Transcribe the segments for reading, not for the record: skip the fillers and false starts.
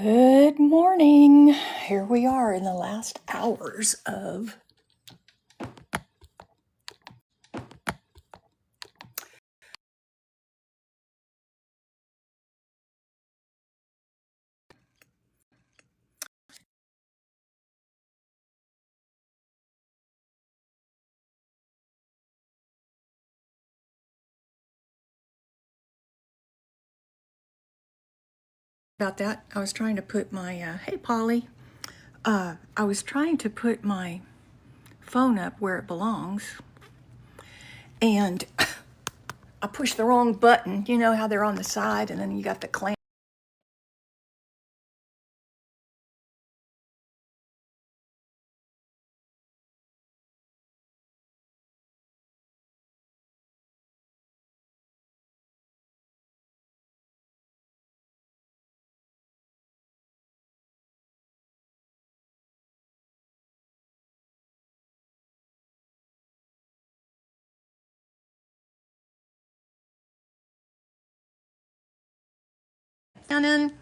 Good morning. Here we are in the last hours of about that. I was trying to put my hey Polly. I was trying to put my phone up where it belongs, and I pushed the wrong button. You know how they're on the side, and then you got the clamp. Shannon,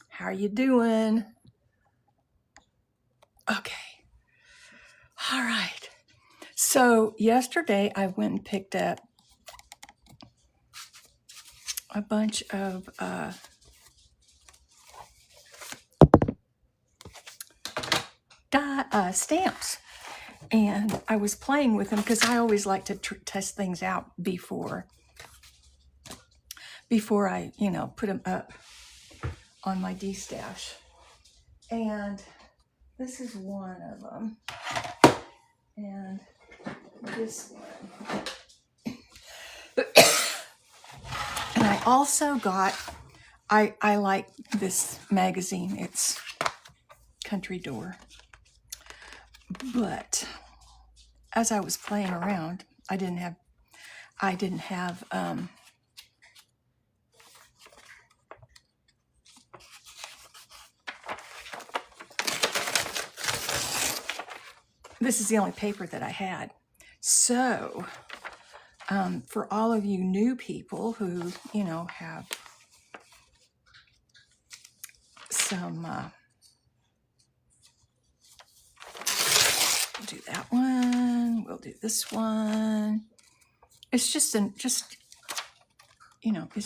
how are you doing? Okay. All right. So yesterday I went and picked up a bunch of stamps, and I was playing with them because I always like to test things out before I, put them up on my D-stash. And this is one of them. And this one. And I also got, I like this magazine. It's Country Door. But as I was playing around, I didn't have this is the only paper that I had. So for all of you new people who, have some, we'll do that one, we'll do this one. It's just, it's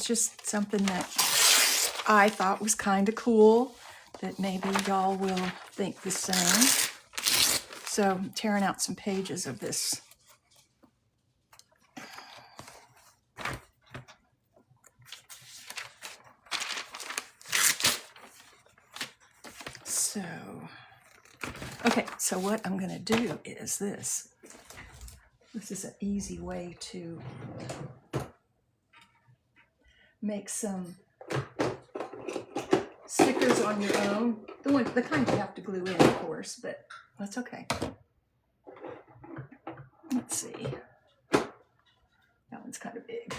just something that I thought was kind of cool, that maybe y'all will think the same. So I'm tearing out some pages of this. So, okay, so what I'm going to do is this. This is an easy way to make some stickers on your own. The kind you have to glue in, of course, but that's okay. Let's see. That one's kind of big.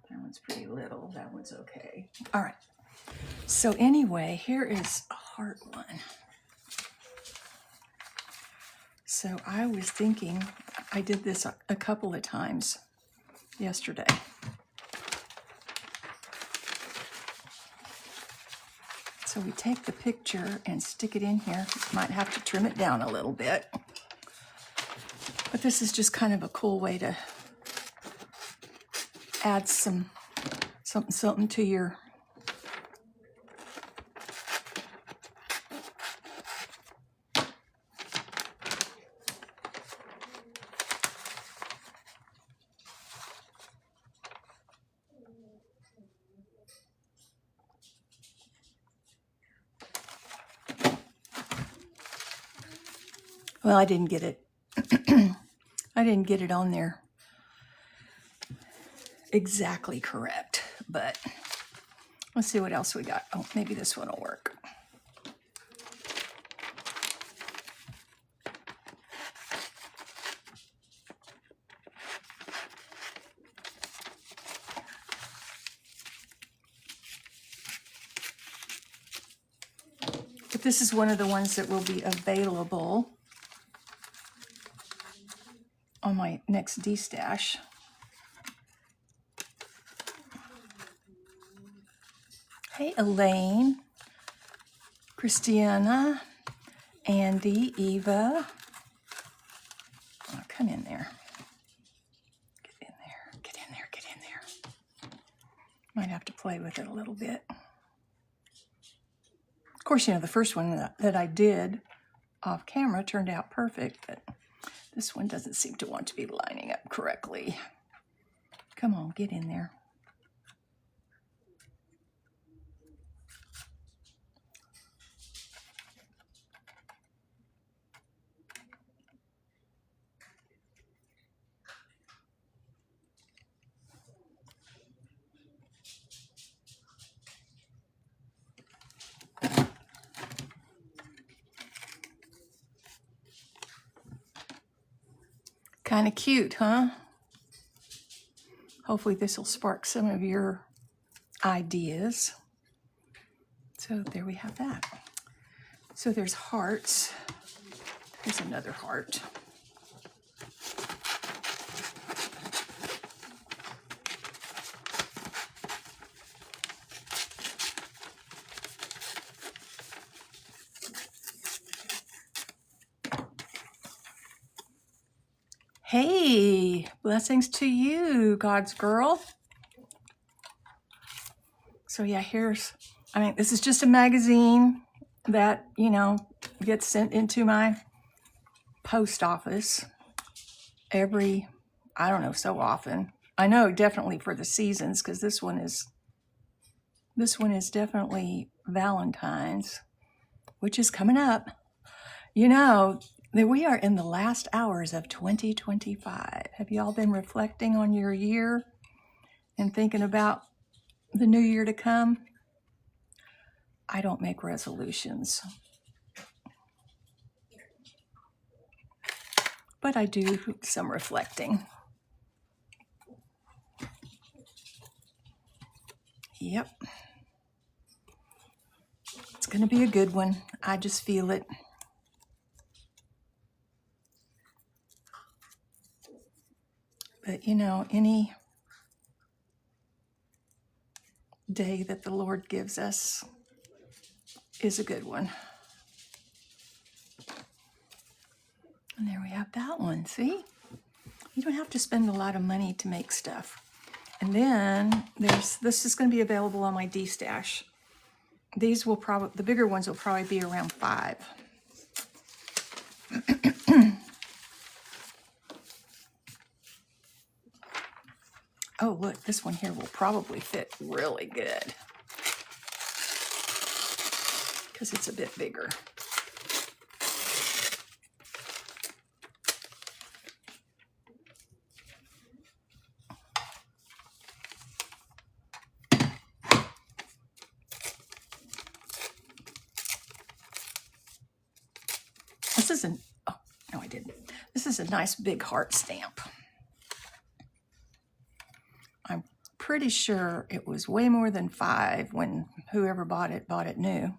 That one's pretty little. That one's okay. All right. So anyway, here is a heart one. So I was thinking, I did this a couple of times yesterday. So we take the picture and stick it in here. Might have to trim it down a little bit. But this is just kind of a cool way to add something to your well, I didn't get it. I didn't get it on there exactly correct, but let's see what else we got. Oh, maybe this one will work. But this is one of the ones that will be available on my next D-stash. Hey, Elaine, Christiana, Andy, Eva. Oh, come in there. Get in there. Get in there. Get in there. Might have to play with it a little bit. Of course, you know, the first one that I did off camera turned out perfect, but this one doesn't seem to want to be lining up correctly. Come on, get in there. Kind of cute, huh? Hopefully this will spark some of your ideas. So there we have that. So there's hearts. Here's another heart. Hey, blessings to you, God's girl. So yeah, this is just a magazine that, you know, gets sent into my post office every, I don't know, so often. I know definitely for the seasons, because this one is definitely Valentine's, which is coming up. You know, that we are in the last hours of 2025. Have you all been reflecting on your year and thinking about the new year to come? I don't make resolutions, but I do some reflecting. Yep. It's going to be a good one. I just feel it. But, you know, any day that the Lord gives us is a good one. And there we have that one. See? You don't have to spend a lot of money to make stuff. And then this is going to be available on my D-Stash. These will the bigger ones will probably be around $5. Oh, look, this one here will probably fit really good because it's a bit bigger. Oh, no, I didn't. This is a nice big heart stamp. I'm pretty sure it was way more than $5 when whoever bought it new.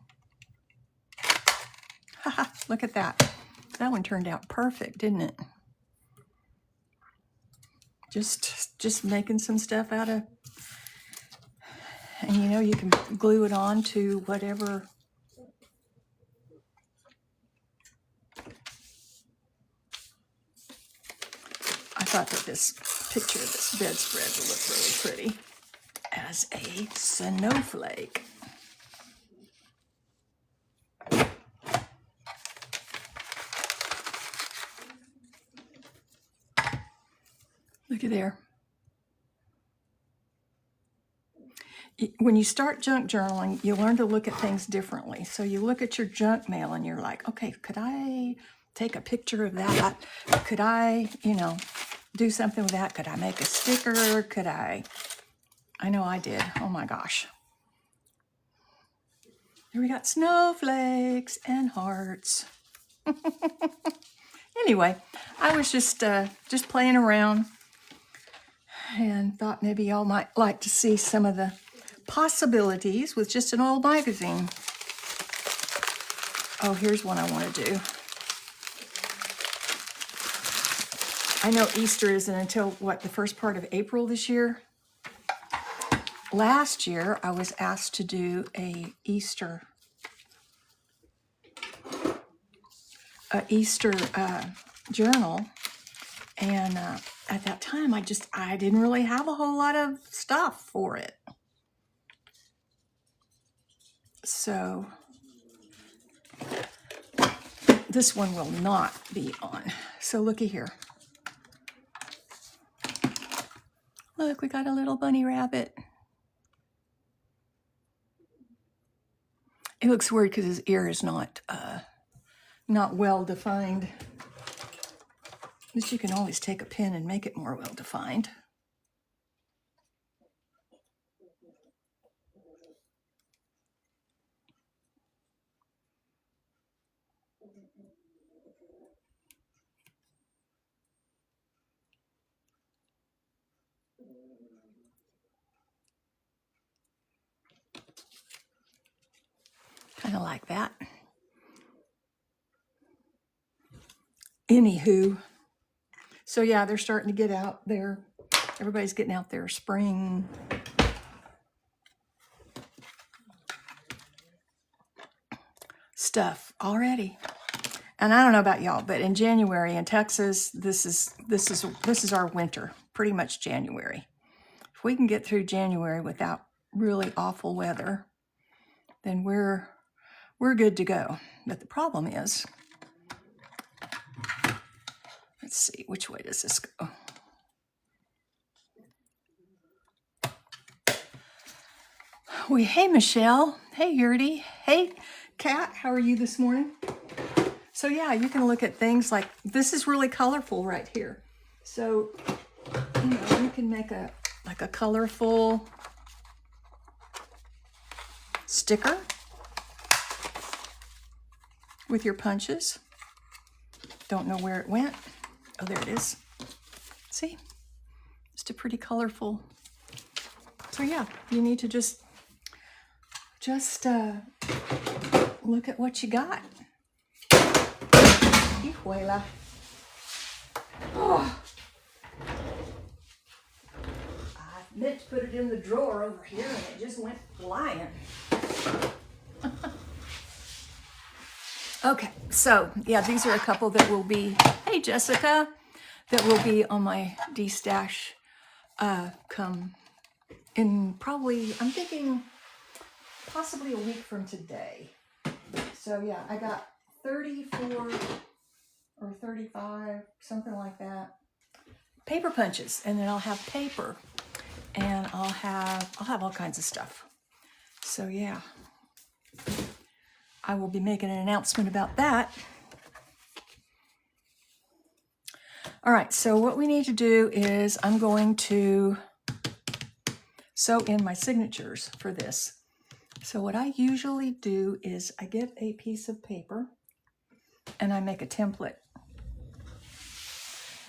Haha, look at that. That one turned out perfect, didn't it? Just making some stuff out of, and you know, you can glue it on to whatever. I thought that this picture of this bedspread would look really pretty as a snowflake. Look at there. When you start junk journaling, you learn to look at things differently. So you look at your junk mail and you're like, okay, could I take a picture of that? Could I, you know, do something with that? Could I make a sticker? Could I know I did. Oh my gosh. Here we got snowflakes and hearts. Anyway, I was just playing around and thought maybe y'all might like to see some of the possibilities with just an old magazine. Oh, here's one I want to do. I know Easter isn't until, what, the first part of April this year? last year I was asked to do a Easter journal, and at that time I didn't really have a whole lot of stuff for it. So this one will not be on. So looky here. Look, we got a little bunny rabbit. It looks weird because his ear is not well defined. But you can always take a pen and make it more well defined. Kind of like that. Anywho, so yeah, they're starting to get out there. Everybody's getting out their spring stuff already. And I don't know about y'all, but in January in Texas, this is our winter, pretty much January. If we can get through January without really awful weather, then we're good to go. But the problem is, let's see, which way does this go? Hey, Michelle. Hey, Yurdi. Hey, Kat. How are you this morning? So yeah, you can look at things like, this is really colorful right here. So, you can make a colorful sticker with your punches. Don't know where it went. Oh, there it is. See? Just a pretty colorful. So yeah, you need to just look at what you got. Hijuela. Oh. I meant to put it in the drawer over here and it just went flying. Okay, so yeah, these are a couple that will be, hey Jessica, that will be on my D-stash come in probably, I'm thinking possibly a week from today. So yeah, I got 34 or 35, something like that, paper punches, and then I'll have paper, and I'll have all kinds of stuff. So yeah, I will be making an announcement about that. All right, so what we need to do is I'm going to sew in my signatures for this. So what I usually do is I get a piece of paper and I make a template.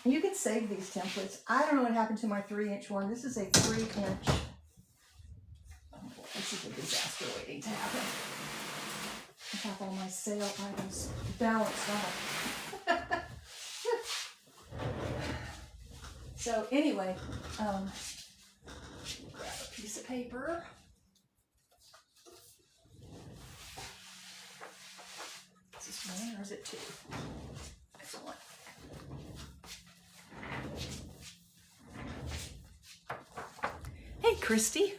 You can save these templates. I don't know what happened to my 3-inch one. This is a 3-inch. Oh boy, this is a disaster waiting to happen. I have all my sale items balanced out. So anyway, grab a piece of paper. Is this one or is it two? It's one. Hey, Christy.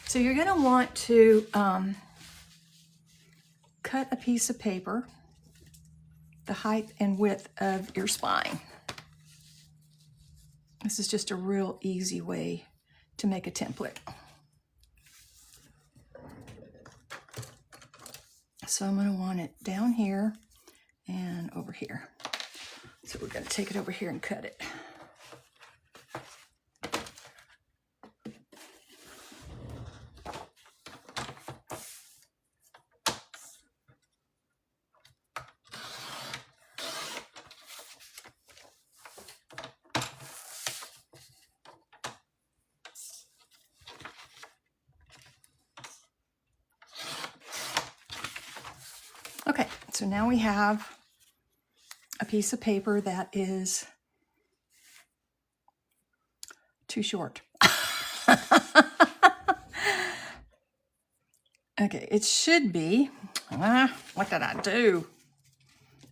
So you're going to want to cut a piece of paper the height and width of your spine. This is just a real easy way to make a template. So I'm going to want it down here and over here. So we're going to take it over here and cut it. Okay, so now we have a piece of paper that is too short. Okay, it should be. What did I do?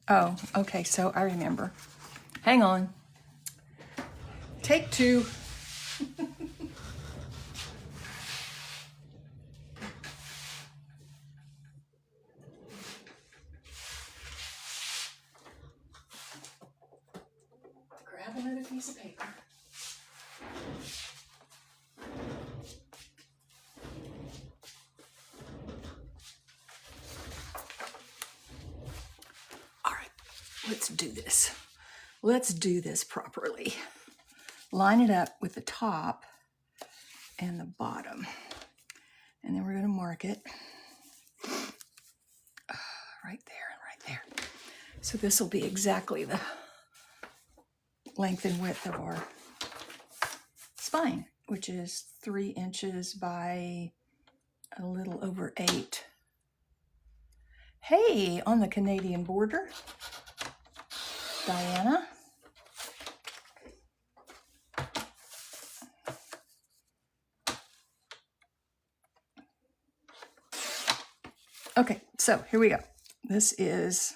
Oh, okay, so I remember. Hang on. Take two. Grab another piece of paper. All right, let's do this. Let's do this properly. Line it up with the top and the bottom. And then we're going to mark it right there and right there. So this will be exactly the length and width of our spine, which is 3 inches by a little over 8. Hey, on the Canadian border, Diana. Okay, so here we go. This is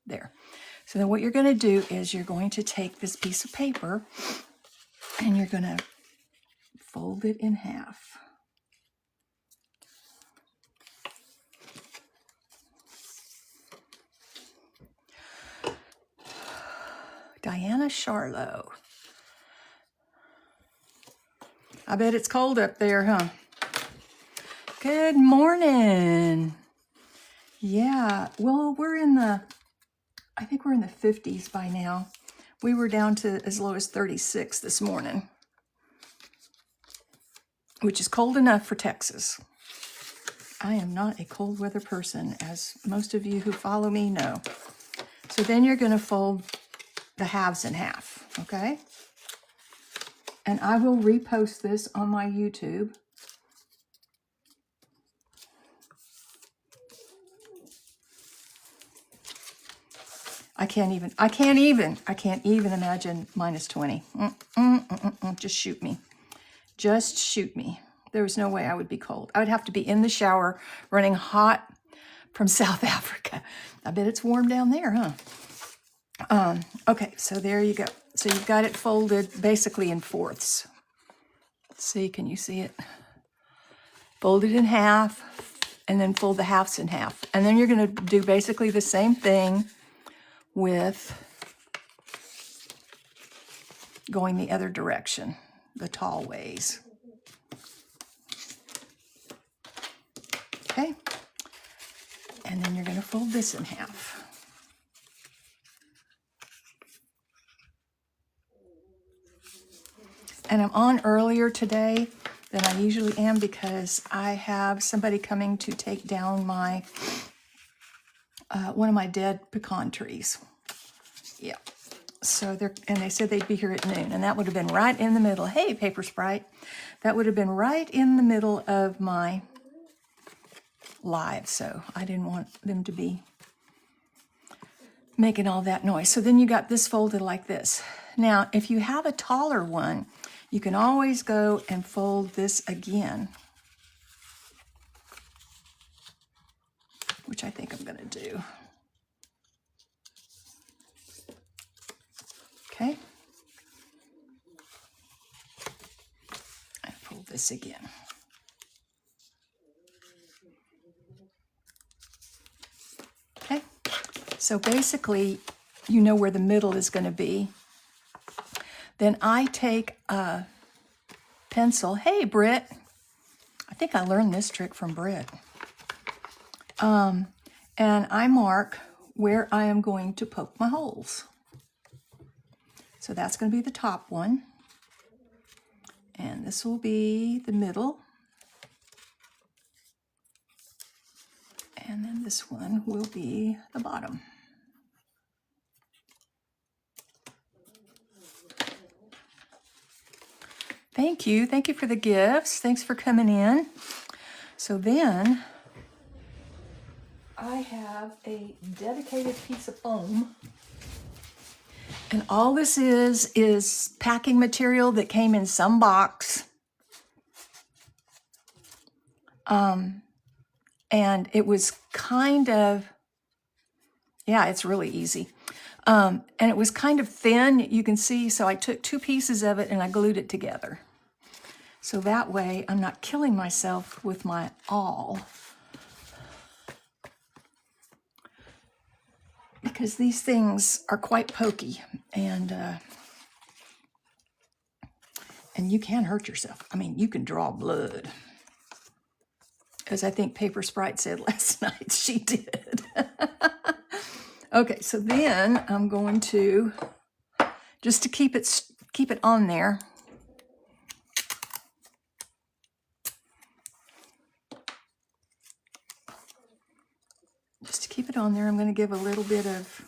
there. So then what you're going to do is you're going to take this piece of paper and you're going to fold it in half. Diana Charlo. I bet it's cold up there, huh? Good morning. Yeah, well, I think we're in the 50s by now. We were down to as low as 36 this morning, which is cold enough for Texas. I am not a cold weather person, as most of you who follow me know. So then you're going to fold the halves in half, okay? And I will repost this on my YouTube. I can't even imagine minus 20. Just shoot me. Just shoot me. There's no way I would be cold. I would have to be in the shower running hot from South Africa. I bet it's warm down there, huh? Okay, so there you go. So you've got it folded basically in fourths. Let's see, can you see it? Fold it in half and then fold the halves in half. And then you're going to do basically the same thing with going the other direction, the tall ways. Okay, and then you're going to fold this in half. And I'm on earlier today than I usually am because I have somebody coming to take down my one of my dead pecan trees. Yeah. So they said they'd be here at noon, and that would have been right in the middle. Hey, Paper Sprite. That would have been right in the middle of my live, so I didn't want them to be making all that noise. So then you got this folded like this. Now, if you have a taller one, you can always go and fold this again, which I think I'm going to do. Okay. And fold this again. Okay. So basically, you know where the middle is going to be. Then I take a pencil. Hey, Britt. I think I learned this trick from Britt. And I mark where I am going to poke my holes. So that's going to be the top one. And this will be the middle. And then this one will be the bottom. Thank you. Thank you for the gifts. Thanks for coming in. So then I have a dedicated piece of foam. And all this is packing material that came in some box. And it was kind of, yeah, it's really easy. And it was kind of thin, you can see, so I took 2 pieces of it and I glued it together. So that way I'm not killing myself with my awl. Because these things are quite pokey, and you can hurt yourself. I mean, you can draw blood. As I think Paper Sprite said last night, she did. Okay, so then I'm going to, just to keep it on there, I'm going to give a little bit of,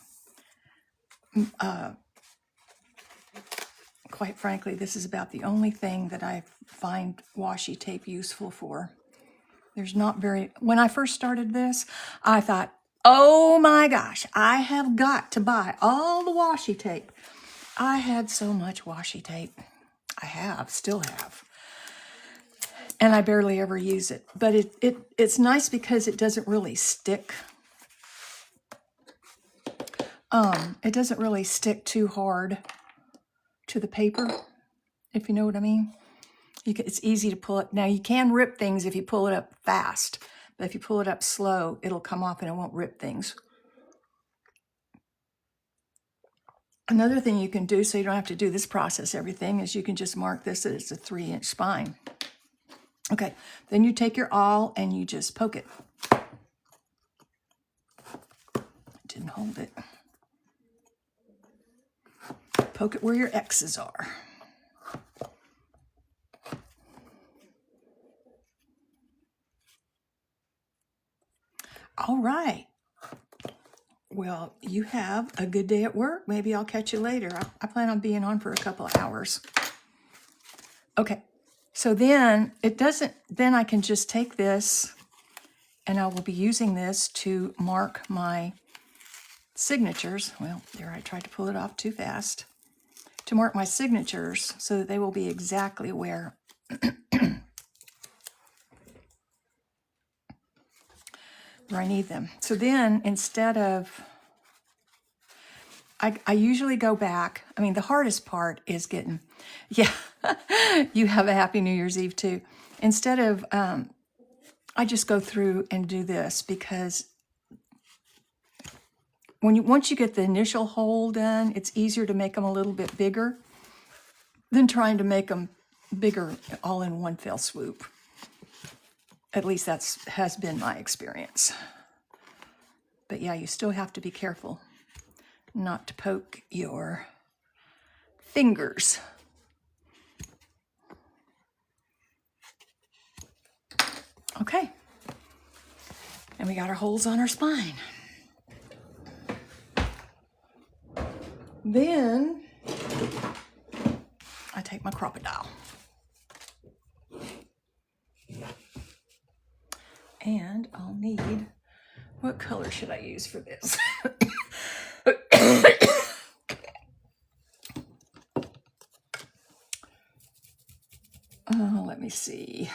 quite frankly, this is about the only thing that I find washi tape useful for. There's not very, when I first started this, I thought, oh my gosh, I have got to buy all the washi tape. I had so much washi tape. Still have. And I barely ever use it. But it's nice because it doesn't really stick. It doesn't really stick too hard to the paper, if you know what I mean. It's easy to pull it. Now, you can rip things if you pull it up fast. But if you pull it up slow, it'll come off and it won't rip things. Another thing you can do, so you don't have to do this process, everything, is you can just mark this that it's a 3-inch spine. Okay, then you take your awl and you just poke it. Didn't hold it. Poke it where your X's are. All right. Well, you have a good day at work. Maybe I'll catch you later. I plan on being on for a couple of hours. Okay, so then then I can just take this and I will be using this to mark my signatures. Well, there, I tried to pull it off too fast. To mark my signatures so that they will be exactly where I need them. So then, instead of, I usually go back. I mean, the hardest part is getting, yeah, you have a happy New Year's Eve too. Instead of, I just go through and do this because once you get the initial hole done, it's easier to make them a little bit bigger than trying to make them bigger all in one fell swoop. At least has been my experience. But yeah, you still have to be careful not to poke your fingers. Okay. And we got our holes on our spine. Then I take my crocodile. And I'll need, what color should I use for this? Let me see.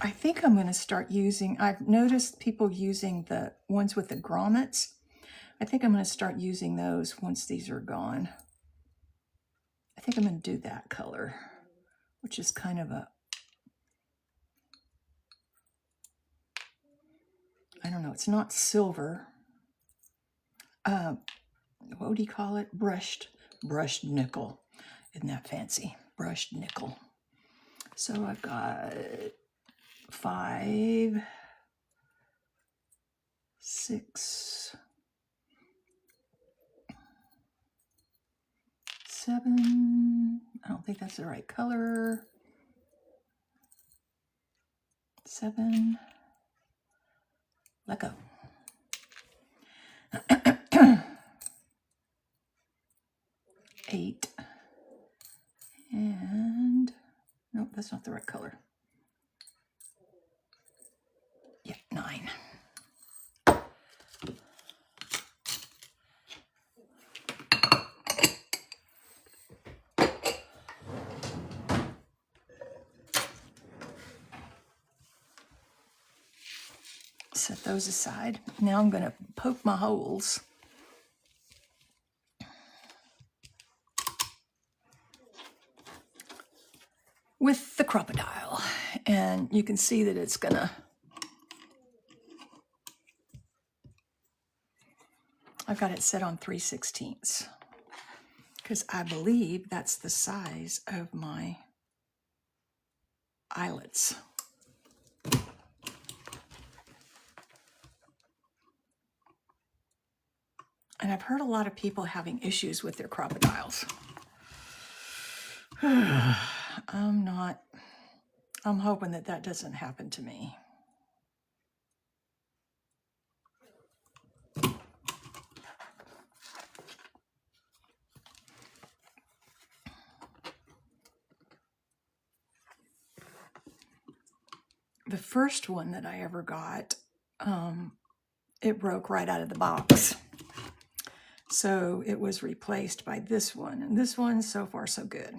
I think I'm going to start using, I've noticed people using the ones with the grommets. I think I'm going to start using those once these are gone. I think I'm going to do that color, which is kind of a, I don't know, it's not silver. What do you call it? Brushed nickel. Isn't that fancy? Brushed nickel. So I've got 5, 6, 7. I don't think that's the right color. 7. Let go. 8. And nope, that's not the right color. Yeah, 9. Set those aside. Now I'm going to poke my holes with the Crop-A-Dile. And you can see that it's going to, I've got it set on 3/16 because I believe that's the size of my eyelets. And I've heard a lot of people having issues with their Crop-A-Diles. I'm hoping that that doesn't happen to me. The first one that I ever got, it broke right out of the box. So it was replaced by this one. And this one, so far, so good.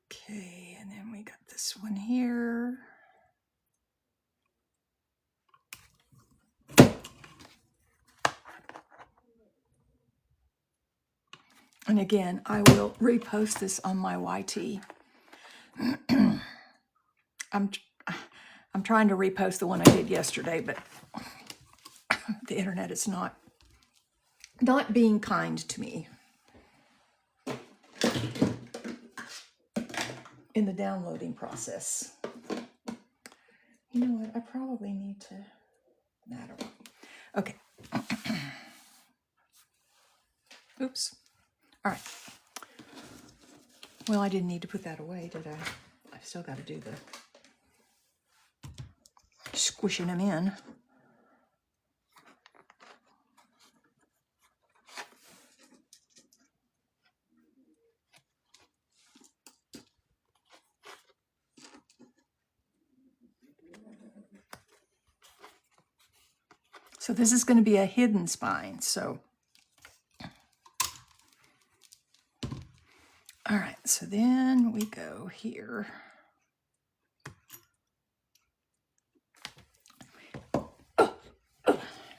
Okay, and then we got this one here. And again, I will repost this on my YT. I'm trying to repost the one I did yesterday, but the internet is not being kind to me in the downloading process. You know what? I probably need to. I don't know. Okay. Oops. All right. Well, I didn't need to put that away, did I? I've still got to do the squishing them in. So this is going to be a hidden spine. So, all right. So then we go here.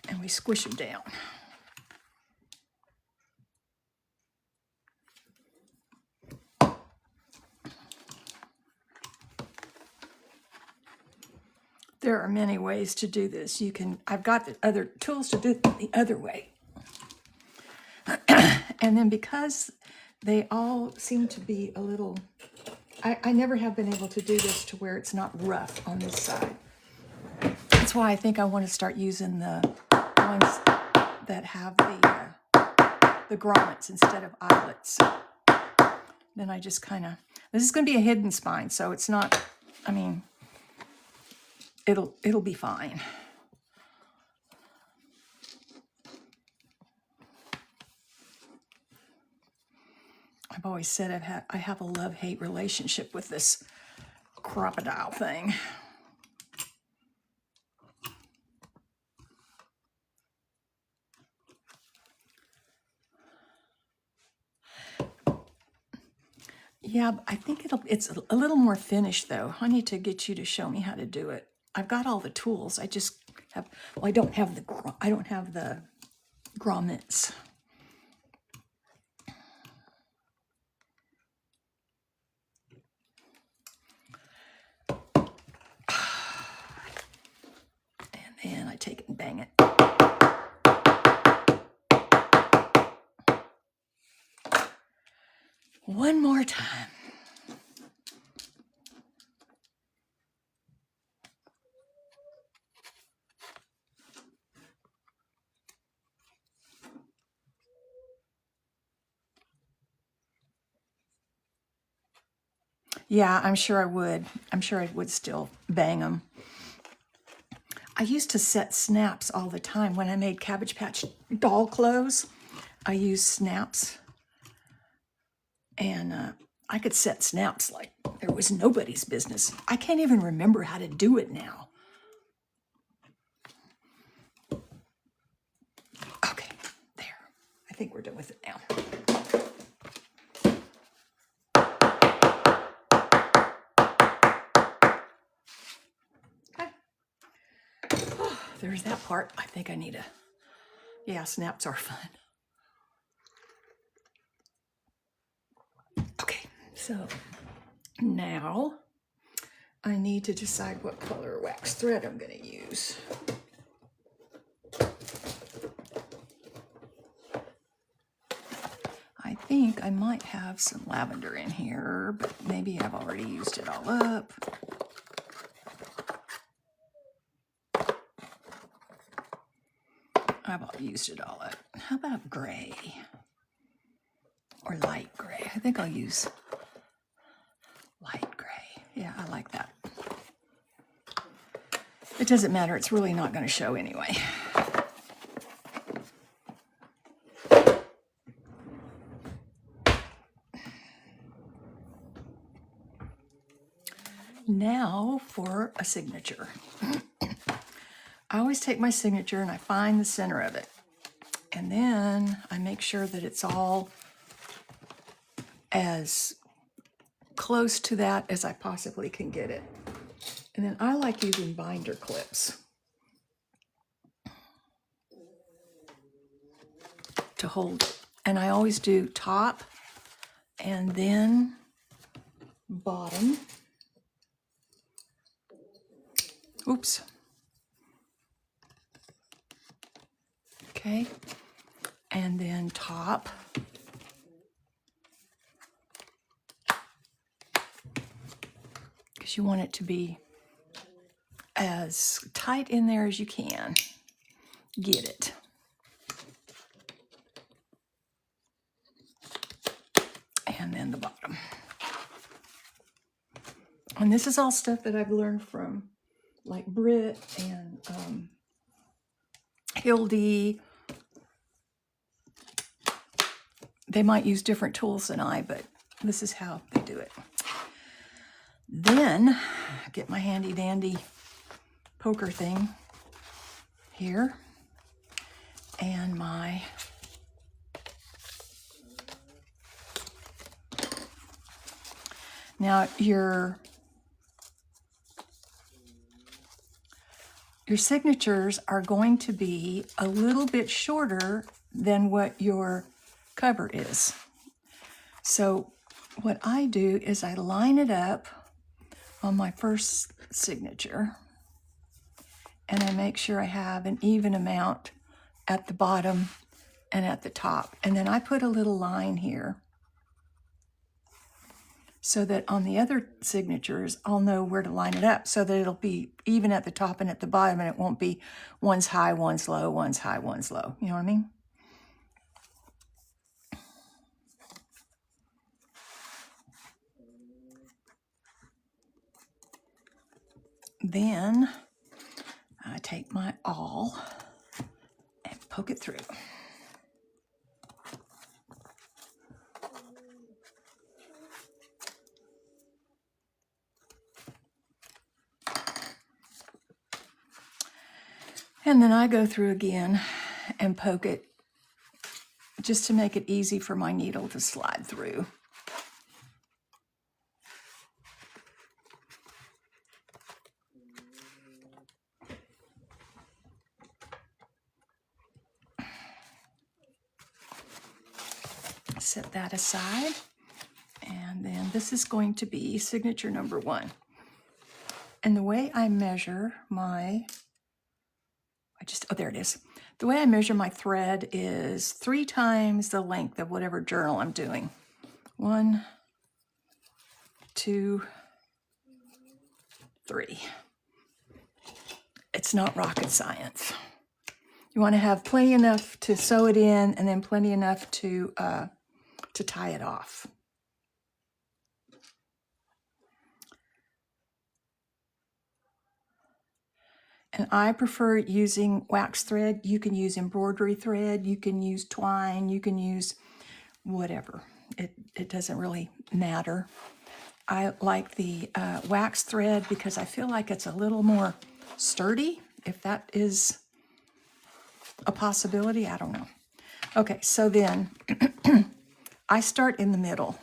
And we squish them down. There are many ways to do this. I've got the other tools to do it the other way. And then because they all seem to be a little, I never have been able to do this to where it's not rough on this side. That's why I think I want to start using the ones that have the grommets instead of eyelets. Then I just kind of, this is going to be a hidden spine, so it's not, I mean, it'll be fine. I've always said I have a love-hate relationship with this Crop-A-Dile thing. Yeah, I think it's a little more finished though. I need to get you to show me how to do it. I've got all the tools. I just have, well, I don't have the grommets. And then I take it and bang it. One more time. Yeah, I'm sure I would. I'm sure I would still bang them. I used to set snaps all the time when I made Cabbage Patch doll clothes. I used snaps, and I could set snaps like there was nobody's business. I can't even remember how to do it now. Okay, think we're done with it now. Okay. Oh, there's that part. I think I need yeah, snaps are fun. Okay, so now I need to decide what color wax thread I'm going to use. I think I might have some lavender in here, but maybe I've already used it all up. I've used it all up. How about gray? Or light gray? I think I'll use light gray. Yeah, I like that. It doesn't matter. It's really not going to show anyway. Now for a signature. I always take my signature and I find the center of it. And then I make sure that it's all as close to that as I possibly can get it. And then I like using binder clips to hold it. And I always do top and then bottom. Oops. Okay. And then top. Because you want it to be as tight in there as you can. Get it. And then the bottom. And this is all stuff that I've learned from like Britt and Hildy. They might use different tools than I, but this is how they do it. Then get my handy dandy poker thing here and my now your signatures are going to be a little bit shorter than what your cover is. So what I do is I line it up on my first signature and I make sure I have an even amount at the bottom and at the top. And then I put a little line here so that on the other signatures, I'll know where to line it up so that it'll be even at the top and at the bottom, and it won't be one's high, one's low, one's high, one's low. You know what I mean? Then I take my awl and poke it through. And then I go through again and poke it just to make it easy for my needle to slide through. Set that aside. And then this is going to be signature number 1. And the way I measure my, oh, there it is. The way I measure my thread is 3 times the length of whatever journal I'm doing. 1, 2, 3. It's not rocket science. You want to have plenty enough to sew it in and then plenty enough to tie it off. And I prefer using wax thread. You can use embroidery thread, you can use twine, you can use whatever. It doesn't really matter. I like the wax thread because I feel like it's a little more sturdy, if that is a possibility. I don't know. Okay, so then I start in the middle.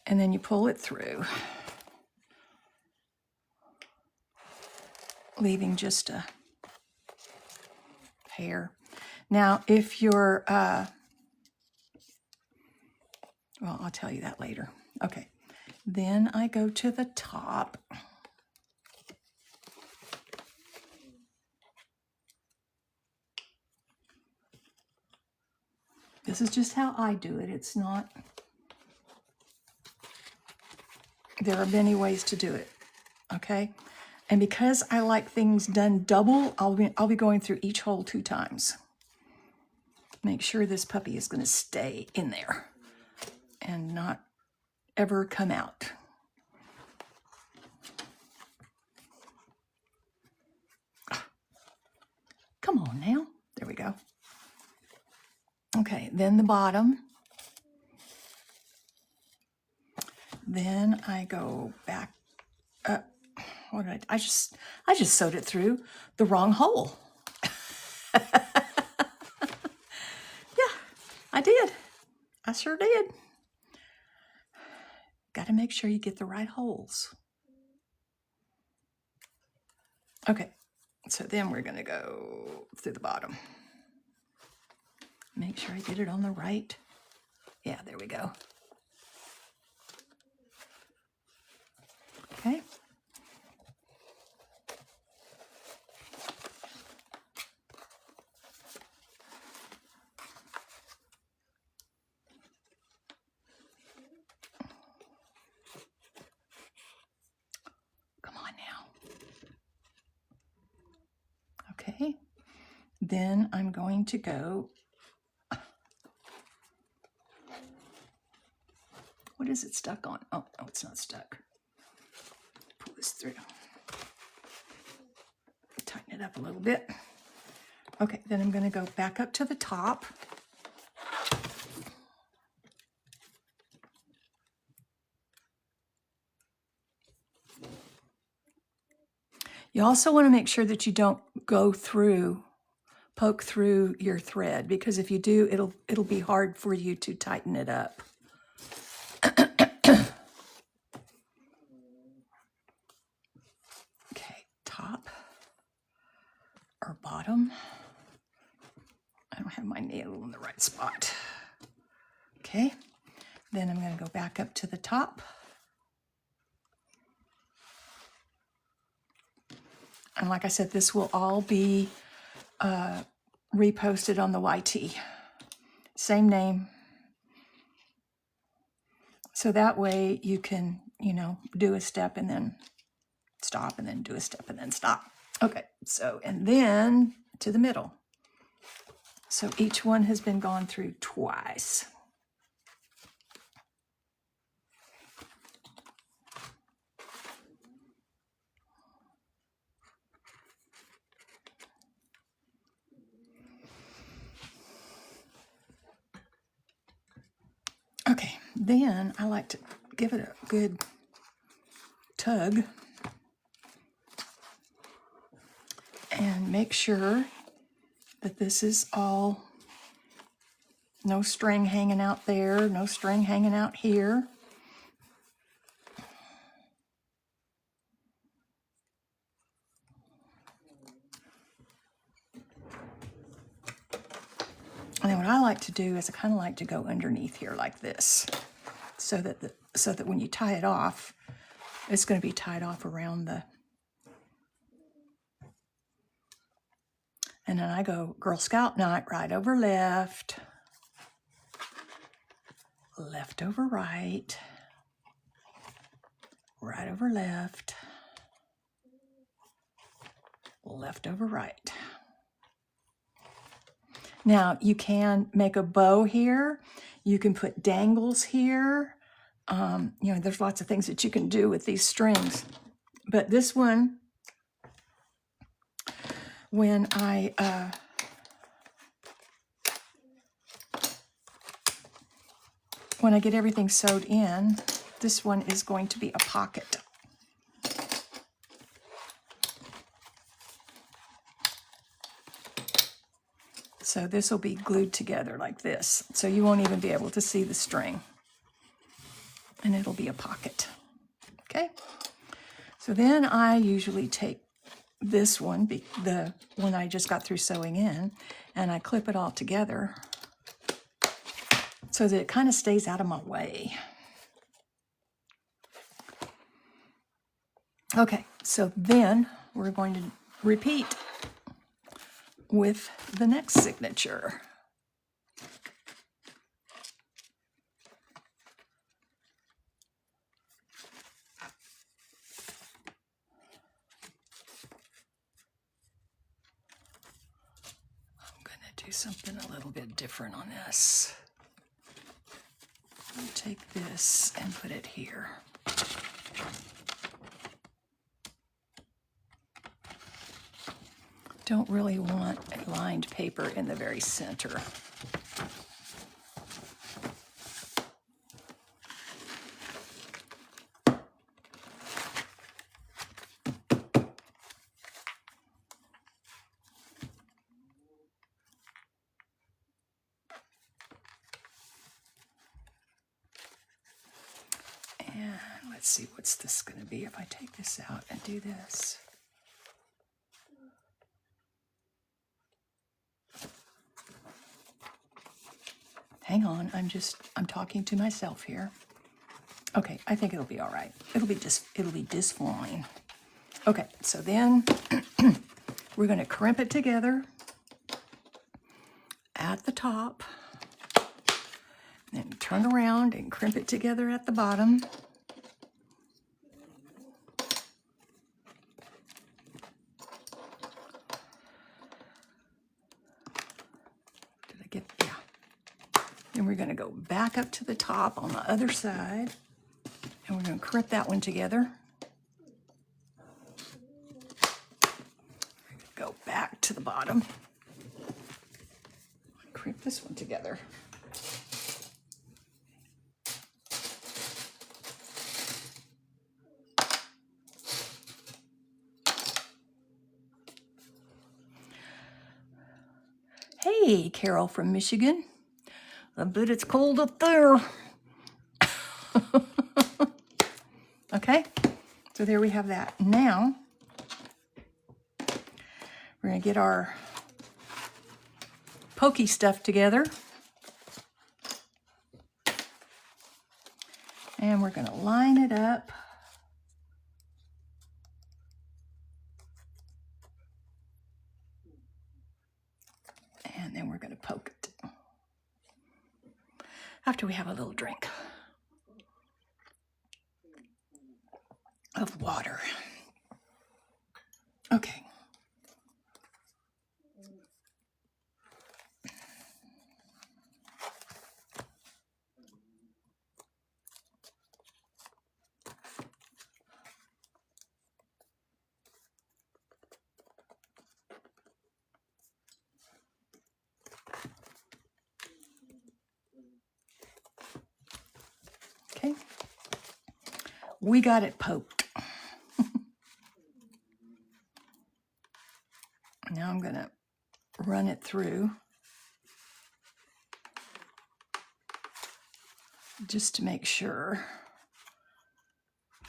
And then you pull it through, leaving just a hair. Now, if you're, well, I'll tell you that later. Okay, then I go to the top. This is just how I do it. It's not, there are many ways to do it, okay? And because I like things done double, I'll be going through each hole 2 times. Make sure this puppy is going to stay in there and not ever come out. Come on now. There we go. Okay, then the bottom. Then I go back up. What did I just sewed it through the wrong hole. Yeah, I did. I sure did. Got to make sure you get the right holes. Okay, so then we're going to go through the bottom. Make sure I get it on the right. Yeah, there we go. Okay. Come on now. Okay. Then I'm going to go. What is it stuck on? Oh, no, it's not stuck. Pull this through. Tighten it up a little bit. Okay, then I'm going to go back up to the top. You also want to make sure that you don't go through, poke through your thread, because if you do, it'll be hard for you to tighten it up. Okay, top or bottom. I don't have my needle in the right spot. Okay, then I'm going to go back up to the top. And like I said, this will all be reposted on the YT. Same name. So that way you can, do a step and then stop and then do a step and then stop. Okay, so, and then to the middle. So each one has been gone through twice. Okay, then I like to give it a good tug and make sure that this is all, no string hanging out there, no string hanging out here. And then what I like to do is I kind of like to go underneath here like this, so that when you tie it off, it's going to be tied off around the. And then I go Girl Scout knot, right over left, left over right, right over left, left over right. Now, you can make a bow here. You can put dangles here. There's lots of things that you can do with these strings. But this one, when I get everything sewed in, this one is going to be a pocket. So this will be glued together like this. So you won't even be able to see the string. And it'll be a pocket. Okay? So then I usually take this one, the one I just got through sewing in, and I clip it all together so that it kind of stays out of my way. Okay, so then we're going to repeat with the next signature. I'm going to do something a little bit different on this. I'll take this and put it here. Don't really want a lined paper in the very center. And let's see, what's this going to be if I take this out and do this? Hang on, I'm talking to myself here. Okay, I think it'll be all right. It'll be just fine. Okay, so then we're going to crimp it together at the top, then turn around and crimp it together at the bottom. Did I get, yeah. Then we're going to go back up to the top on the other side, and we're going to crimp that one together. Go back to the bottom. Crimp this one together. Hey, Carol from Michigan. I bet it's cold up there. Okay, so there we have that. Now, we're going to get our pokey stuff together. And we're going to line it up. And then we're going to poke it. After we have a little drink of water. Okay. Okay. We got it poked. Now I'm going to run it through just to make sure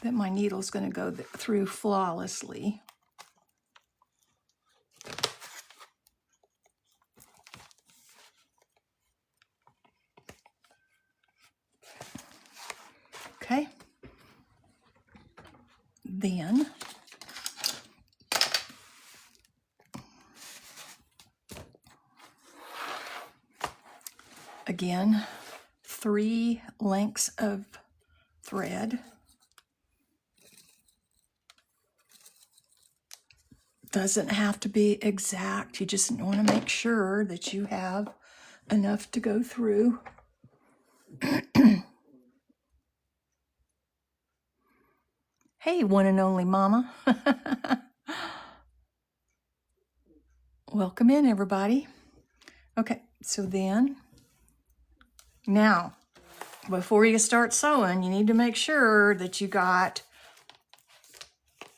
that my needle's going to go through flawlessly. Okay. Then again, 3 lengths of thread. Doesn't have to be exact. You just want to make sure that you have enough to go through. Hey, one and only mama. Welcome in, everybody. Okay, so then, now, before you start sewing, you need to make sure that you got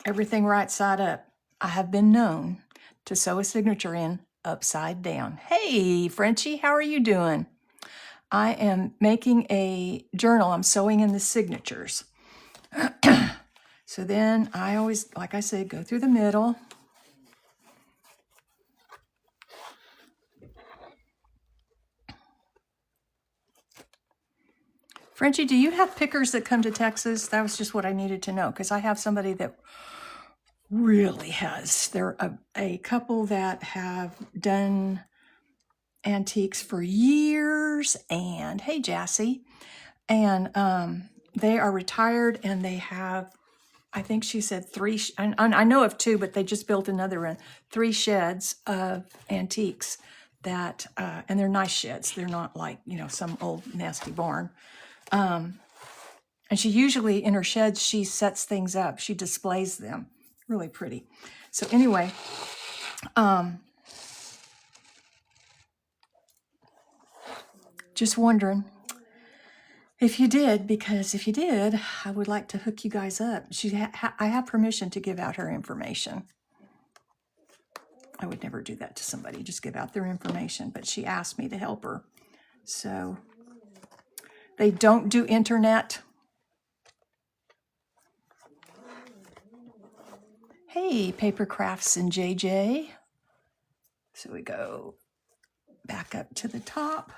everything right side up. I have been known to sew a signature in upside down. Hey, Frenchie, how are you doing? I am making a journal. I'm sewing in the signatures. So then I always, like I said, go through the middle. Frenchie, do you have pickers that come to Texas? That was just what I needed to know, because I have somebody that really has. They're a couple that have done antiques for years, and hey, Jassy, and they are retired, and they have, I think she said three, I know of two, but they just built another one, 3 sheds of antiques that, and they're nice sheds. They're not like, some old nasty barn. And she usually, in her sheds, she sets things up. She displays them. Really pretty. So anyway, just wondering if you did, because if you did, I would like to hook you guys up. I have permission to give out her information. I would never do that to somebody, just give out their information, but she asked me to help her. So they don't do internet. Hey, Paper Crafts and JJ. So we go back up to the top.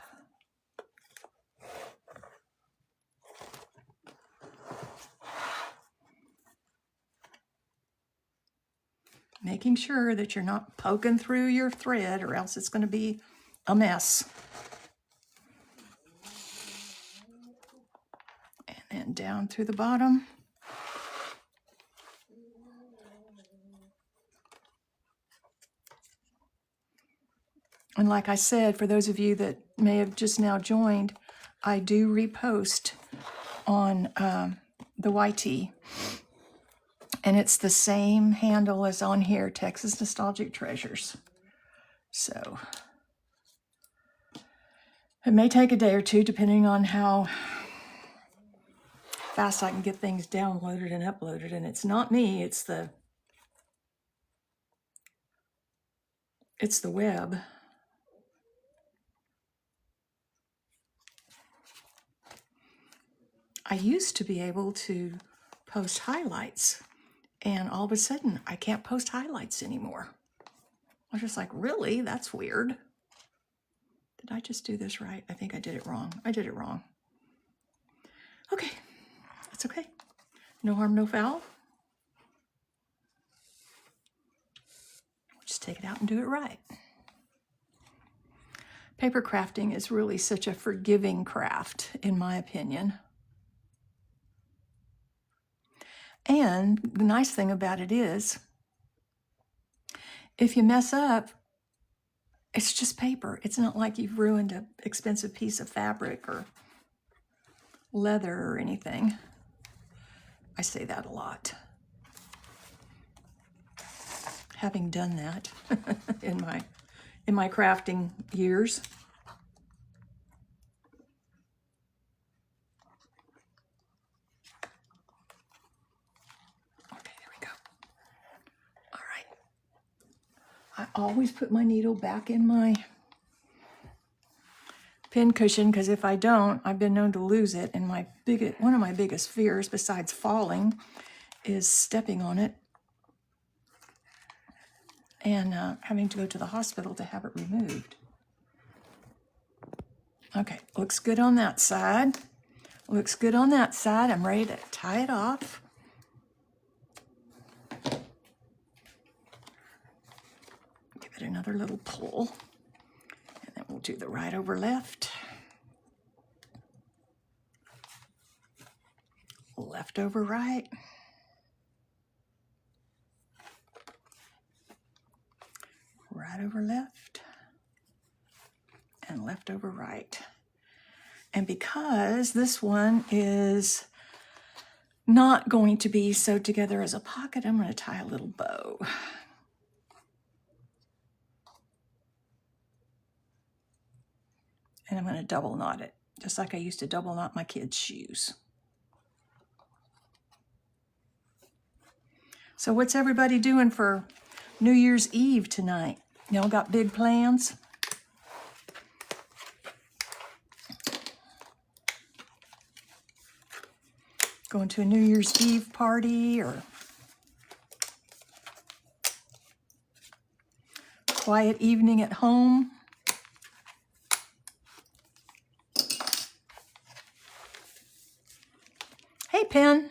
Making sure that you're not poking through your thread, or else it's going to be a mess. And then down through the bottom. And like I said, for those of you that may have just now joined, I do repost on the YT. And it's the same handle as on here, Texas Nostalgic Treasures. So it may take a day or two, depending on how fast I can get things downloaded and uploaded. And it's not me, it's the web. I used to be able to post highlights, and all of a sudden I can't post highlights anymore. I was just like, really? That's weird. Did I just do this right? I think I did it wrong. I did it wrong. Okay, that's okay. No harm, no foul. Just take it out and do it right. Paper crafting is really such a forgiving craft, in my opinion. And the nice thing about it is, if you mess up, it's just paper. It's not like you've ruined an expensive piece of fabric or leather or anything. I say that a lot, having done that in my crafting years. Okay, there we go. All right. I always put my needle back in my pin cushion, because if I don't, I've been known to lose it. And one of my biggest fears, besides falling, is stepping on it and having to go to the hospital to have it removed. Okay, looks good on that side. Looks good on that side. I'm ready to tie it off. Give it another little pull. And then we'll do the right over left. Left over right. Right over left. And left over right. And because this one is not going to be sewed together as a pocket, I'm going to tie a little bow. And I'm going to double knot it, just like I used to double knot my kids' shoes. So what's everybody doing for New Year's Eve tonight? Y'all got big plans? Going to a New Year's Eve party or quiet evening at home? Hey, Pen.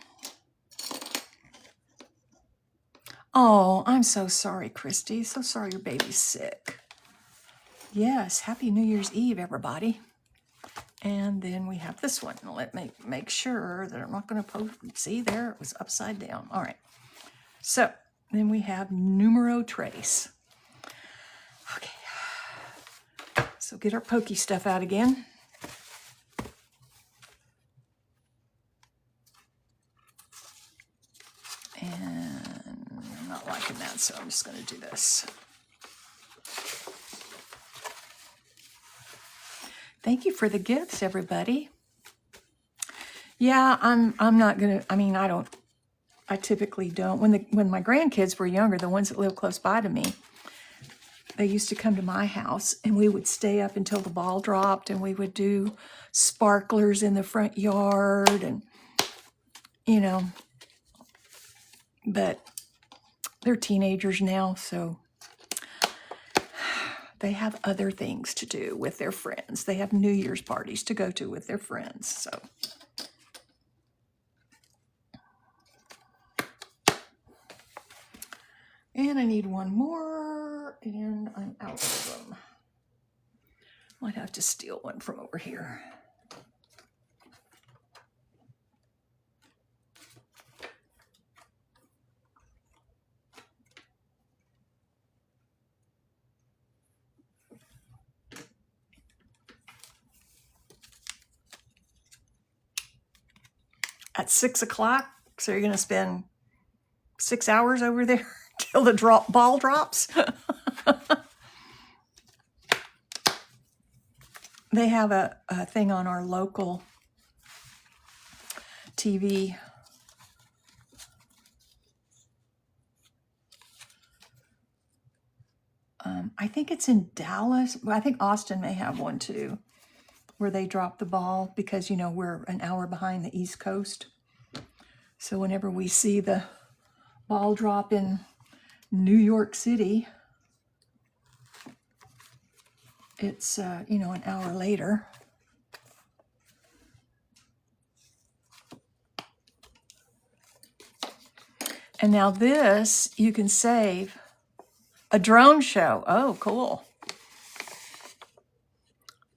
Oh, I'm so sorry, Christy. So sorry your baby's sick. Yes, happy New Year's Eve, everybody. And then we have this one. Let me make sure that I'm not going to post. See there, it was upside down. All right. So then we have numero tres. Okay. So get our pokey stuff out again. And I'm not liking that, so I'm just going to do this. Thank you for the gifts, everybody. Yeah, I'm not gonna. I mean, I typically don't. When my grandkids were younger, the ones that live close by to me, they used to come to my house, and we would stay up until the ball dropped, and we would do sparklers in the front yard, and you know. But they're teenagers now, so they have other things to do with their friends. They have New Year's parties to go to with their friends. So, and I need one more, and I'm out of them. Might have to steal one from over here. At 6 o'clock, so you're going to spend 6 hours over there till the ball drops. They have a thing on our local TV. I think it's in Dallas. Well, I think Austin may have one too, where they drop the ball because, you know, we're an hour behind the East Coast. So whenever we see the ball drop in New York City, it's, you know, an hour later. And now this, you can save a drone show. Oh, cool.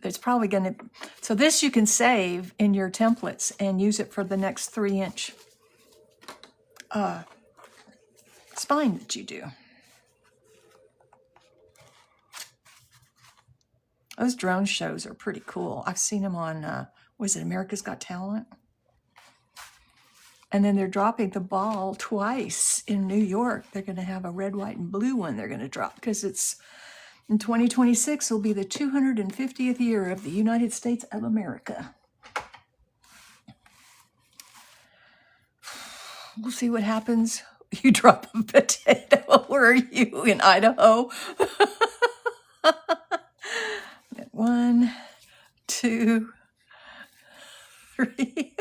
It's probably going to, so this you can save in your templates and use it for the next 3-inch spine that you do. Those drone shows are pretty cool. I've seen them on, was it America's Got Talent? And then they're dropping the ball twice in New York. They're going to have a red, white, and blue one they're going to drop because it's in 2026 will be the 250th year of the United States of America. We'll see what happens. You drop a potato. Where are you, in Idaho? 1, 2, 3.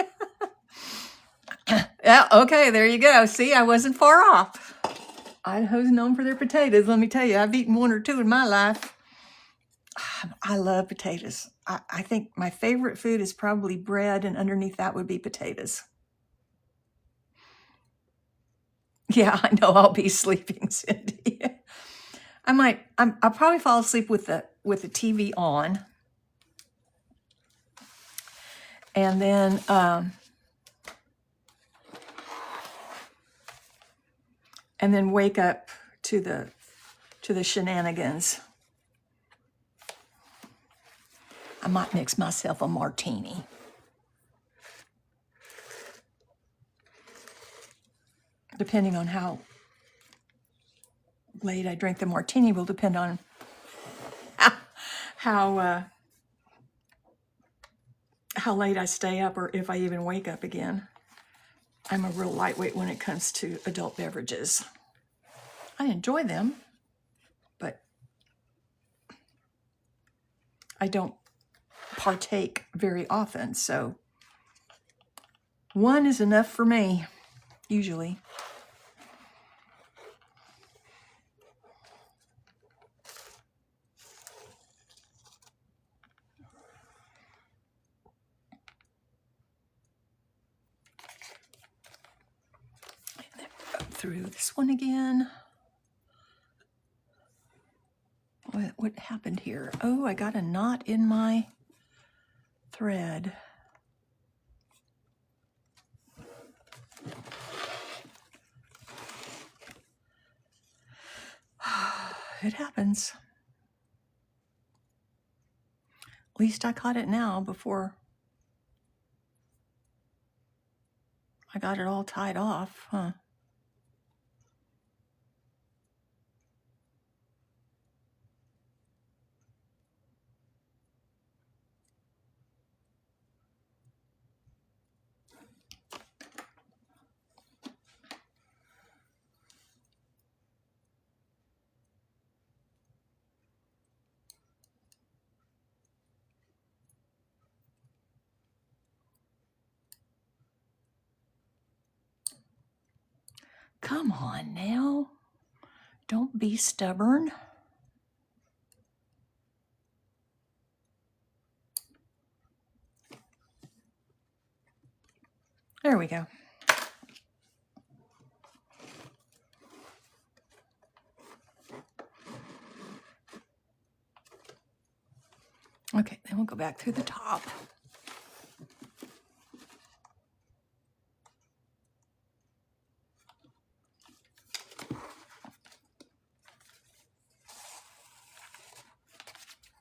Yeah, okay, there you go. See, I wasn't far off. Idaho's known for their potatoes. Let me tell you, I've eaten 1 or 2 in my life. I love potatoes. I think my favorite food is probably bread, and underneath that would be potatoes. Yeah, I know I'll be sleeping, Cindy. I'll probably fall asleep with the TV on. And then wake up to the shenanigans. I might mix myself a martini. Depending on how late I drink the martini will depend on how late I stay up or if I even wake up again. I'm a real lightweight when it comes to adult beverages. I enjoy them, but I don't partake very often, so one is enough for me, usually. And then go through this one again. What happened here? Oh, I got a knot in my thread. It happens. At least I caught it now before I got it all tied off, huh? Come on now. Don't be stubborn. There we go. Okay, then we'll go back through the top.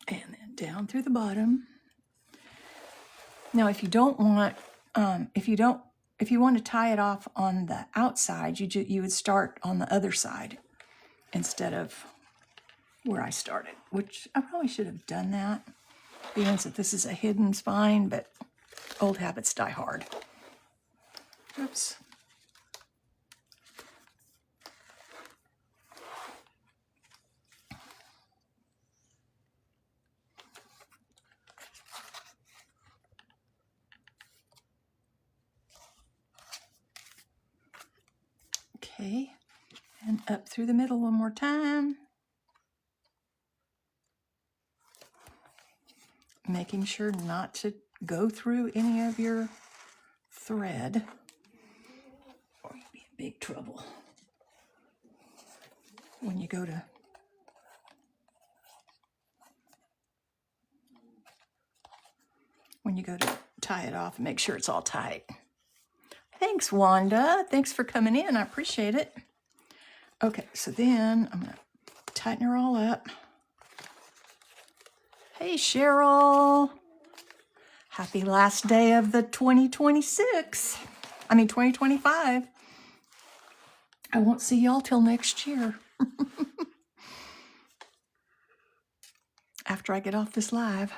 And then down through the bottom. Now, if you don't want, if you want to tie it off on the outside, you would start on the other side instead of where I started, which I probably should have done that, being that this is a hidden spine, but old habits die hard. Oops. Okay, and up through the middle one more time. Making sure not to go through any of your thread, or you'll be in big trouble when you go to tie it off and make sure it's all tight. Thanks, Wanda. Thanks for coming in. I appreciate it. Okay, so then I'm going to tighten her all up. Hey, Cheryl. Happy last day of the 2025. I won't see y'all till next year. After I get off this live.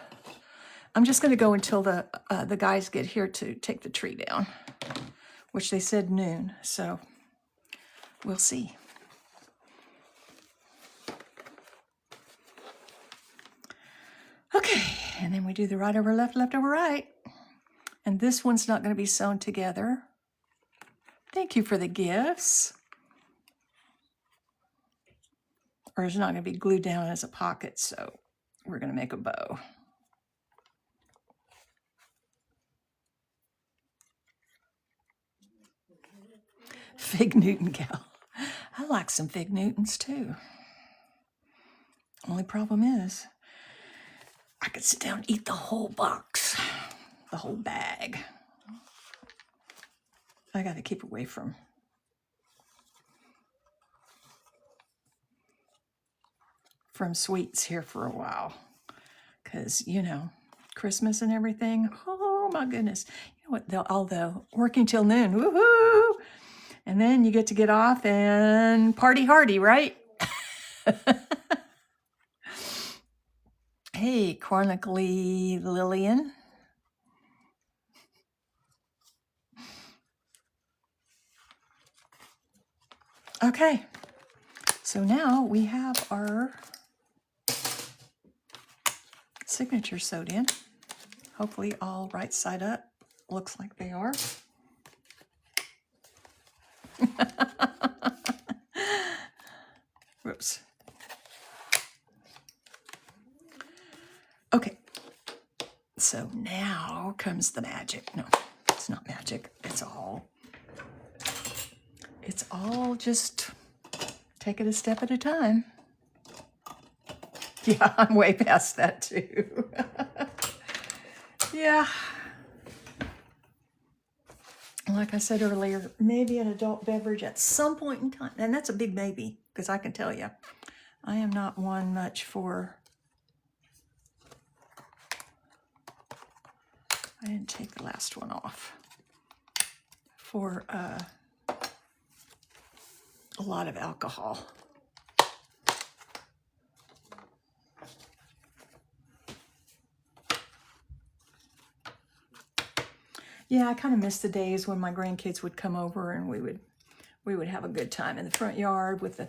I'm just going to go until the guys get here to take the tree down, which they said noon, so we'll see. Okay, and then we do the right over left, left over right. And this one's not going to be sewn together. Thank you for the gifts. Or it's not going to be glued down as a pocket, so we're going to make a bow. Fig Newton gal. I like some Fig Newtons too. Only problem is, I could sit down and eat the whole box, the whole bag. I got to keep away from sweets here for a while, because, you know, Christmas and everything. Oh my goodness. You know what, although working till noon, woohoo! And then you get to get off and party hardy, right? Hey, Chronically Lillian. Okay, so now we have our signature sewed in. Hopefully all right side up. Looks like they are. Whoops. Okay. So now comes the magic. No, it's not magic. It's all just take it a step at a time. Yeah, I'm way past that too. Yeah. Like I said earlier, maybe an adult beverage at some point in time. And that's a big maybe, because I can tell you, I am not one much for... I didn't take the last one off. For a lot of alcohol. Yeah, I kind of miss the days when my grandkids would come over and we would have a good time in the front yard with the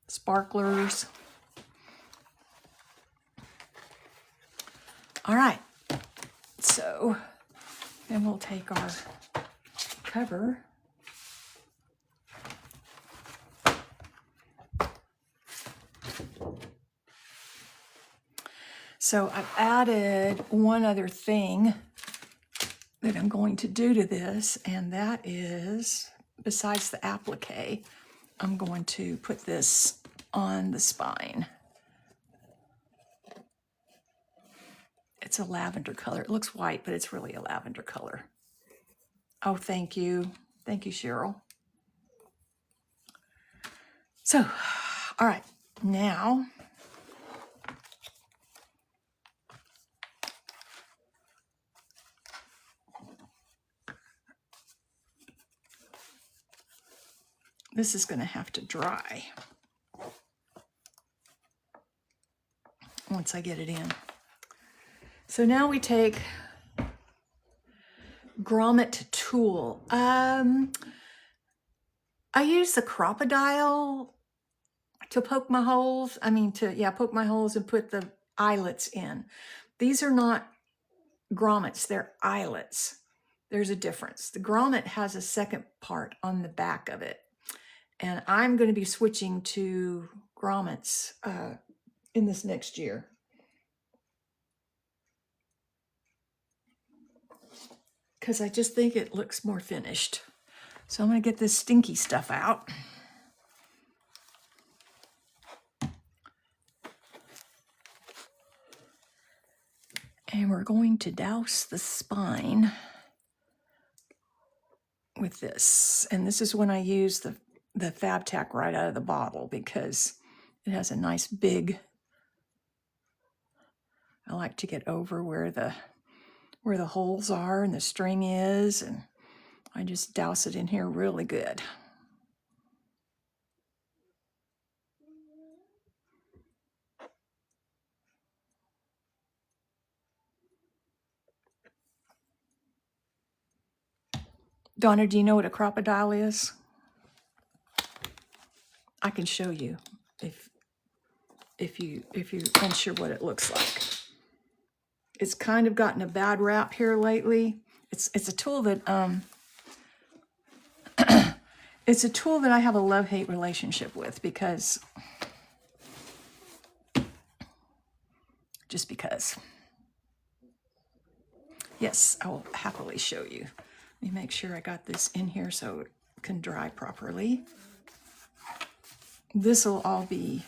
sparklers. All right, so then we'll take our cover. So I've added one other thing that I'm going to do to this, and that is, besides the applique, I'm going to put this on the spine. It's a lavender color. It looks white, but it's really a lavender color. Oh, thank you. Thank you, Cheryl. So, all right, now this is going to have to dry once I get it in. So now we take grommet tulle. I use the Crocodile to poke my holes. Poke my holes and put the eyelets in. These are not grommets, they're eyelets. There's a difference. The grommet has a second part on the back of it. And I'm going to be switching to grommets in this next year. Because I just think it looks more finished. So I'm going to get this stinky stuff out. And we're going to douse the spine with this. And this is when I use the Fab Tac right out of the bottle, because it has a nice big... I like to get over where the holes are and the string is, and I just douse it in here really good. Donna, do you know what a Crocodile is? I can show you if you're unsure what it looks like. It's kind of gotten a bad rap here lately. It's a tool that it's a tool that I have a love-hate relationship with, because just because. Yes, I will happily show you. Let me make sure I got this in here so it can dry properly. This will all be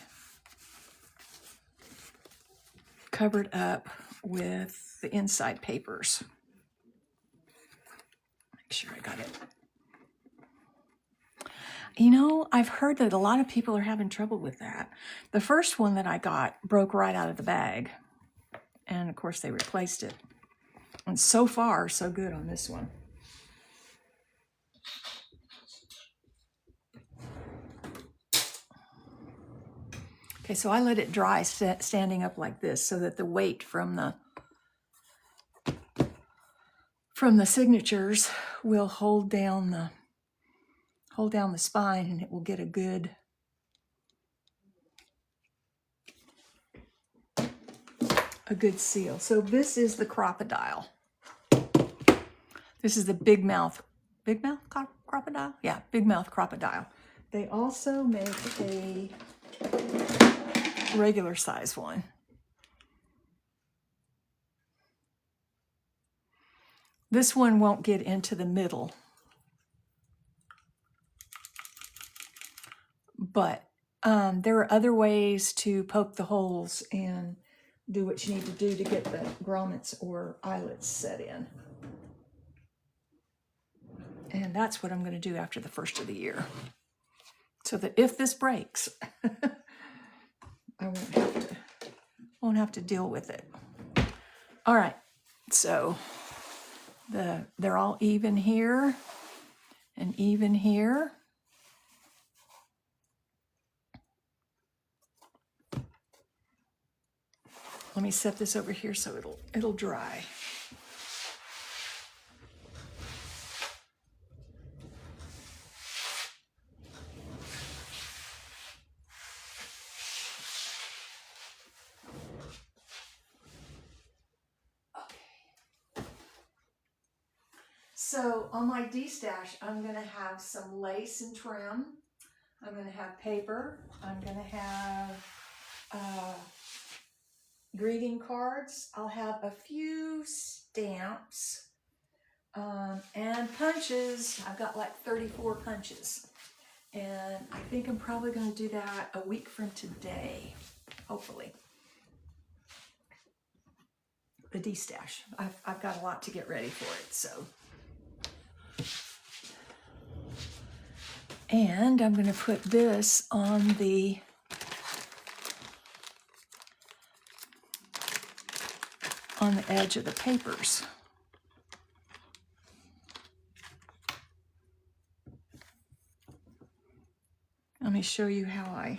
covered up with the inside papers. Make sure I got it. You know, I've heard that a lot of people are having trouble with that. The first one that I got broke right out of the bag. And of course they replaced it. And so far, so good on this one. Okay, so I let it dry standing up like this so that the weight from the signatures will hold down the spine, and it will get a good a good seal. So this is the crocodile. This is the big mouth crocodile? Yeah, big mouth crocodile. They also make a regular size one. This one won't get into the middle, but there are other ways to poke the holes and do what you need to do to get the grommets or eyelets set in. And that's what I'm going to do after the first of the year. So that if this breaks, I won't have to deal with it. All right, so they're all even here and even here. Let me set this over here so it'll dry. So on my D-stash, I'm going to have some lace and trim. I'm going to have paper. I'm going to have greeting cards. I'll have a few stamps and punches. I've got like 34 punches. And I think I'm probably going to do that a week from today, hopefully. The D-stash. I've got a lot to get ready for it, so. And I'm going to put this on the edge of the papers. Let me show you how I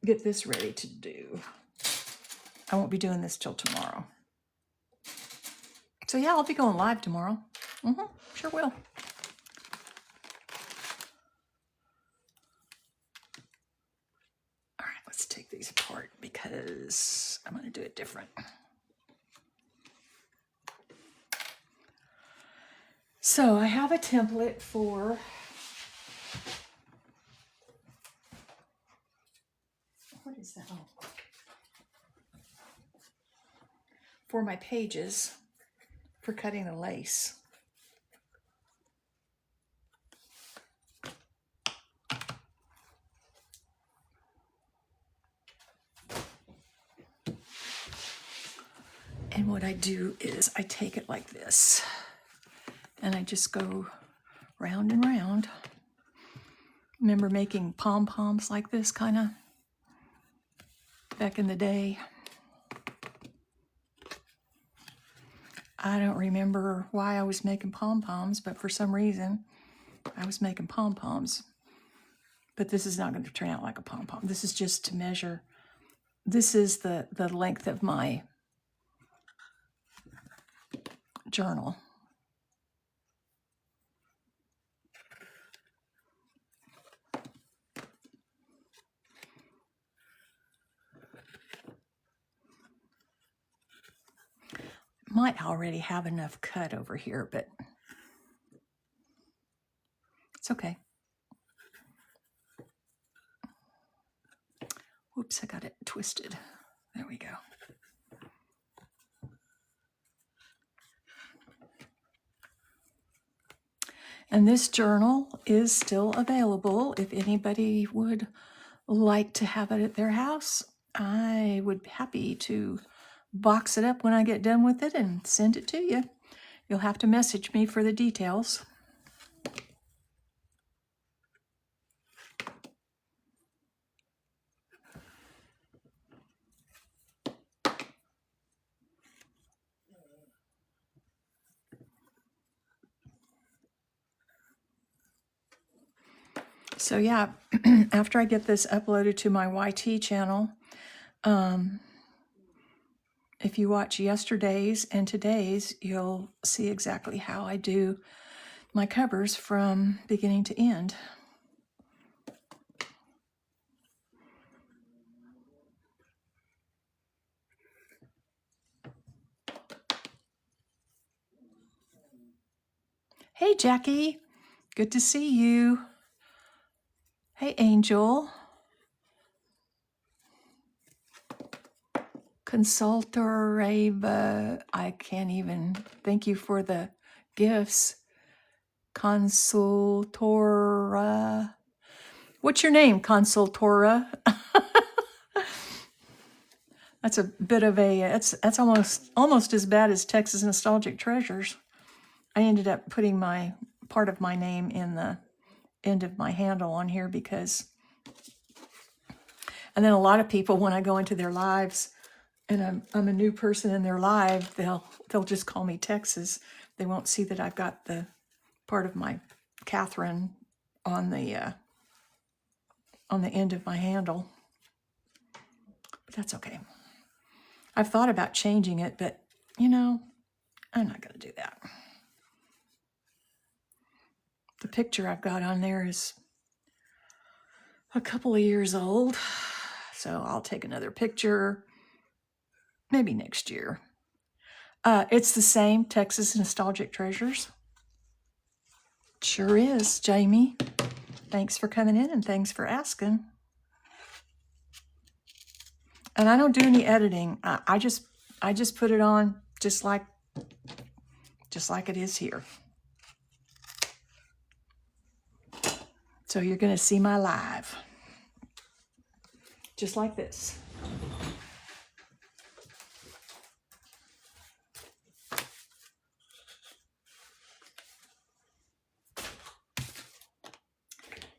get this ready to do. I won't be doing this till tomorrow. So yeah, I'll be going live tomorrow. Sure will. All right, let's take these apart because I'm going to do it different. So I have a template for what is that? Oh. For my pages for cutting the lace. And what I do is I take it like this and I just go round and round. Remember making pom-poms like this kind of back in the day? I don't remember why I was making pom-poms, but for some reason I was making pom-poms. But this is not going to turn out like a pom-pom. This is just to measure. This is the length of my journal. Might already have enough cut over here, but it's okay. Whoops, I got it twisted. There we go. And this journal is still available if anybody would like to have it at their house. I would be happy to box it up when I get done with it and send it to you. You'll have to message me for the details. So yeah, after I get this uploaded to my YT channel, if you watch yesterday's and today's, you'll see exactly how I do my covers from beginning to end. Hey, Jackie. Good to see you. Hey, Angel. Consultora. I can't even. Thank you for the gifts. Consultora. What's your name, Consultora? That's a bit of a. That's almost as bad as Texas Nostalgic Treasures. I ended up putting my part of my name in the end of my handle on here because, and then a lot of people, when I go into their lives and I'm a new person in their live, they'll just call me Texas. They won't see that I've got the part of my Catherine on the end of my handle. But that's okay. I've thought about changing it, but you know, I'm not going to do that. The picture I've got on there is a couple of years old, so I'll take another picture maybe next year. It's the same, Texas Nostalgic Treasures. Sure is, Jamie. Thanks for coming in and thanks for asking. And I don't do any editing. I just put it on just like it is here. So you're going to see my live just like this.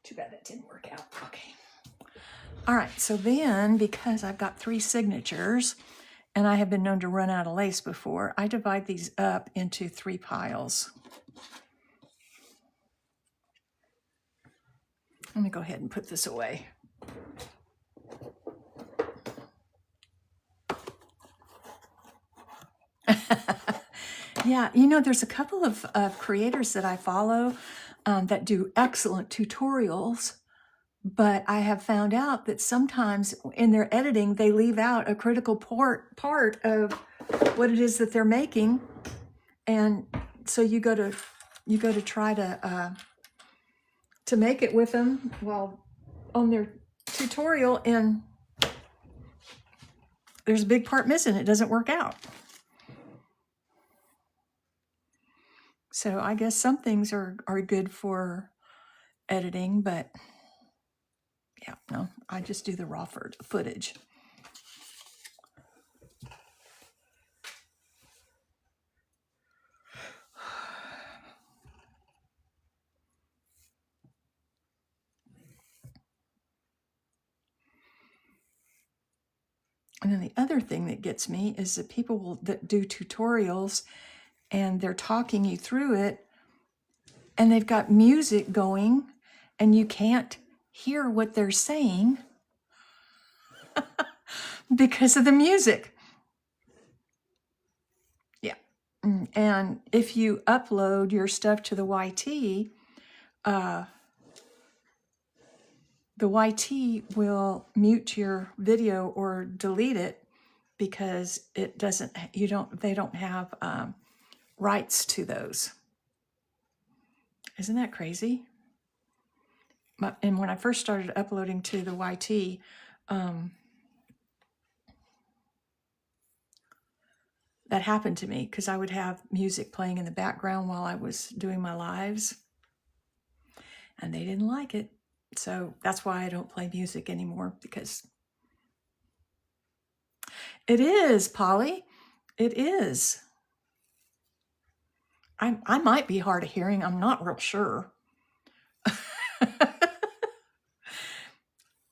Too bad that didn't work out. Okay. All right. So then, because I've got 3 signatures and I have been known to run out of lace before, I divide these up into 3 piles. Let me go ahead and put this away. Yeah, you know, there's a couple of creators that I follow that do excellent tutorials, but I have found out that sometimes in their editing, they leave out a critical part of what it is that they're making. And so you go to try to make it with them while on their tutorial, and there's a big part missing. It doesn't work out. So I guess some things are good for editing, but yeah, no, I just do the raw footage. And then the other thing that gets me is that people that do tutorials and they're talking you through it and they've got music going and you can't hear what they're saying because of the music. Yeah. And if you upload your stuff to the YT, the YT will mute your video or delete it because it doesn't, they don't have rights to those. Isn't that crazy? And when I first started uploading to the YT, that happened to me because I would have music playing in the background while I was doing my lives, and they didn't like it. So that's why I don't play music anymore, because it is, Polly. It is. I might be hard of hearing. I'm not real sure.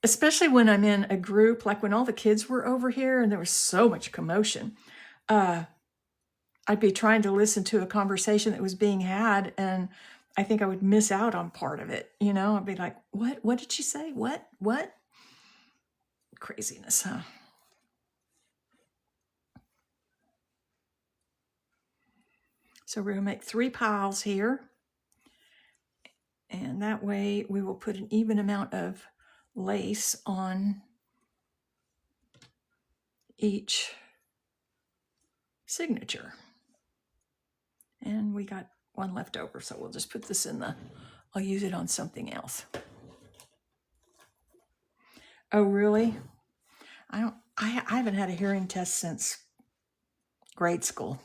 Especially when I'm in a group, like when all the kids were over here and there was so much commotion. I'd be trying to listen to a conversation that was being had, and I think I would miss out on part of it. You know, I'd be like, what did she say? What? Craziness, huh? So we're going to make 3 piles here. And that way we will put an even amount of lace on each signature. And we got one left over, so we'll just put this in the, I'll use it on something else. Oh, really? I haven't had a hearing test since grade school.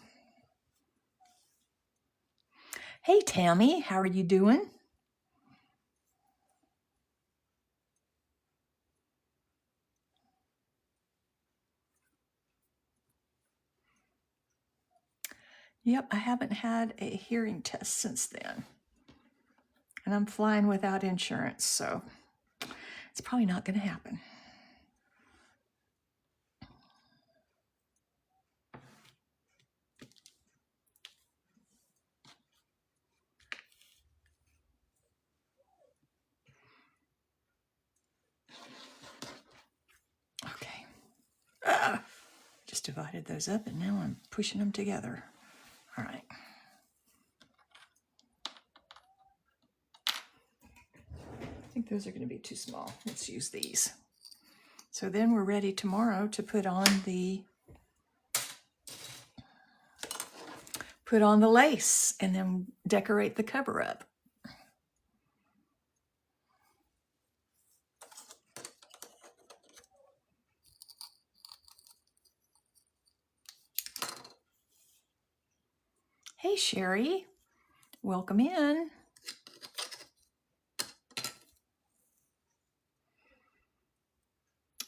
Hey, Tammy, how are you doing? Yep, I haven't had a hearing test since then. And I'm flying without insurance, so it's probably not going to happen. Okay. Just divided those up, and now I'm pushing them together. All right. I think those are going to be too small. Let's use these. So then we're ready tomorrow to put on the lace and then decorate the cover up. Hey, Sherry, welcome in.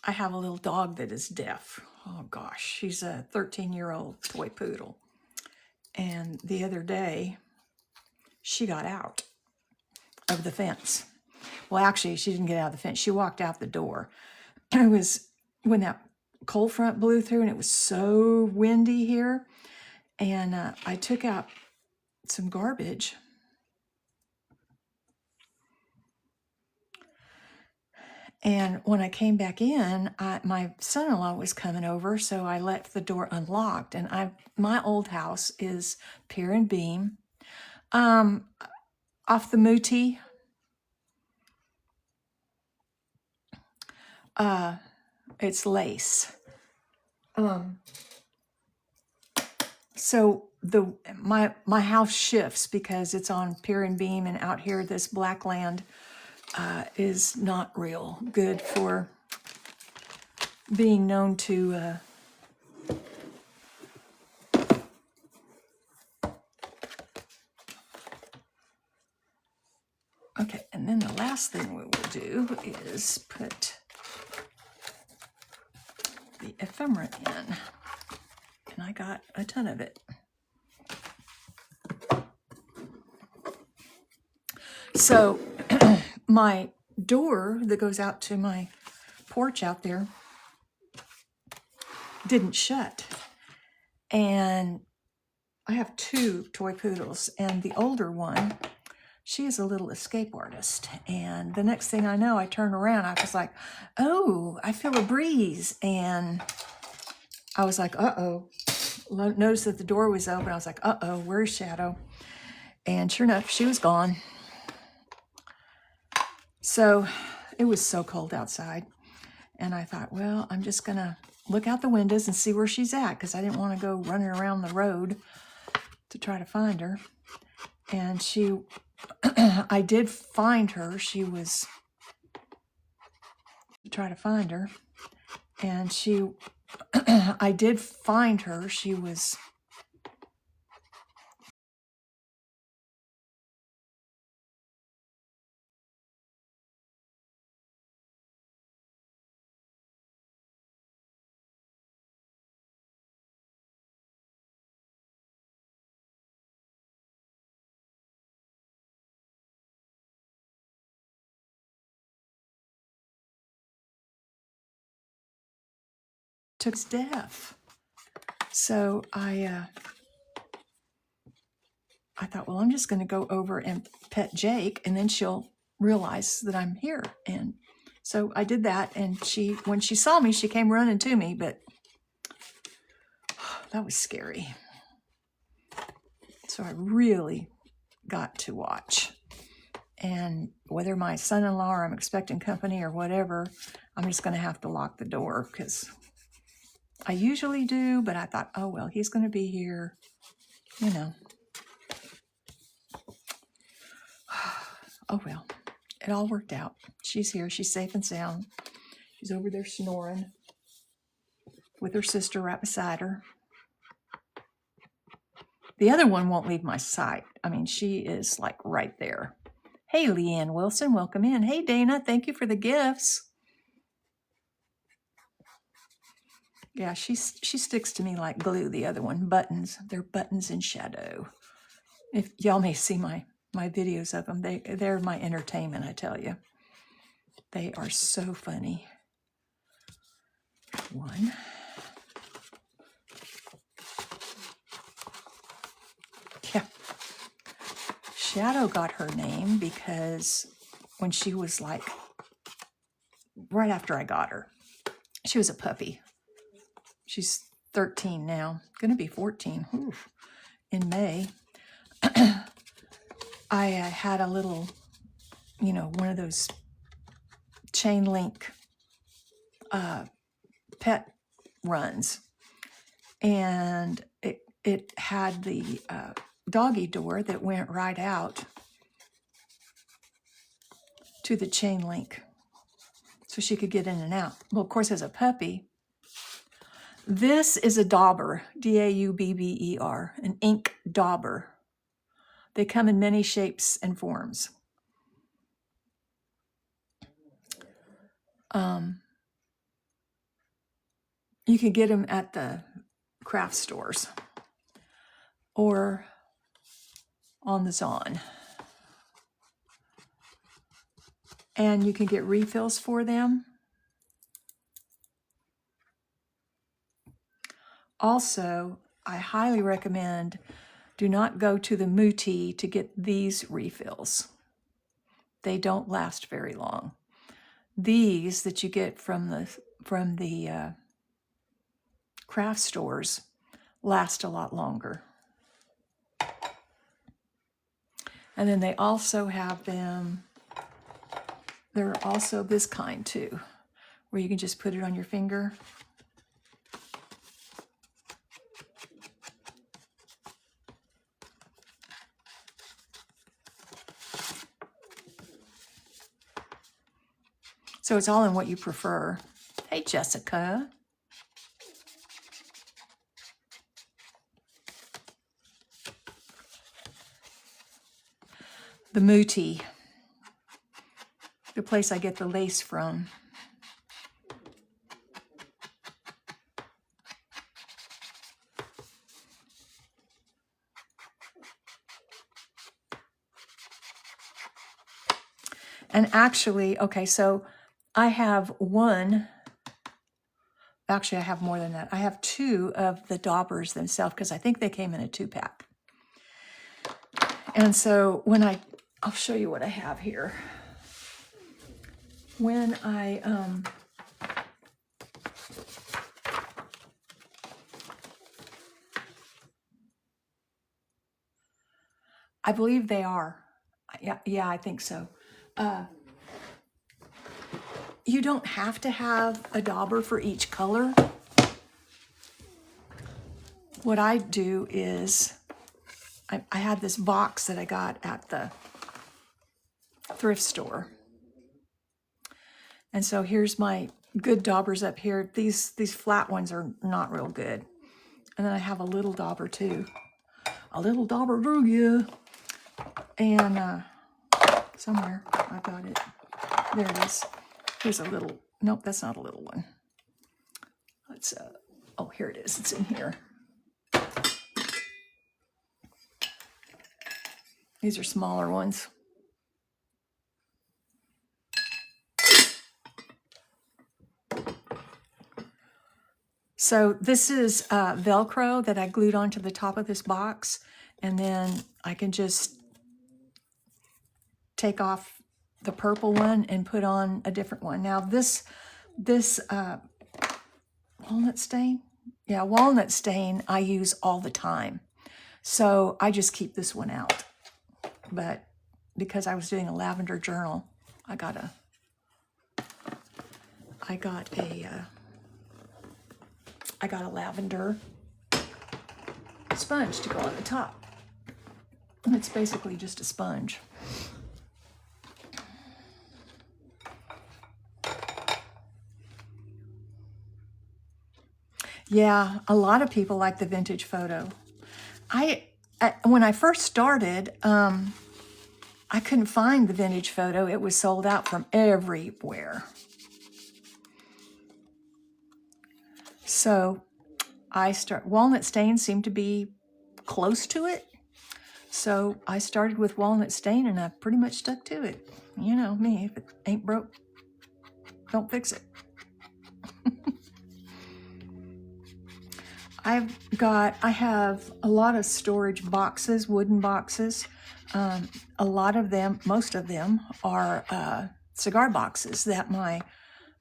I have a little dog that is deaf. Oh gosh, she's a 13-year-old toy poodle. And the other day, she got out of the fence. Well, actually, she didn't get out of the fence. She walked out the door. It was when that cold front blew through, and it was so windy here. And I took out some garbage. And when I came back in, my son-in-law was coming over, so I left the door unlocked. And my old house is pier and beam, off the Muti. It's lace. So my house shifts because it's on pier and beam, and out here this black land is not real good for being known to okay, and then the last thing we will do is put the ephemera in, and I got a ton of it. So my door that goes out to my porch out there didn't shut. And I have 2 toy poodles, and the older one, she is a little escape artist. And the next thing I know, I turn around, I was like, oh, I feel a breeze. And I was like, uh-oh. Noticed that the door was open. I was like, uh-oh, where's Shadow? And sure enough, she was gone. So it was so cold outside. And I thought, well, I'm just going to look out the windows and see where she's at, because I didn't want to go running around the road to try to find her. And I did find her. She was deaf. So I thought, well, I'm just going to go over and pet Jake, and then she'll realize that I'm here. And so I did that, and when she saw me, she came running to me, but that was scary. So I really got to watch. And whether my son-in-law or I'm expecting company or whatever, I'm just going to have to lock the door, because I usually do, but I thought, oh, well, he's going to be here, you know. Oh well, it all worked out. She's here. She's safe and sound. She's over there snoring with her sister right beside her. The other one won't leave my sight. I mean, she is like right there. Hey, Leanne Wilson, welcome in. Hey, Dana, thank you for the gifts. Yeah, she sticks to me like glue, the other one. Buttons. They're buttons in shadow. If y'all may see my videos of them, they're my entertainment, I tell you. They are so funny. One. Yeah. Shadow got her name because when she was like, right after I got her, she was a puppy. She's 13 now, going to be 14 in May. I had a little, one of those chain link pet runs, and it had the doggy door that went right out to the chain link so she could get in and out. Well, of course, as a puppy, this is a dauber, D-A-U-B-B-E-R, an ink dauber. They come in many shapes and forms. You can get them at the craft stores or on the Zon. And you can get refills for them. Also, I highly recommend do not go to the Muti to get these refills. They don't last very long. These that you get from the craft stores last a lot longer. And then they also have them, they're also this kind too, where you can just put it on your finger. So it's all in what you prefer. Hey, Jessica. The Muti, the place I get the lace from. And actually, okay, so I have one, actually I have more than that. I have two of the daubers themselves because I think they came in a 2-pack. And so when I'll show you what I have here. When I believe they are. Yeah, I think so. You don't have to have a dauber for each color. What I do is, I had this box that I got at the thrift store. And so here's my good daubers up here. These flat ones are not real good. And then I have a little dauber too. A little dauber yeah. And somewhere I got it. There it is. Here's a little, nope, that's not a little one. Let's, oh, here it is. It's in here. These are smaller ones. So this is Velcro that I glued onto the top of this box, and then I can just take off the purple one and put on a different one. Now this walnut stain, yeah, walnut stain I use all the time, so I just keep this one out. But because I was doing a lavender journal, I got a lavender sponge to go on the top. And it's basically just a sponge. Yeah, a lot of people like the vintage photo. When I first started, I couldn't find the vintage photo. It was sold out from everywhere. So walnut stain seemed to be close to it. So I started with walnut stain and I pretty much stuck to it. You know me, if it ain't broke, don't fix it. I have a lot of storage boxes, wooden boxes. A lot of them, most of them are cigar boxes that my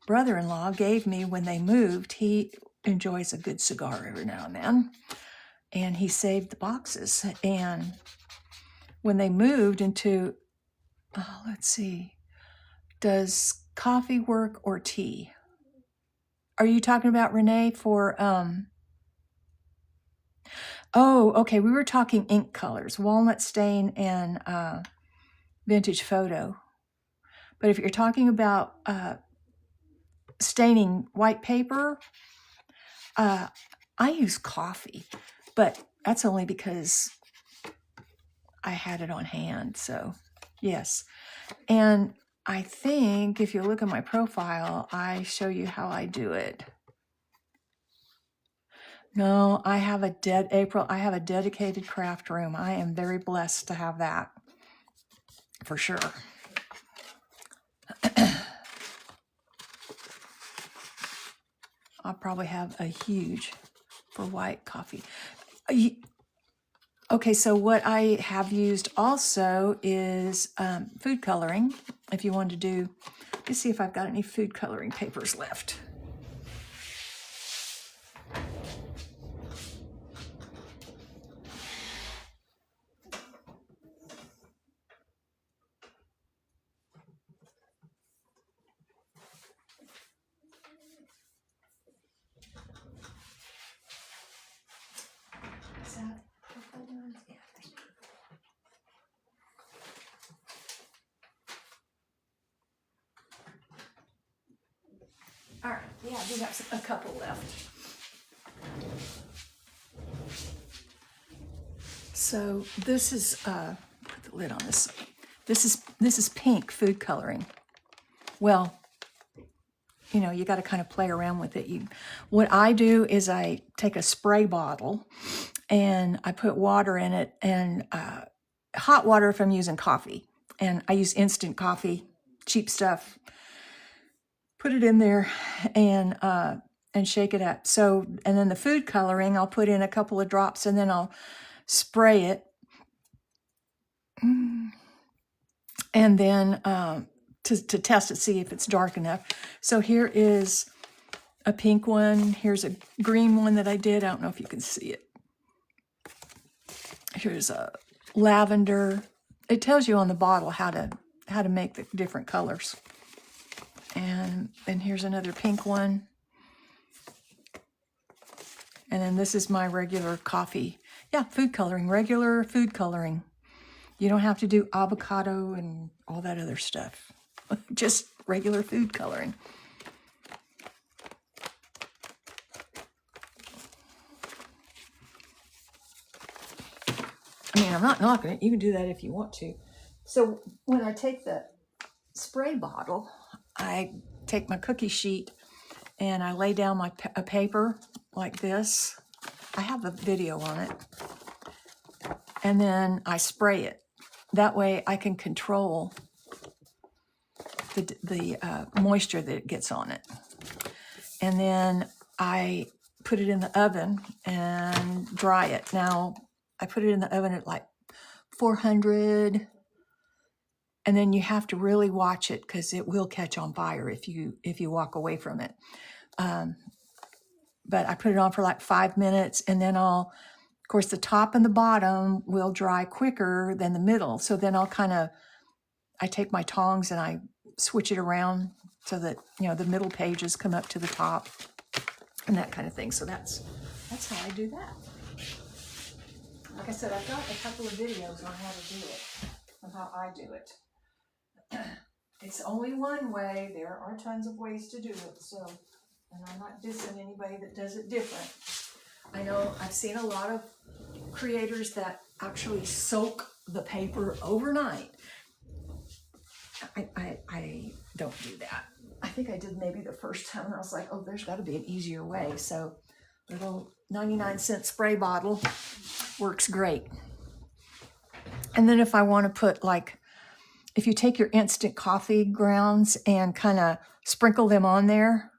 brother-in-law gave me when they moved. He enjoys a good cigar every now and then, and he saved the boxes. And when they moved into, let's see, does coffee work or tea? Are you talking about, Renee, for, oh, okay, we were talking ink colors, walnut stain and vintage photo. But if you're talking about staining white paper, I use coffee, but that's only because I had it on hand. So yes. And I think if you look at my profile, I show you how I do it. No, I have a dedicated craft room. I am very blessed to have that, for sure. I'll probably have a huge for white coffee. Okay, so what I have used also is food coloring. If you want to do, let's see if I've got any food coloring papers left. Is that purple one? Yeah. All right, yeah, we have a couple left. So this is, put the lid on this. This is pink food coloring. Well, you know, you got to kind of play around with it. What I do is I take a spray bottle and I put water in it, and hot water if I'm using coffee. And I use instant coffee, cheap stuff. Put it in there and shake it up. So, and then the food coloring, I'll put in a couple of drops and then I'll spray it. And then to test it, see if it's dark enough. So here is a pink one. Here's a green one that I did. I don't know if you can see it. Here's a lavender. It tells you on the bottle how to make the different colors. And then here's another pink one. And then this is my regular coffee. Yeah, food coloring, regular food coloring. You don't have to do avocado and all that other stuff. Just regular food coloring. I mean, I'm not knocking it. You can do that if you want to. So when I take the spray bottle, I take my cookie sheet and I lay down a paper like this. I have a video on it. And then I spray it. That way I can control the moisture that it gets on it. And then I put it in the oven and dry it. Now, I put it in the oven at like 400, and then you have to really watch it because it will catch on fire if you walk away from it. But I put it on for like 5 minutes, and then of course, the top and the bottom will dry quicker than the middle. So then I take my tongs and I switch it around so that, you know, the middle pages come up to the top and that kind of thing. So that's how I do that. Like I said, I've got a couple of videos on how to do it, on how I do it. It's only one way. There are tons of ways to do it. So And I'm not dissing anybody that does it different. I know I've seen a lot of creators that actually soak the paper overnight. I don't do that. I think I did maybe the first time, and I was like, oh, there's got to be an easier way. So little 99-cent spray bottle works great. And then if I want to put, like, if you take your instant coffee grounds and kind of sprinkle them on there,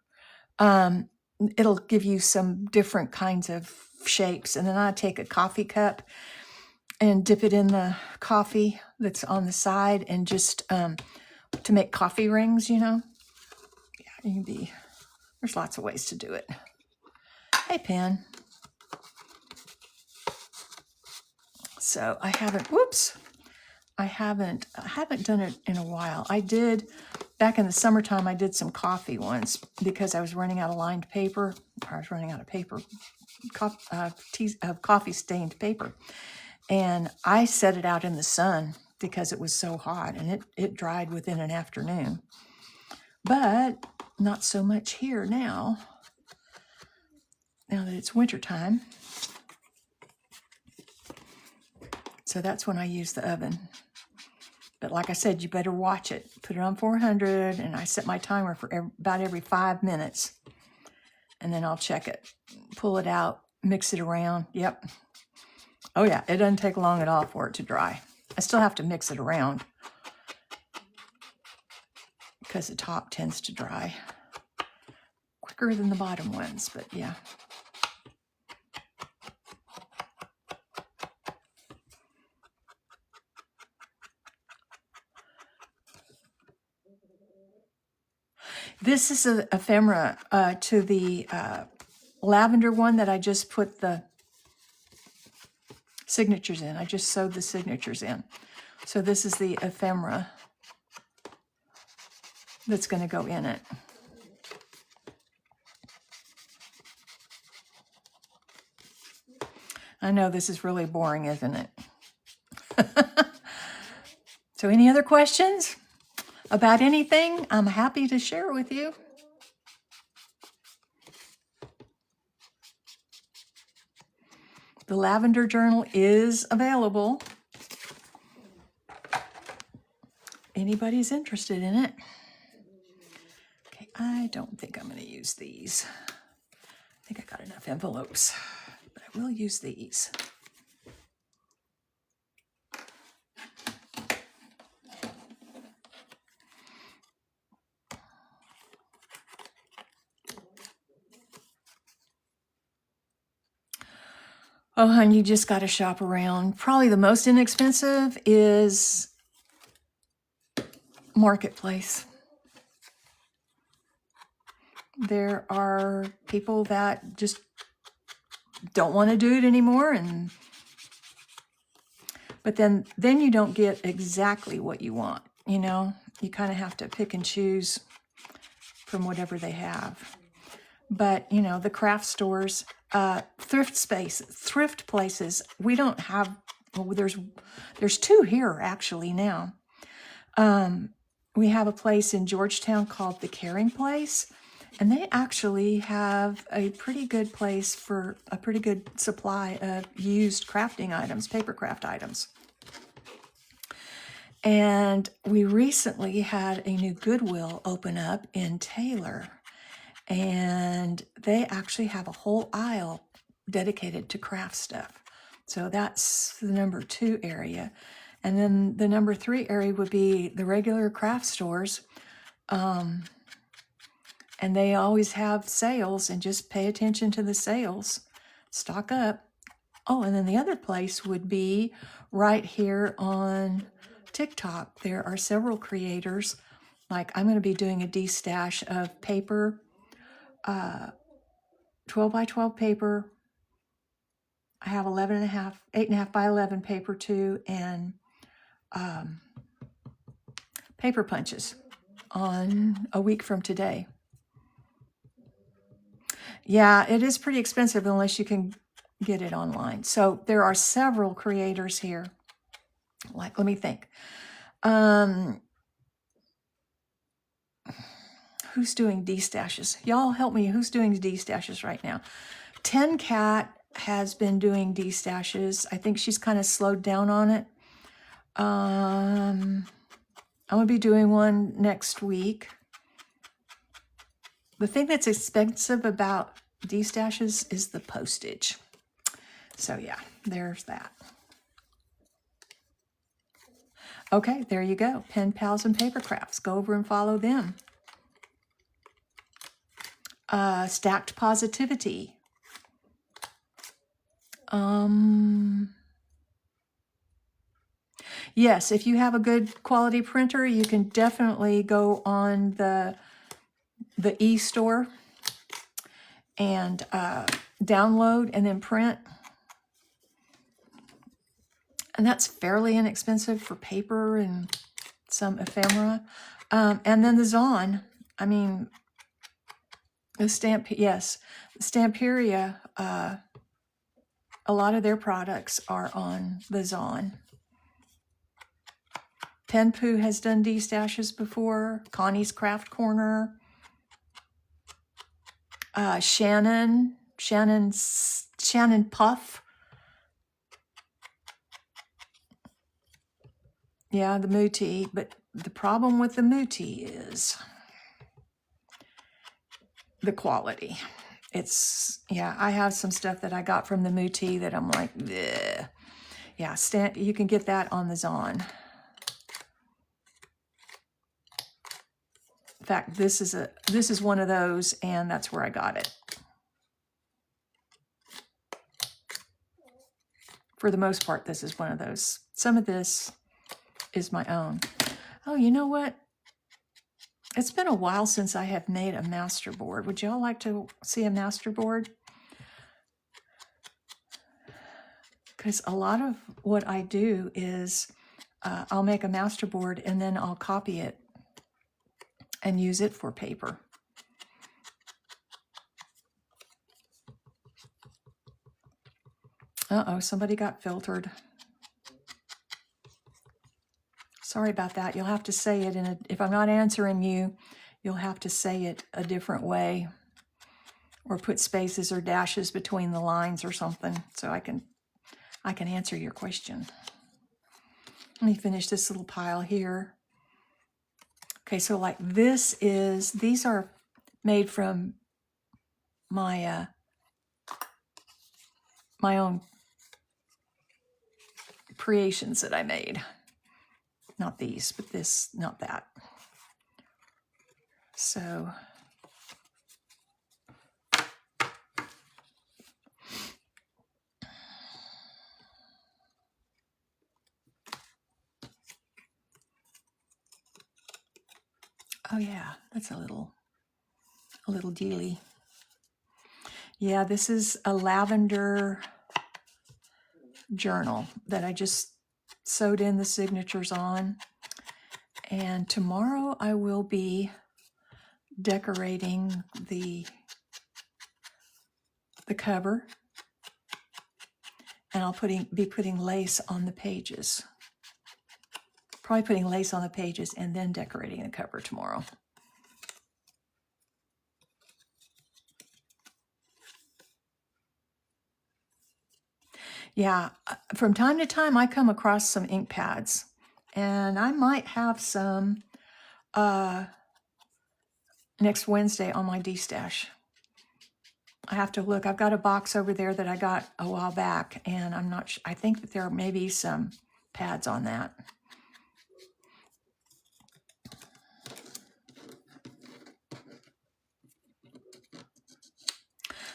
it'll give you some different kinds of shapes. And then I take a coffee cup and dip it in the coffee that's on the side, and just to make coffee rings, you know. Yeah, you can be, there's lots of ways to do it. Hey, Pen. So I haven't done it in a while. I did back in the summertime. I did some coffee once because I was running out of lined paper. I was running out of paper, coffee stained paper, and I set it out in the sun because it was so hot, and it dried within an afternoon. But not so much here now. Now that it's wintertime. So that's when I use the oven. But like I said, you better watch it. Put it on 400, and I set my timer for about every 5 minutes. And then I'll check it. Pull it out, mix it around. Yep. Oh yeah, it doesn't take long at all for it to dry. I still have to mix it around because the top tends to dry quicker than the bottom ones, but yeah. This is an ephemera to the lavender one that I just put the signatures in. I just sewed the signatures in. So this is the ephemera that's going to go in it. I know this is really boring, isn't it? So any other questions about anything? I'm happy to share with you. The Lavender Journal is available. Anybody's interested in it. Okay, I don't think I'm going to use these. I think I got enough envelopes, but I will use these. Oh, hon, you just got to shop around. Probably the most inexpensive is Marketplace. There are people that just don't want to do it anymore, but then you don't get exactly what you want. You know, you kind of have to pick and choose from whatever they have. But you know, the craft stores, thrift places. We don't have. Well, there's two here actually now. We have a place in Georgetown called the Caring Place, and they actually have a pretty good place for a pretty good supply of used crafting items, paper craft items. And we recently had a new Goodwill open up in Taylor, and they actually have a whole aisle dedicated to craft stuff. So that's the number 2 area. And then the number 3 area would be the regular craft stores. And they always have sales, and just pay attention to the sales. Stock up. Oh, and then the other place would be right here on TikTok. There are several creators. Like, I'm going to be doing a de-stash of paper, 12 by 12 paper. I have 8.5 by 11 paper too, and paper punches on a week from today. Yeah, it is pretty expensive unless you can get it online. So there are several creators here. Like, let me think. Who who's doing D-stashes? Y'all help me. Who's doing D-stashes right now? 10 Cat has been doing D-stashes. I think she's kind of slowed down on it. I'm going to be doing one next week. The thing that's expensive about D-stashes is the postage. So yeah, there's that. Okay, there you go. Pen Pals and Paper Crafts. Go over and follow them. Stacked Positivity. Yes, if you have a good quality printer, you can definitely go on the e-store and download and then print. And that's fairly inexpensive for paper and some ephemera. And then the Zon, I mean, the Stamperia, a lot of their products are on the Zon. Pen Poo has done D-stashes before. Connie's Craft Corner. Shannon Puff. Yeah, the Muti, but the problem with the Muti is the quality. It's, yeah, I have some stuff that I got from the Muti that I'm like, bleh. Yeah, you can get that on the Zon. In fact, this is one of those, and that's where I got it. For the most part, this is one of those. Some of this is my own. Oh, you know what? It's been a while since I have made a master board. Would y'all like to see a master board? Because a lot of what I do is I'll make a master board and then I'll copy it and use it for paper. Uh-oh, somebody got filtered. Sorry about that. You'll have to say it if I'm not answering you, you'll have to say it a different way or put spaces or dashes between the lines or something so I can answer your question. Let me finish this little pile here. Okay, so like these are made from my my own creations that I made. Not these, but this, not that. So oh yeah, that's a little dealy. Yeah, this is a lavender journal that I just sewed in the signatures on. And tomorrow I will be decorating the cover, and I'll be putting lace on the pages. Probably putting lace on the pages and then decorating the cover tomorrow. Yeah, from time to time I come across some ink pads, and I might have some next Wednesday on my D-stash. I have to look. I've got a box over there that I got a while back, and I'm not I think that there may be some pads on that.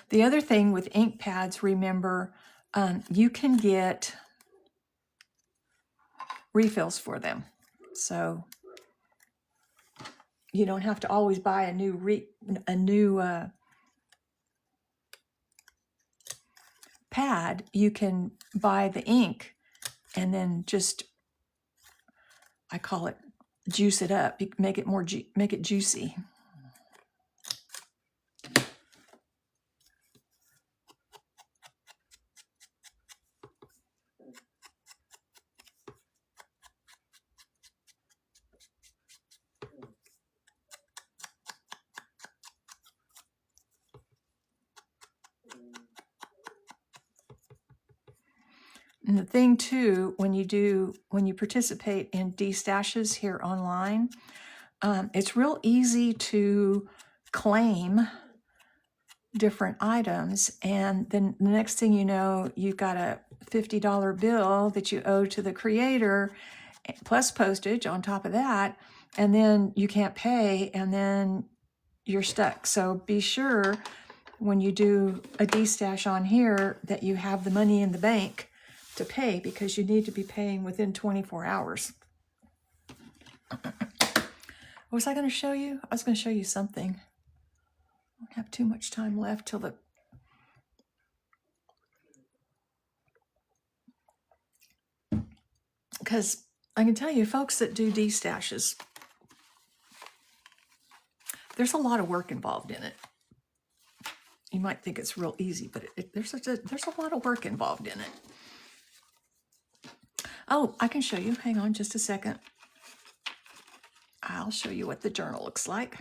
The other thing with ink pads, remember, you can get refills for them. So you don't have to always buy a new pad. You can buy the ink and then just, I call it, juice it up, make it make it juicy. And the thing too, when you participate in D-stashes here online, it's real easy to claim different items, and then the next thing you know, you've got a $50 bill that you owe to the creator, plus postage on top of that, and then you can't pay, and then you're stuck. So be sure when you do a D-stash on here that you have the money in the bank to pay, because you need to be paying within 24 hours. What was I going to show you? I was going to show you something. I don't have too much time left till the... Because I can tell you, folks that do D-stashes, there's a lot of work involved in it. You might think it's real easy, but there's a lot of work involved in it. Oh, I can show you. Hang on just a second. I'll show you what the journal looks like.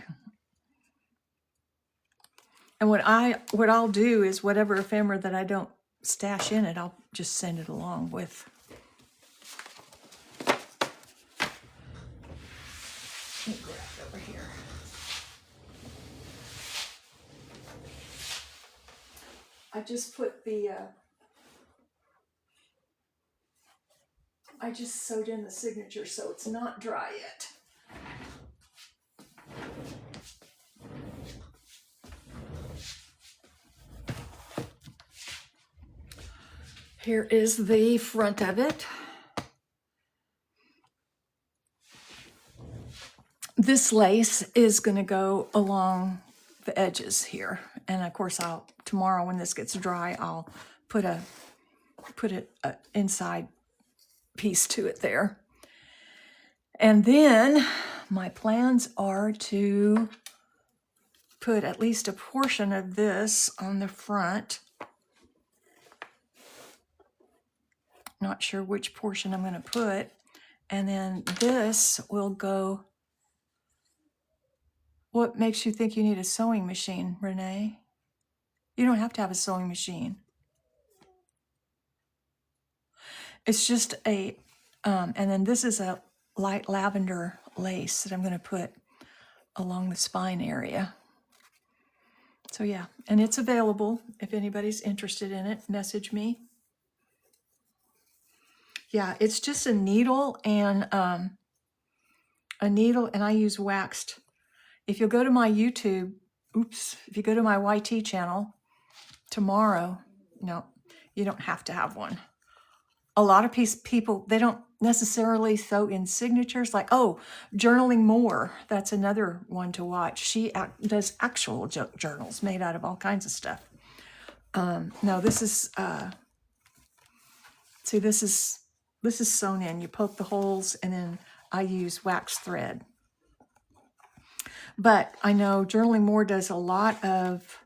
And what I'll do is whatever ephemera that I don't stash in it, I'll just send it along with. Let me grab it over here. I just put the, I just sewed in the signature so it's not dry yet. Here is the front of it. This lace is going to go along the edges here. And of course, tomorrow when this gets dry, I'll put a inside piece to it there. And then my plans are to put at least a portion of this on the front. Not sure which portion I'm going to put. And then this will go. What makes you think you need a sewing machine, Renee? You don't have to have a sewing machine. It's just a, and then this is a light lavender lace that I'm going to put along the spine area. So yeah, and it's available. If anybody's interested in it, message me. Yeah, it's just a needle and I use waxed. If you'll go to my YouTube, if you go to my YT channel tomorrow, no, you don't have to have one. A lot of people, they don't necessarily sew in signatures, like, oh, Journaling More. That's another one to watch. She does actual journals made out of all kinds of stuff. No, this is, see, this is sewn in. You poke the holes, and then I use wax thread. But I know Journaling More does a lot of,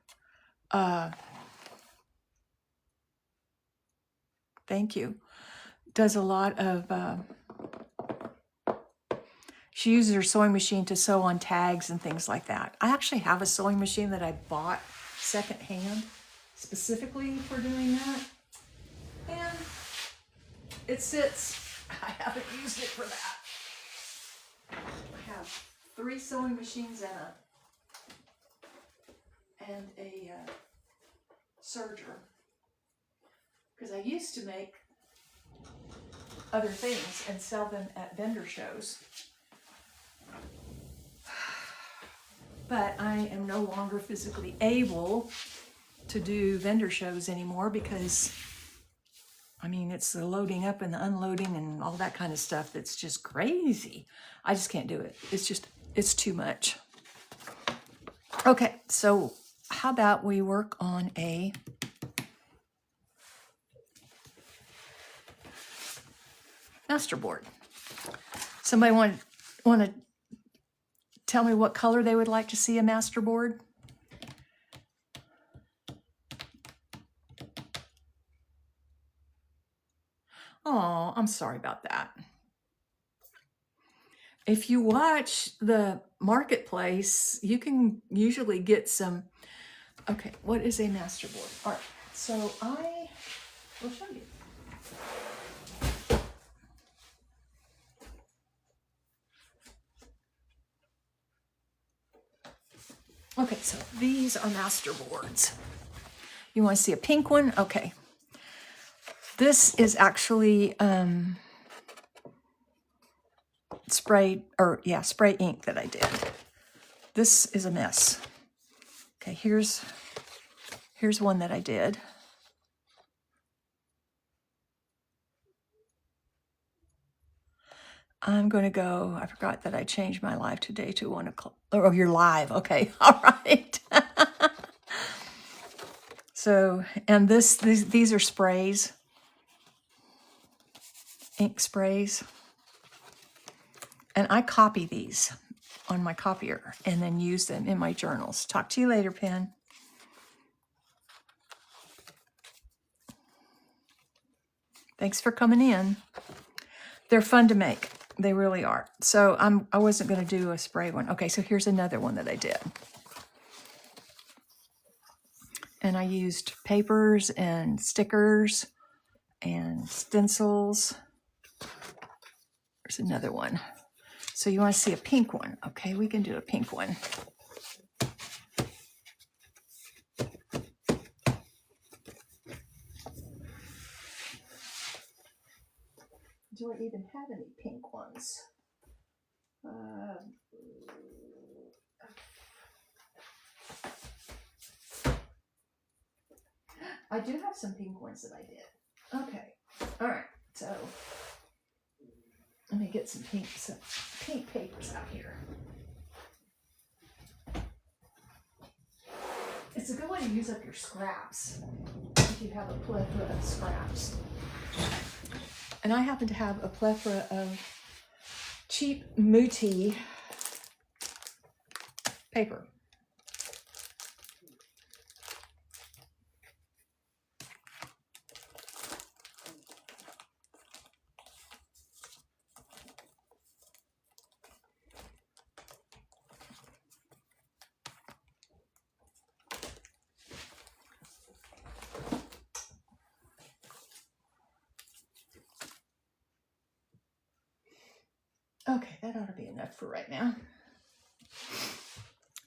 thank you, does a lot of, she uses her sewing machine to sew on tags and things like that. I actually have a sewing machine that I bought secondhand specifically for doing that. And it sits, I haven't used it for that. I have 3 sewing machines and a serger, because I used to make other things and sell them at vendor shows, but I am no longer physically able to do vendor shows anymore, because I mean, it's the loading up and the unloading and all that kind of stuff that's just crazy. I just can't do it. It's too much. Okay, so how about we work on a masterboard? Somebody want to tell me what color they would like to see a masterboard? Oh, I'm sorry about that. If you watch the marketplace, you can usually get some. Okay, what is a masterboard? All right, so I will show you. Okay, so these are master boards. You want to see a pink one? Okay. This is actually spray ink that I did. This is a mess. Okay, here's one that I did. I'm going to go, I forgot that I changed my live today to 1 o'clock. Oh, you're live. Okay, all right. So, and these are sprays, ink sprays. And I copy these on my copier and then use them in my journals. Talk to you later, Pen. Thanks for coming in. They're fun to make. They really are. So I wasn't going to do a spray one. Okay, so here's another one that I did. And I used papers and stickers and stencils. There's another one. So you want to see a pink one. Okay, we can do a pink one. Do I even have any pink ones? I do have some pink ones that I did. Okay, all right. So let me get some pink papers out here. It's a good way to use up your scraps if you have a plethora of scraps. And I happen to have a plethora of cheap Muti paper. Okay, that ought to be enough for right now.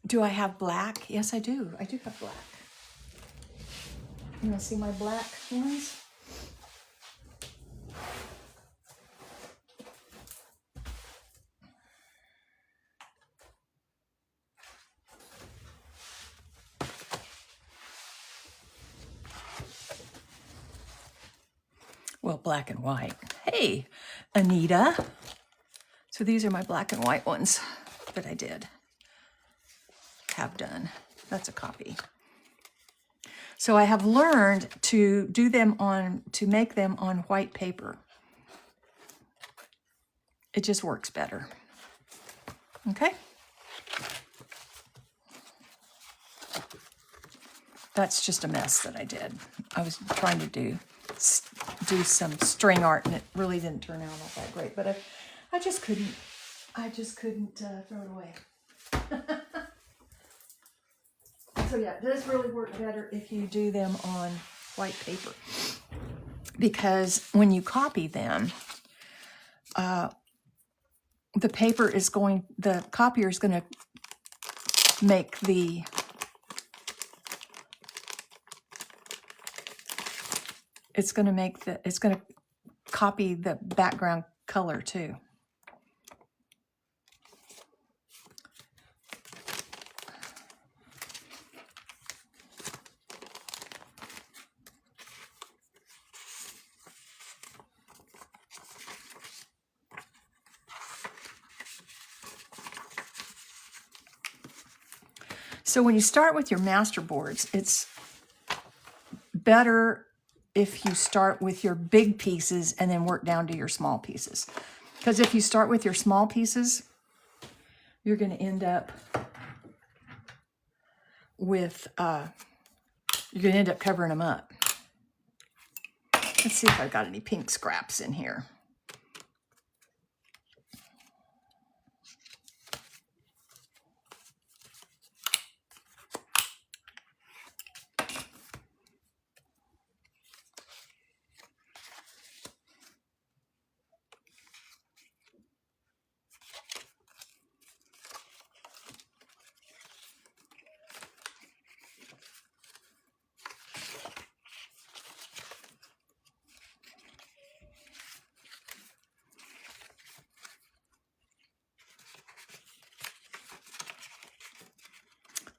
Do I have black? Yes, I do. I do have black. You want to see my black ones? Well, black and white. Hey, Anita. So these are my black and white ones that I have done. That's a copy. So I have learned to make them on white paper. It just works better. Okay? That's just a mess that I did. I was trying to do some string art and it really didn't turn out all that great, but I just couldn't throw it away. So yeah, it does really work better if you do them on white paper, because when you copy them, the copier is going to make it's going to copy the background color too. So when you start with your master boards, it's better if you start with your big pieces and then work down to your small pieces. Because if you start with your small pieces, you're going to end up with, covering them up. Let's see if I've got any pink scraps in here.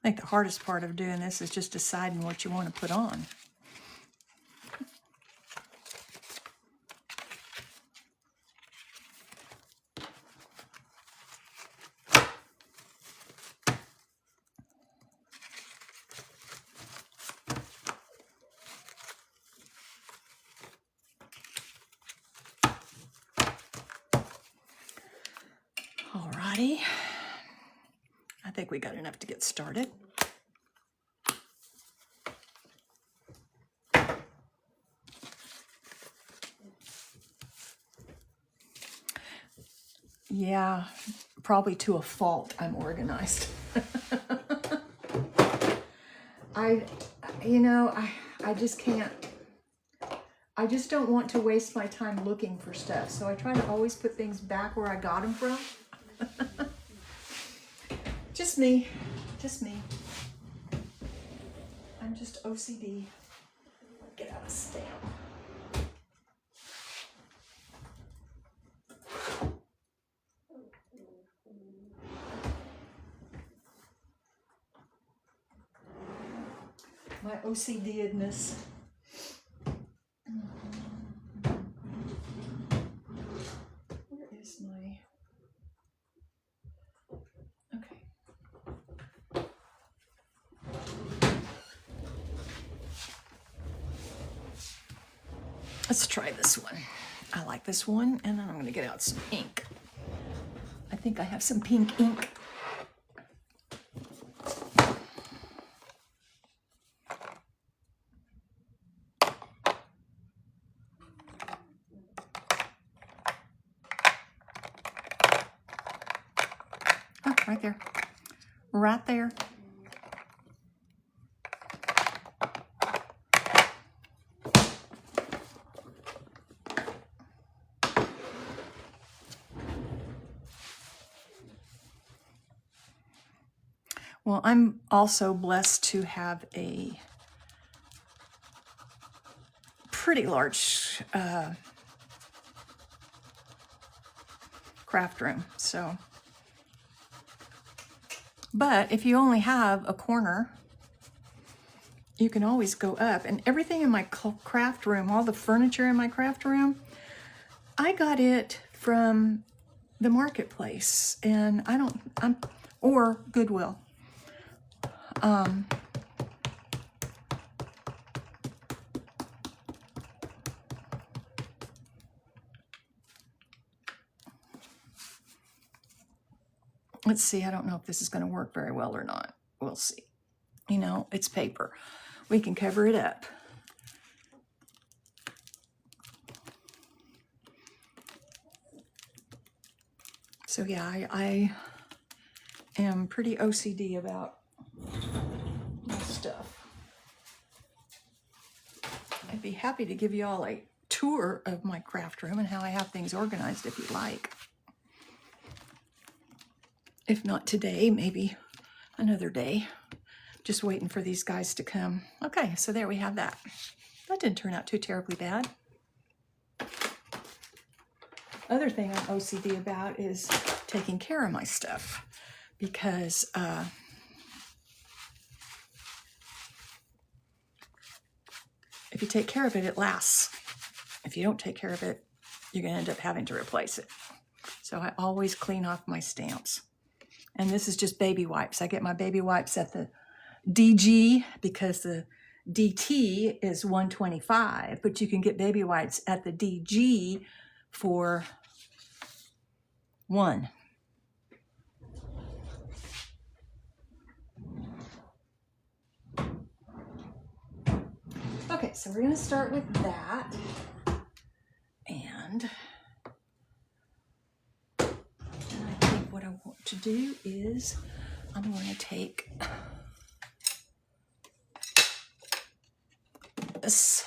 I think the hardest part of doing this is just deciding what you want to put on. Alrighty. I think we got enough to get started. Yeah, probably to a fault, I'm organized. I just can't, I just don't want to waste my time looking for stuff. So I try to always put things back where I got them from. Just me, just me. I'm just OCD. Get out a stamp. My OCD-edness. Where is my... Okay. Let's try this one. I like this one, and then I'm going to get out some ink. I think I have some pink ink. Oh, right there. Right there. Well, I'm also blessed to have a pretty large craft room. So, but if you only have a corner, you can always go up. And everything in my craft room, all the furniture in my craft room, I got it from the marketplace, and or Goodwill. Let's see, I don't know if this is going to work very well or not. We'll see. You know, it's paper. We can cover it up. So yeah, I am pretty OCD about my stuff. I'd be happy to give you all a tour of my craft room and how I have things organized if you'd like. If not today, maybe another day. Just waiting for these guys to come. Okay, so there we have that. That didn't turn out too terribly bad. Other thing I'm OCD about is taking care of my stuff, because if you take care of it, it lasts. If you don't take care of it, you're going to end up having to replace it. So I always clean off my stamps. And this is just baby wipes. I get my baby wipes at the DG because the DT is $125, but you can get baby wipes at the DG for $1. Okay, so we're going to start with that. And I think what I want to do is I'm going to take this.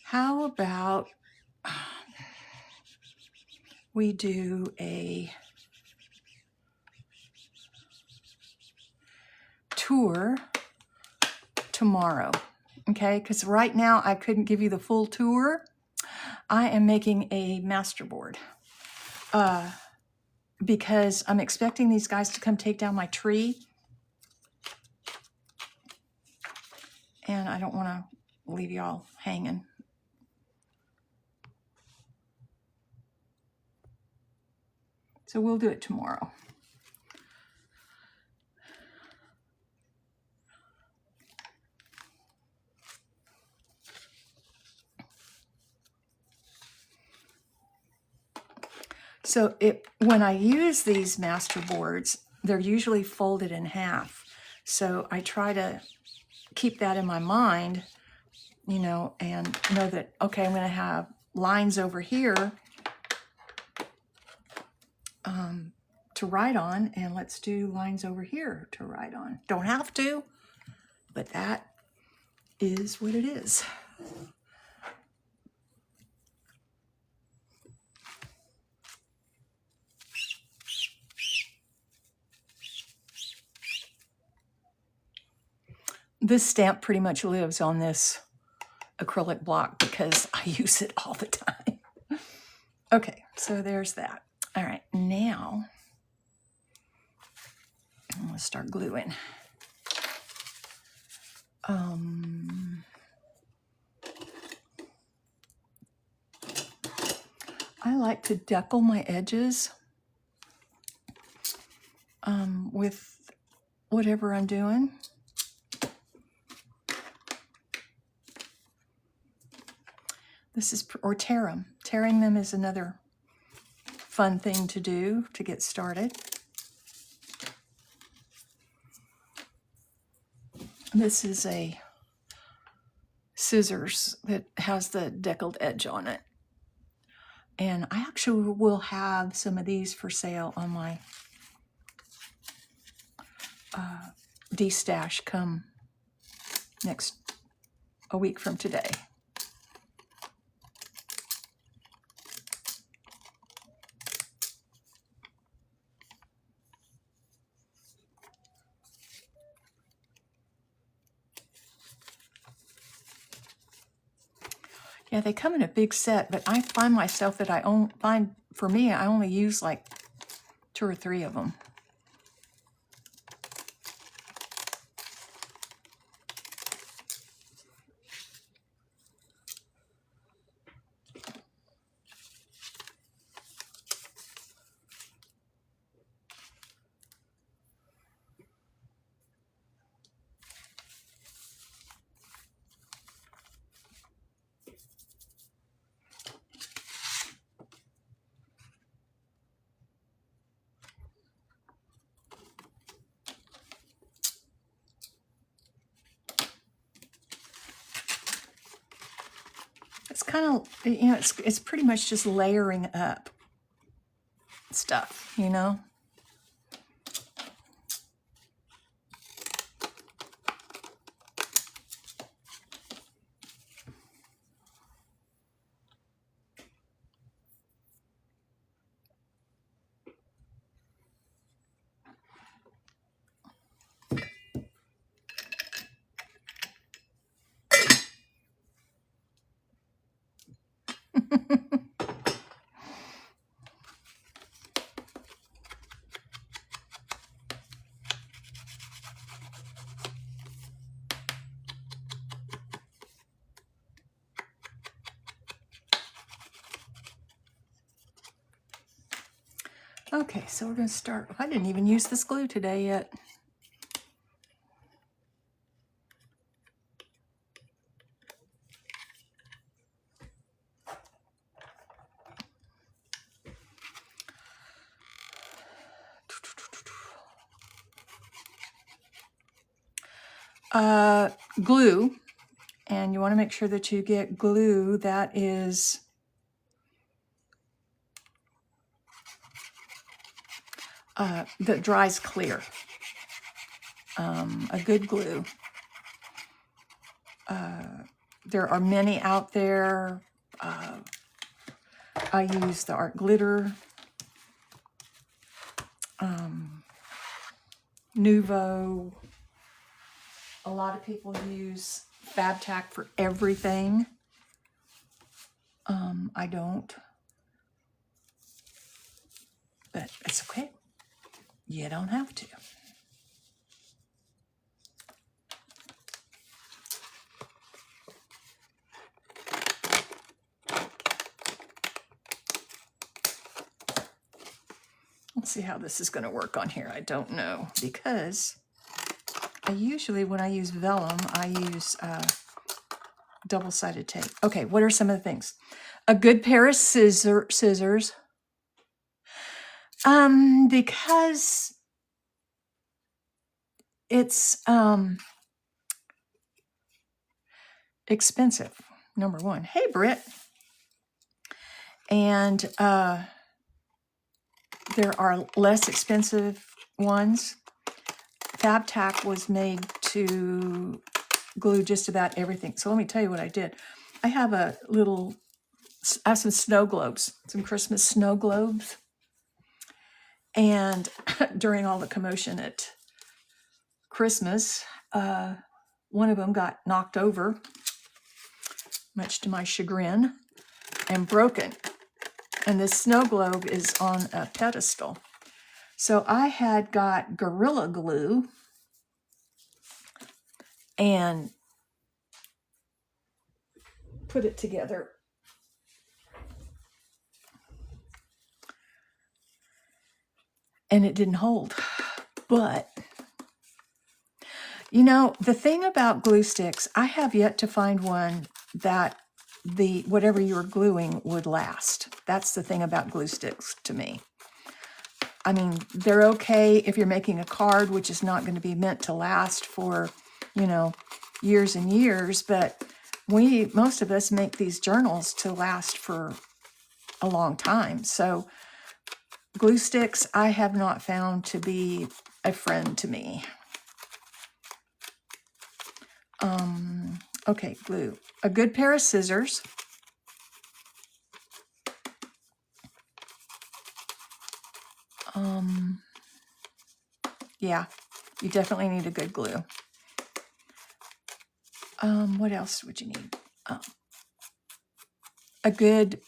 How about we do a tour tomorrow okay? Because right now I couldn't give you the full tour. I am making a masterboard because I'm expecting these guys to come take down my tree, and I don't want to leave y'all hanging. So we'll do it tomorrow. So when I use these master boards, they're usually folded in half. So I try to keep that in my mind, you know, and know that, okay, I'm going to have lines over here to write on, and let's do lines over here to write on. Don't have to, but that is what it is. This stamp pretty much lives on this acrylic block because I use it all the time. Okay, so there's that. All right, now I'm gonna start gluing. I like to deckle my edges with whatever I'm doing. This is, or tear them. Tearing them is another fun thing to do to get started. This is a scissors that has the deckled edge on it. And I actually will have some of these for sale on my D-stash come a week from today. Yeah, they come in a big set, but I find myself that I only use like 2 or 3 of them. It's kind of, you know, it's pretty much just layering up stuff, you know? Okay, so we're going to start. I didn't even use this glue today yet. Glue, and you want to make sure that you get glue that is that dries clear. A good glue. There are many out there. I use the Art Glitter, Nuvo. A lot of people use Fab Tack for everything. I don't, but it's okay. You don't have to. Let's see how this is going to work on here. I don't know, because I usually, when I use vellum, I use double-sided tape. Okay, what are some of the things? A good pair of scissors. Because it's expensive, number one. Hey, Britt. And there are less expensive ones. Fab Tack was made to glue just about everything. So let me tell you what I did. I have some snow globes, some Christmas snow globes. And during all the commotion at Christmas, one of them got knocked over, much to my chagrin, and broken. And this snow globe is on a pedestal. So I had got Gorilla Glue and put it together. And it didn't hold. But, you know, the thing about glue sticks, I have yet to find one that whatever you were gluing would last. That's the thing about glue sticks to me. I mean, they're okay if you're making a card, which is not going to be meant to last for, you know, years and years. But most of us make these journals to last for a long time. So glue sticks, I have not found to be a friend to me. Okay, glue. A good pair of scissors. Yeah, you definitely need a good glue. What else would you need? A good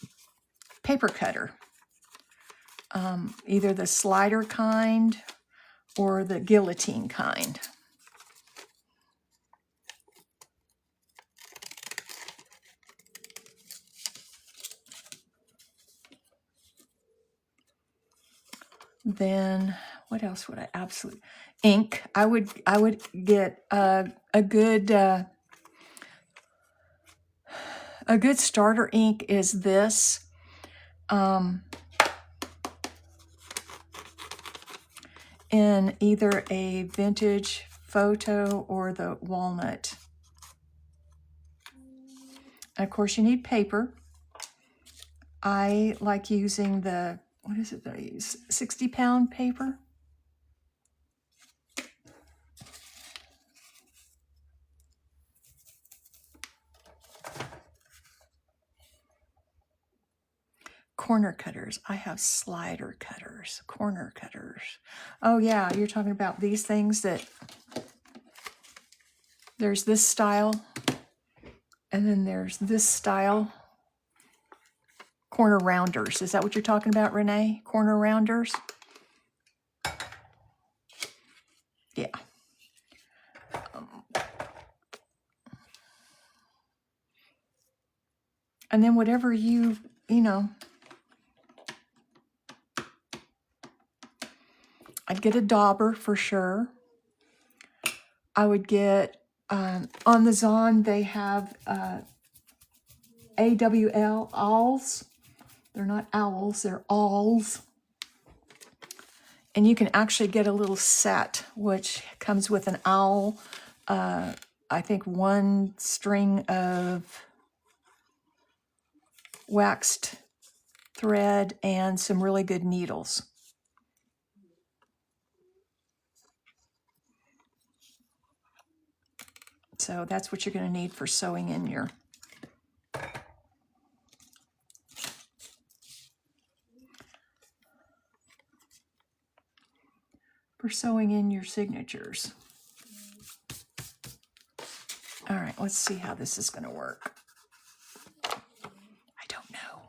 paper cutter. Either the slider kind or the guillotine kind. Then what else would I absolutely? Ink. I would get a good starter ink is this. In either a vintage photo or the walnut. And of course, you need paper. I like using the, what is it that I use? 60-pound paper. Corner cutters. I have slider cutters, corner cutters. Oh yeah, you're talking about these things that there's this style and then there's this style. Corner rounders. Is that what you're talking about, Renee? Corner rounders? Yeah. And then whatever you know, I'd get a dauber for sure. I would get, on the Zon, they have AWL, owls. They're not owls, they're awls. And you can actually get a little set, which comes with an owl, I think one string of waxed thread and some really good needles. So that's what you're going to need for sewing in your signatures. All right. let's see how this is going to work. I don't know.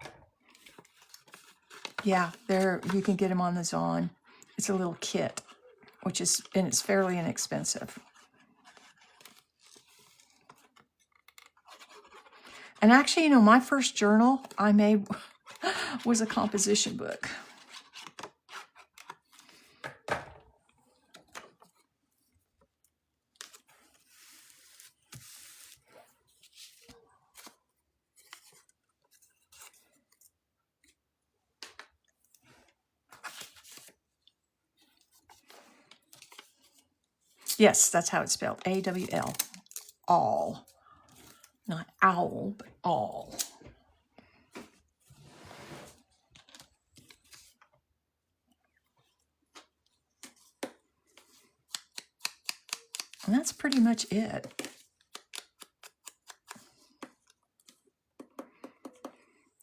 Yeah, there, you can get them on the Zon. It's a little kit, and it's fairly inexpensive. And actually, you know, my first journal I made was a composition book. Yes, that's how it's spelled. A-W-L. All. Not owl, but all. And that's pretty much it.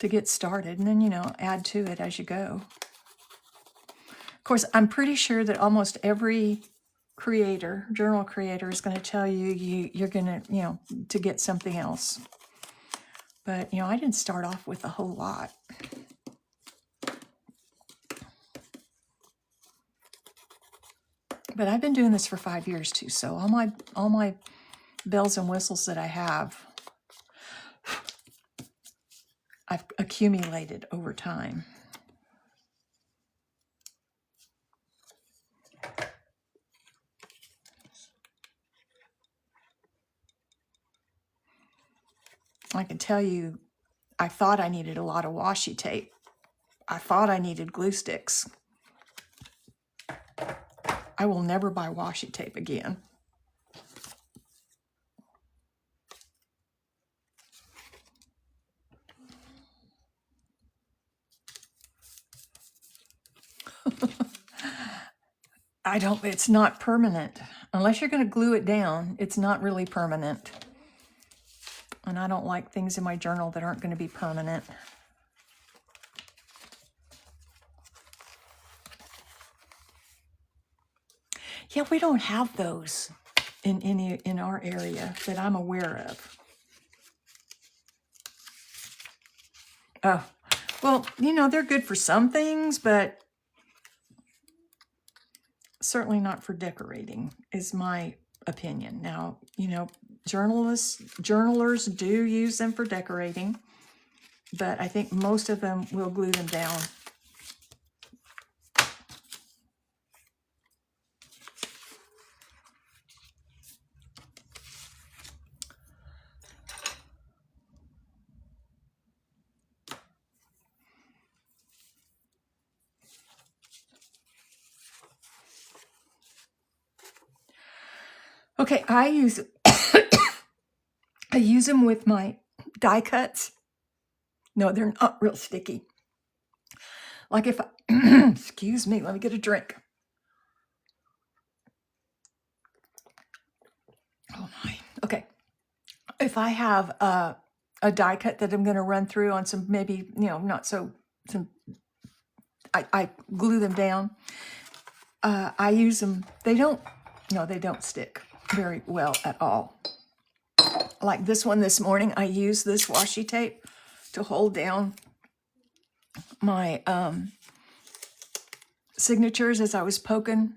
To get started, and then, you know, add to it as you go. Of course, I'm pretty sure that almost every journal creator is going to tell you, you're going to, you know, to get something else. But, you know, I didn't start off with a whole lot. But I've been doing this for 5 years too, so all my bells and whistles that I have, I've accumulated over time. I can tell you, I thought I needed a lot of washi tape. I thought I needed glue sticks. I will never buy washi tape again. It's not permanent. Unless you're going to glue it down, it's not really permanent. And I don't like things in my journal that aren't going to be permanent. Yeah, we don't have those in our area that I'm aware of. Oh, well, you know, they're good for some things, but certainly not for decorating, is my opinion. Now, you know, journalers do use them for decorating, but I think most of them will glue them down. Okay, I use them with my die cuts. No, they're not real sticky. Like if I, excuse me, let me get a drink. Oh my. Okay. If I have a die cut that I'm going to run through on some, maybe, you know, not so, I glue them down. I use them. They don't stick very well at all. Like this one this morning, I used this washi tape to hold down my signatures as I was poking.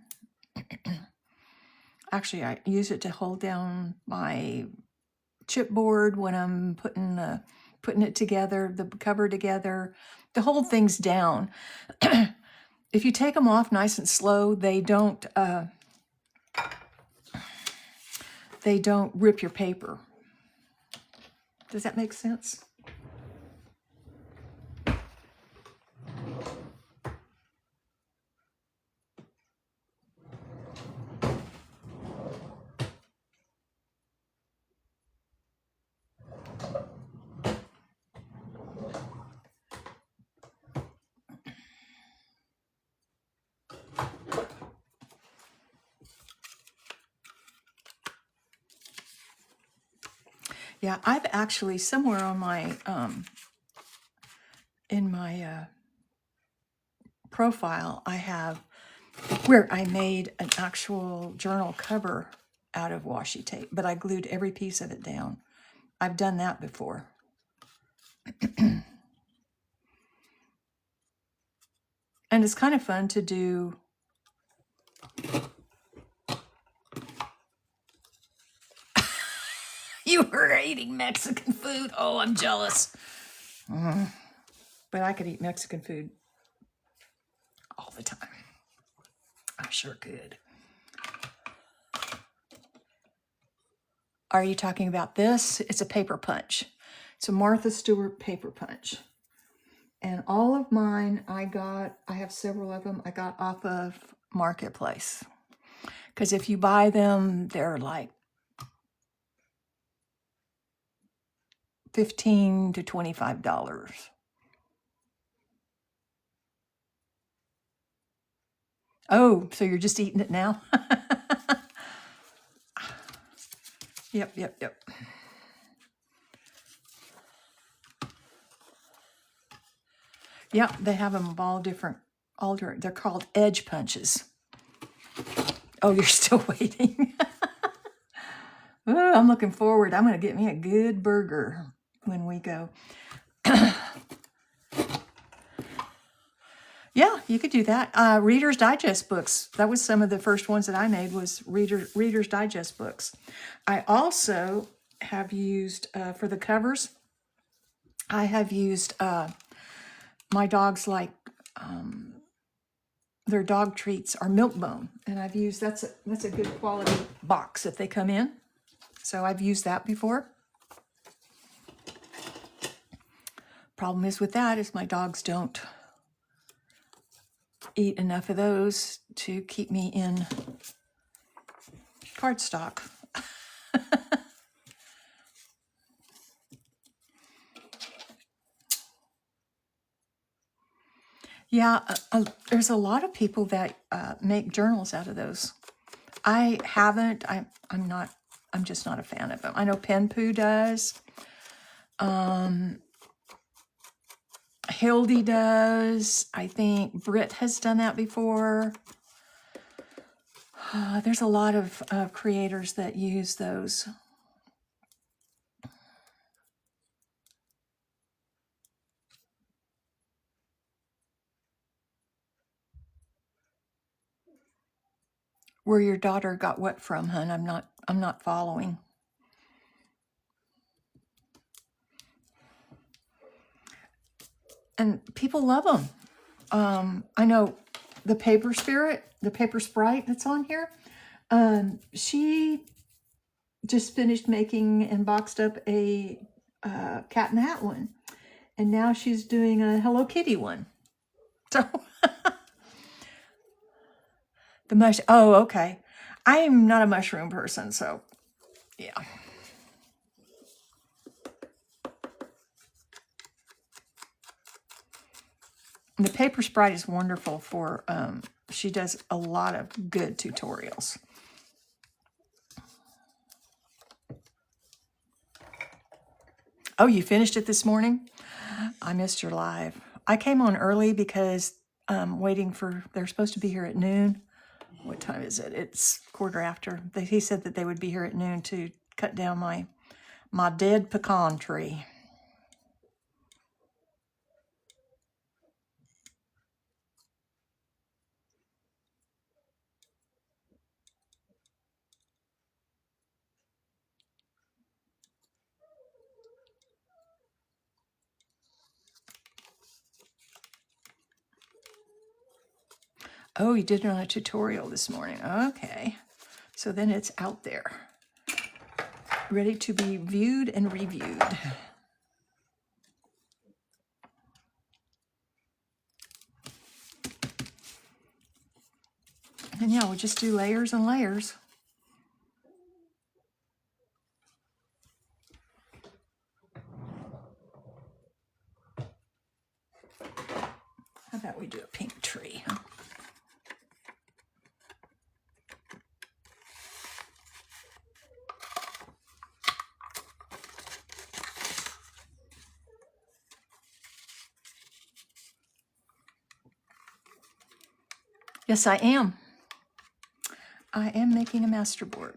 Actually, I use it to hold down my chipboard when I'm putting it together, the cover together. The whole thing's down. If you take them off nice and slow, they don't rip your paper. Does that make sense? Yeah, I've actually somewhere on my in my profile, I have where I made an actual journal cover out of washi tape, but I glued every piece of it down. I've done that before. And it's kind of fun to do. You were eating Mexican food. Oh, I'm jealous. But I could eat Mexican food all the time. I sure could. Are you talking about this? It's a paper punch. It's a Martha Stewart paper punch. And all of mine, I have several of them I got off of Marketplace. Because if you buy them, they're like $15 to $25. Oh, so you're just eating it now? Yep. Yep, they have them of all different, they're called edge punches. Oh, you're still waiting. Oh, I'm looking forward. I'm going to get me a good burger when we go. Yeah, you could do that. Reader's Digest books. That was some of the first ones that I made was Reader's Digest books. I also have used, for the covers, I have used, my dogs like, their dog treats are Milk-Bone. And I've used, that's a good quality box if they come in. So I've used that before. Problem is with that is my dogs don't eat enough of those to keep me in cardstock. Yeah, there's a lot of people that make journals out of those. I haven't. I'm just not a fan of them. I know Penpoo does. Hildy does. I think Britt has done that before. There's a lot of creators that use those. Where your daughter got what from, hun? I'm not following. And people love them. I know the Paper Spirit, the Paper Sprite that's on here. She just finished making and boxed up a Cat in the Hat one. And now she's doing a Hello Kitty one. So, oh, okay. I am not a mushroom person, so yeah. And the Paper Sprite is wonderful for, she does a lot of good tutorials. Oh, you finished it this morning? I missed your live. I came on early because I'm waiting for, they're supposed to be here at noon. What time is it? It's 1:15. He said that they would be here at noon to cut down my dead pecan tree. Oh, you did it on a tutorial this morning. Okay. So then it's out there, ready to be viewed and reviewed. And yeah, we'll just do layers and layers. How about we do a pink tree, huh? Yes, I am. I am making a master board.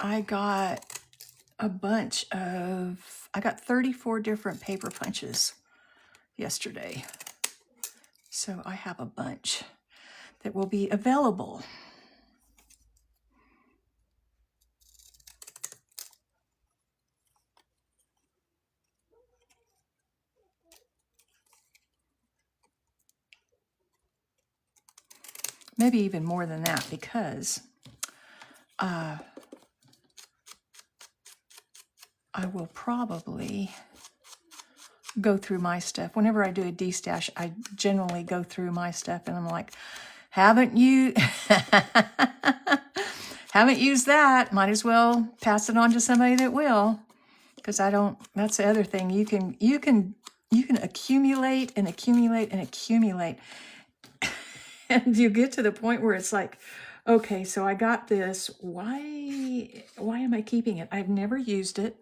I got a bunch of, I got 34 different paper punches yesterday. So I have a bunch that will be available. Maybe even more than that, because I will probably go through my stuff. Whenever I do a destash, I generally go through my stuff and I'm like, haven't you haven't used that? Might as well pass it on to somebody that will. Because I don't, that's the other thing. You can accumulate and accumulate and accumulate. And you get to the point where it's like, okay, so I got this. Why am I keeping it? I've never used it.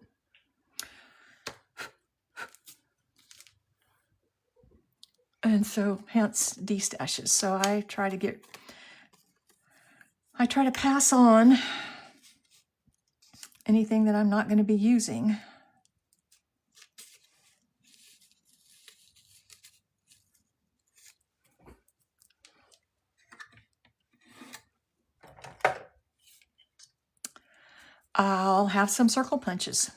And so hence destashes. So I try to pass on anything that I'm not going to be using. I'll have some circle punches.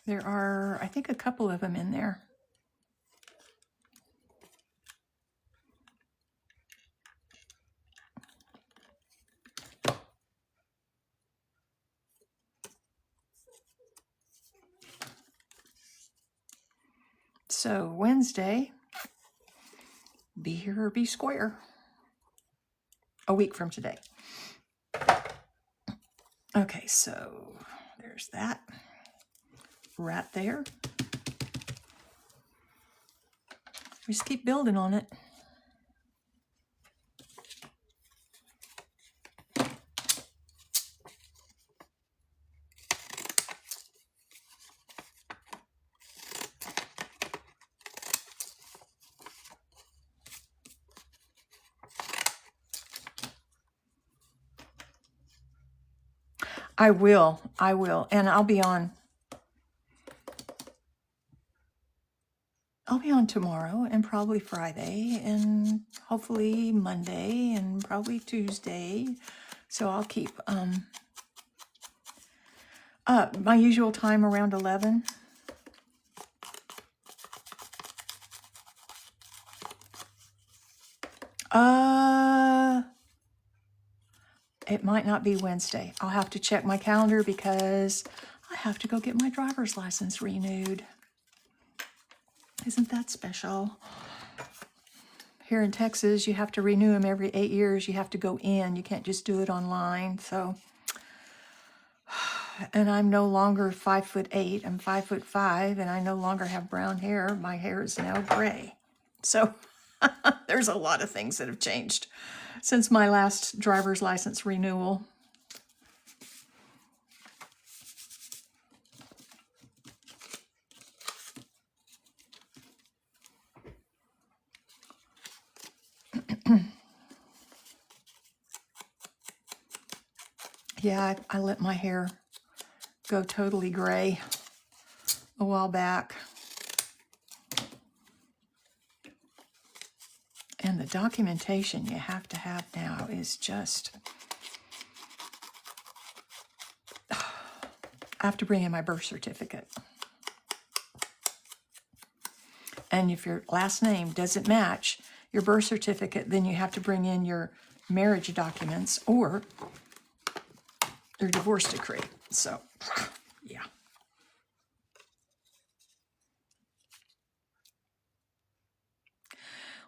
There are, I think, a couple of them in there. So Wednesday, be here or be square. A week from today. Okay, so there's that right there. We just keep building on it. I will, and I'll be on tomorrow and probably Friday and hopefully Monday and probably Tuesday. So I'll keep my usual time around 11. It might not be Wednesday. I'll have to check my calendar because I have to go get my driver's license renewed. Isn't that special? Here in Texas, you have to renew them every 8 years. You have to go in. You can't just do it online. So, and I'm no longer 5'8". I'm 5'5", and I no longer have brown hair. My hair is now gray. So there's a lot of things that have changed since my last driver's license renewal. Yeah, I let my hair go totally gray a while back. And the documentation you have to have now is just... I have to bring in my birth certificate. And if your last name doesn't match your birth certificate, then you have to bring in your marriage documents or your divorce decree. So, yeah.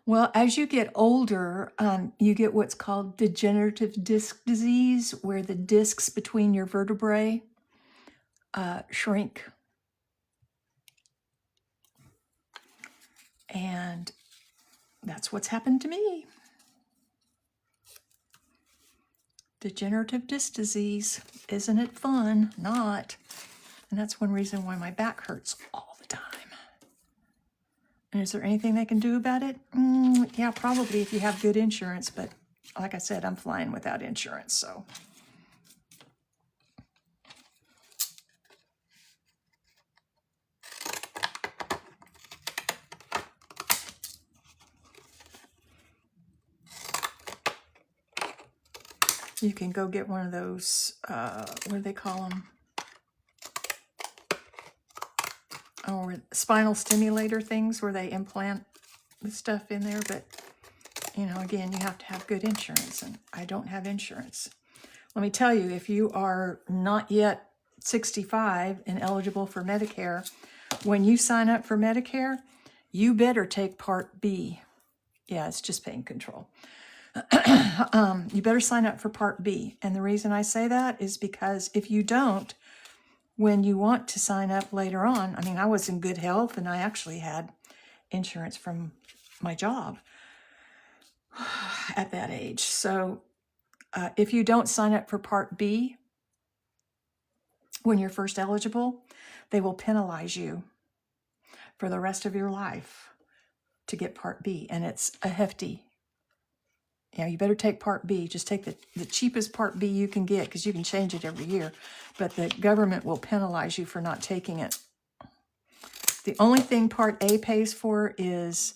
Well, as you get older, you get what's called degenerative disc disease, where the discs between your vertebrae shrink. And that's what's happened to me. Degenerative disc disease. Isn't it fun? Not. And that's one reason why my back hurts all the time. And is there anything they can do about it? Yeah, probably if you have good insurance. But like I said, I'm flying without insurance, so You can go get one of those, what do they call them? Oh, spinal stimulator things where they implant the stuff in there. But, you know, again, you have to have good insurance, and I don't have insurance. Let me tell you, if you are not yet 65 and eligible for Medicare, when you sign up for Medicare, you better take Part B. Yeah, it's just pain control. You better sign up for Part B. And the reason I say that is because if you don't, when you want to sign up later on, I mean, I was in good health and I actually had insurance from my job at that age. So if you don't sign up for Part B when you're first eligible, they will penalize you for the rest of your life to get Part B. And it's a hefty. Yeah, you better take Part B. Just take the cheapest Part B you can get, because you can change it every year. But the government will penalize you for not taking it. The only thing Part A pays for is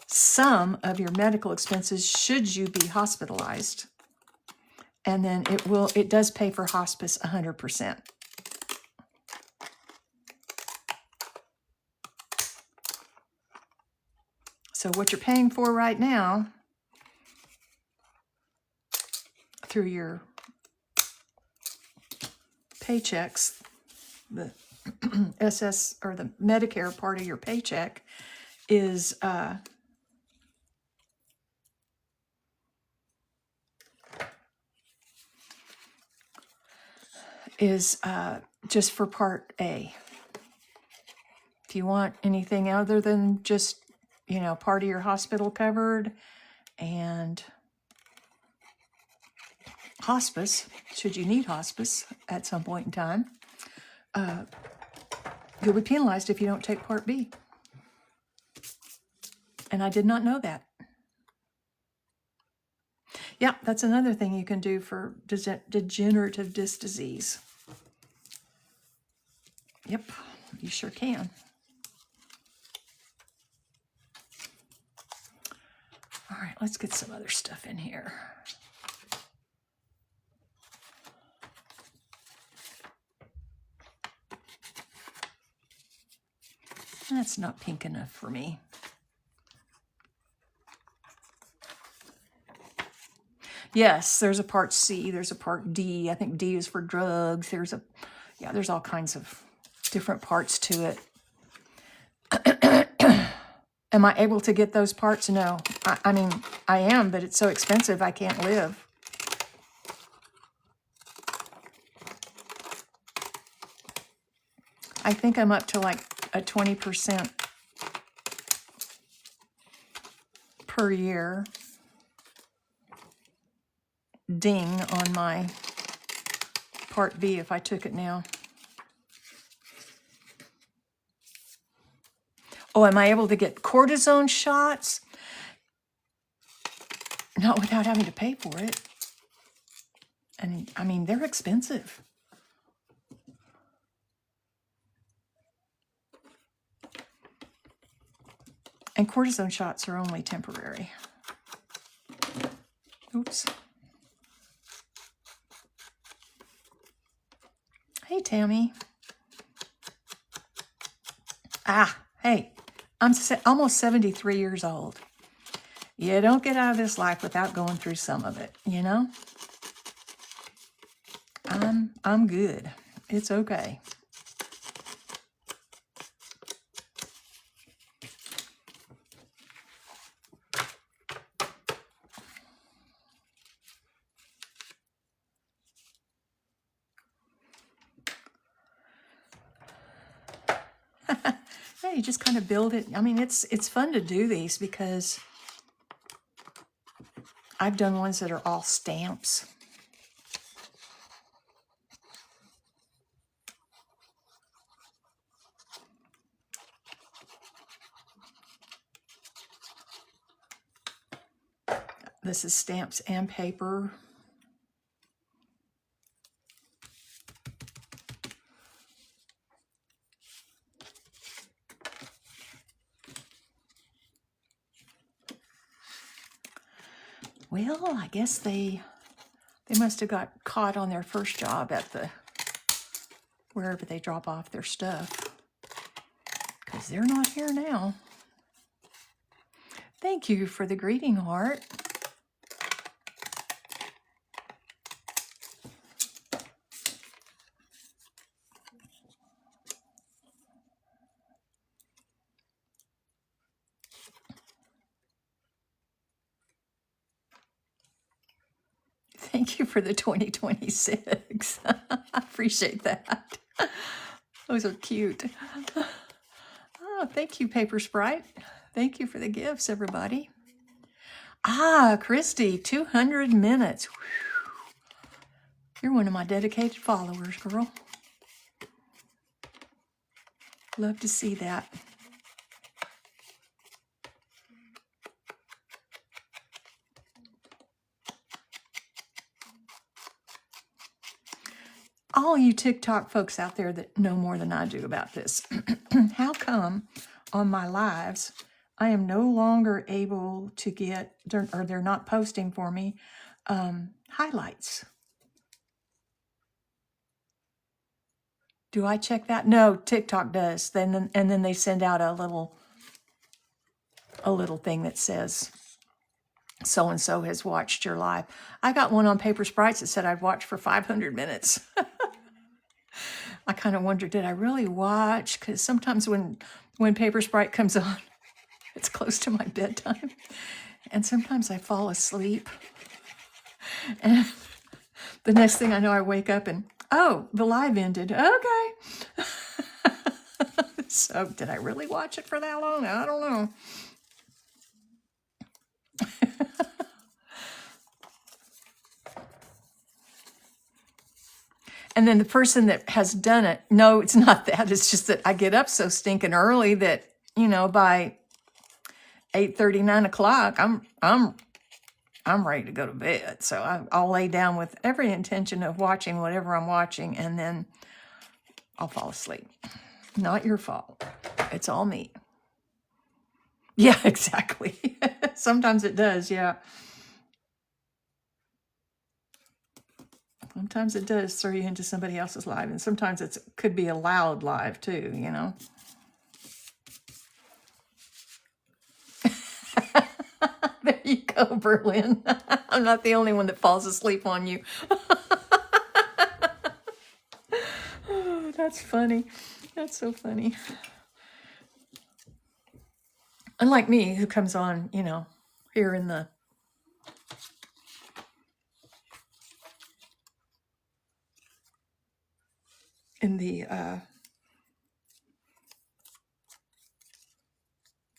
some of your medical expenses should you be hospitalized. And then it does pay for hospice 100%. So what you're paying for right now through your paychecks, the SS or the Medicare part of your paycheck is just for Part A. If you want anything other than just, you know, part of your hospital covered and hospice, should you need hospice at some point in time, you'll be penalized if you don't take Part B. And I did not know that. Yeah, that's another thing you can do for degenerative disc disease. Yep, you sure can. All right, let's get some other stuff in here. That's not pink enough for me. Yes, there's a Part C, there's a Part D. I think D is for drugs. There's all kinds of different parts to it. Am I able to get those parts? No. I mean, I am, but it's so expensive I can't live. I think I'm up to like a 20% per year ding on my Part B if I took it now. Oh, am I able to get cortisone shots? Not without having to pay for it. And I mean, they're expensive. And cortisone shots are only temporary. Oops. Hey, Tammy. Hey, I'm almost 73 years old. You don't get out of this life without going through some of it, you know? I'm good. It's okay. Yeah, you just kind of build it. I mean, it's fun to do these because I've done ones that are all stamps. This is stamps and paper. Well, I guess they They must have got caught on their first job at the wherever they drop off their stuff, because they're not here now. Thank you for the greeting heart. Thank you for the 2026. I appreciate that. Those are cute. Oh, thank you, Paper Sprite. Thank you for the gifts, everybody. Ah, Christy, 200 minutes. Whew. You're one of my dedicated followers, girl. Love to see that. All you TikTok folks out there that know more than I do about this, how come on my lives I am no longer able to get, or they're not posting for me, highlights? Do I check that? No, TikTok does. And then they send out a little thing that says so and so has watched your live. I got one on Paper Sprites that said I'd watched for 500 minutes. I kind of wondered, did I really watch? Because sometimes when Paper Sprite comes on, it's close to my bedtime, and sometimes I fall asleep. And the next thing I know, I wake up and, oh, the live ended. Okay. So did I really watch it for that long? I don't know. And then the person that has done it, no, it's not that. It's just that I get up so stinking early that, by 8:30, 9 o'clock, I'm ready to go to bed. So I'll lay down with every intention of watching whatever I'm watching, and then I'll fall asleep. Not your fault. It's all me. Yeah, exactly. Sometimes it does, yeah. Sometimes it does throw you into somebody else's live, and sometimes it could be a loud live too, There you go, Berlin. I'm not the only one that falls asleep on you. Oh, that's funny. That's so funny. Unlike me, who comes on, here in the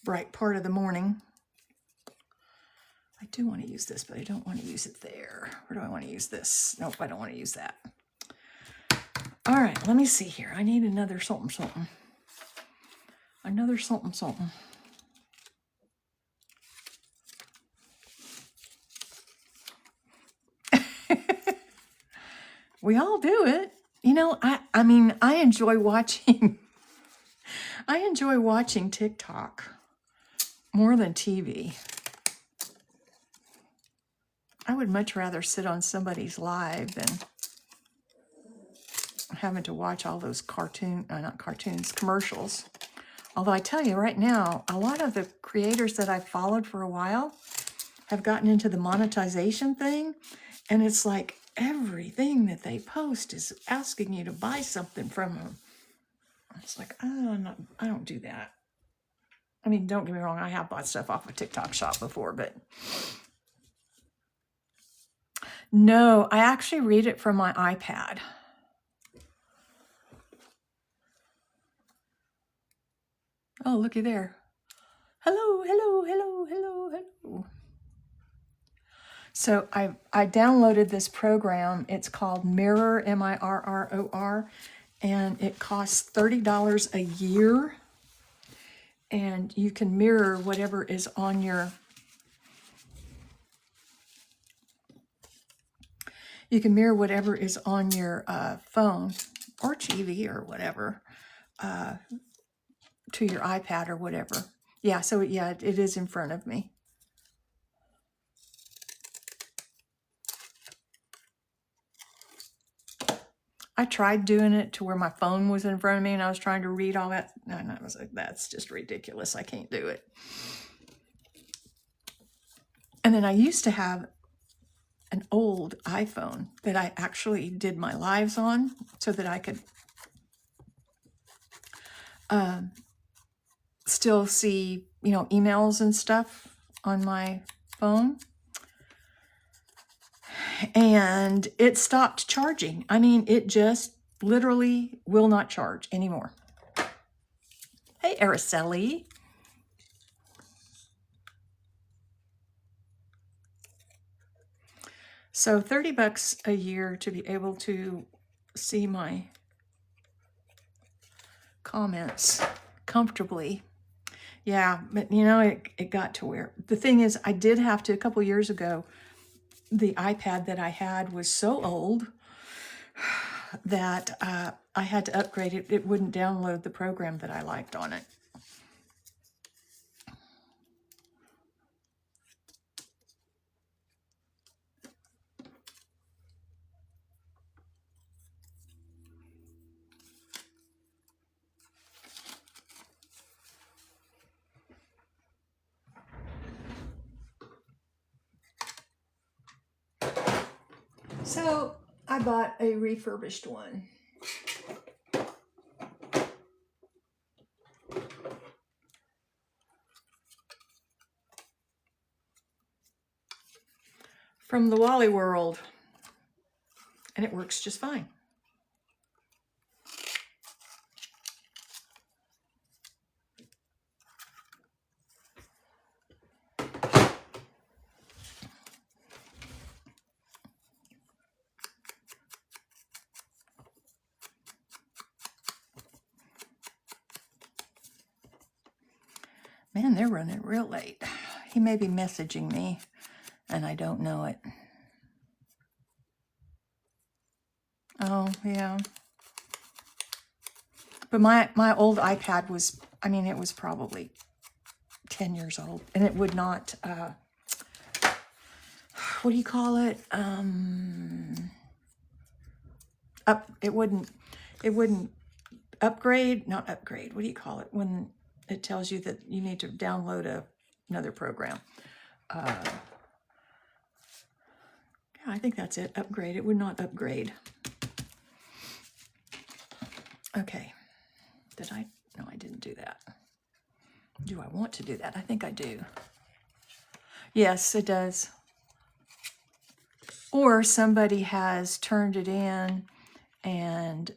bright part of the morning. I do want to use this, but I don't want to use it there. Where do I want to use this? Nope, I don't want to use that. All right, let me see here. I need another something. Another something. We all do it. I mean, I enjoy watching TikTok more than TV. I would much rather sit on somebody's live than having to watch all those commercials. Although I tell you right now, a lot of the creators that I've followed for a while have gotten into the monetization thing, and it's like everything that they post is asking you to buy something from them. It's like, oh, I don't do that. I mean, don't get me wrong, I have bought stuff off of TikTok Shop before, but no, I actually read it from my iPad. Oh, looky there. Hello, hello, hello, hello, hello. So I downloaded this program. It's called Mirror, Mirror, and it costs $30 a year. And you can mirror whatever is on your phone or TV or whatever to your iPad or whatever. Yeah, so yeah, it is in front of me. I tried doing it to where my phone was in front of me and I was trying to read all that. No, I was like, that's just ridiculous. I can't do it. And then I used to have an old iPhone that I actually did my lives on so that I could still see, emails and stuff on my phone. And it stopped charging. I mean, it just literally will not charge anymore. Hey, Araceli. So $30 a year to be able to see my comments comfortably. Yeah, but it got to where, the thing is, I did have to, a couple years ago, the iPad that I had was so old that I had to upgrade it. It wouldn't download the program that I liked on it. So I bought a refurbished one. From the Wally World, and it works just fine. Man, they're running real late. He may be messaging me, and I don't know it. Oh, yeah. But my old iPad was, it was probably 10 years old, and it would not, what do you call it? It wouldn't upgrade, not upgrade. What do you call it? When it tells you that you need to download another program. Yeah, I think that's it. Upgrade. It would not upgrade. Okay. Did I? No, I didn't do that. Do I want to do that? I think I do. Yes, it does. Or somebody has turned it in and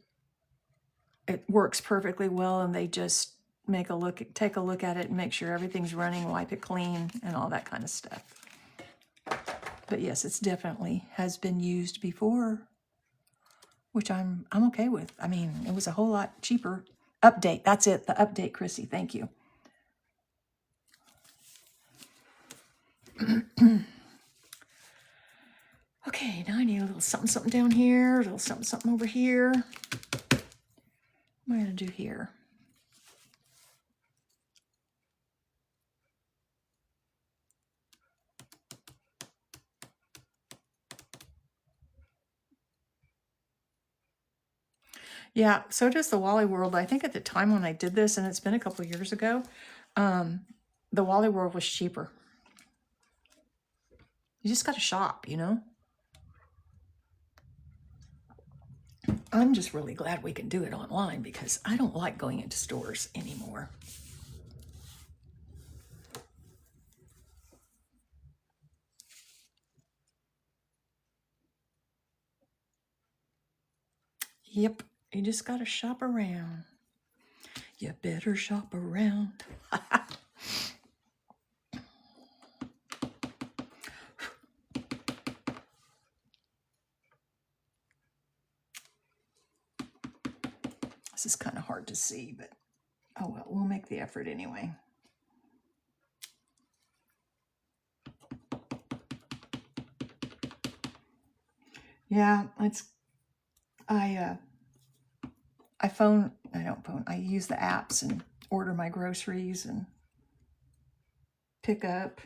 it works perfectly well and they just take a look at it and make sure everything's running, wipe it clean and all that kind of stuff. But yes, it's definitely has been used before, which I'm okay with. It was a whole lot cheaper. Update, that's it, the update, Chrissy, thank you. Okay, now I need a little something down here, a little something over here. What am I going to do here? Yeah, so does the Wally World. I think at the time when I did this, and it's been a couple of years ago, the Wally World was cheaper. You just got to shop, I'm just really glad we can do it online because I don't like going into stores anymore. Yep, you just got to shop around. You better shop around. This is kind of hard to see, but oh well, we'll make the effort anyway. Yeah, I use the apps and order my groceries and pick up.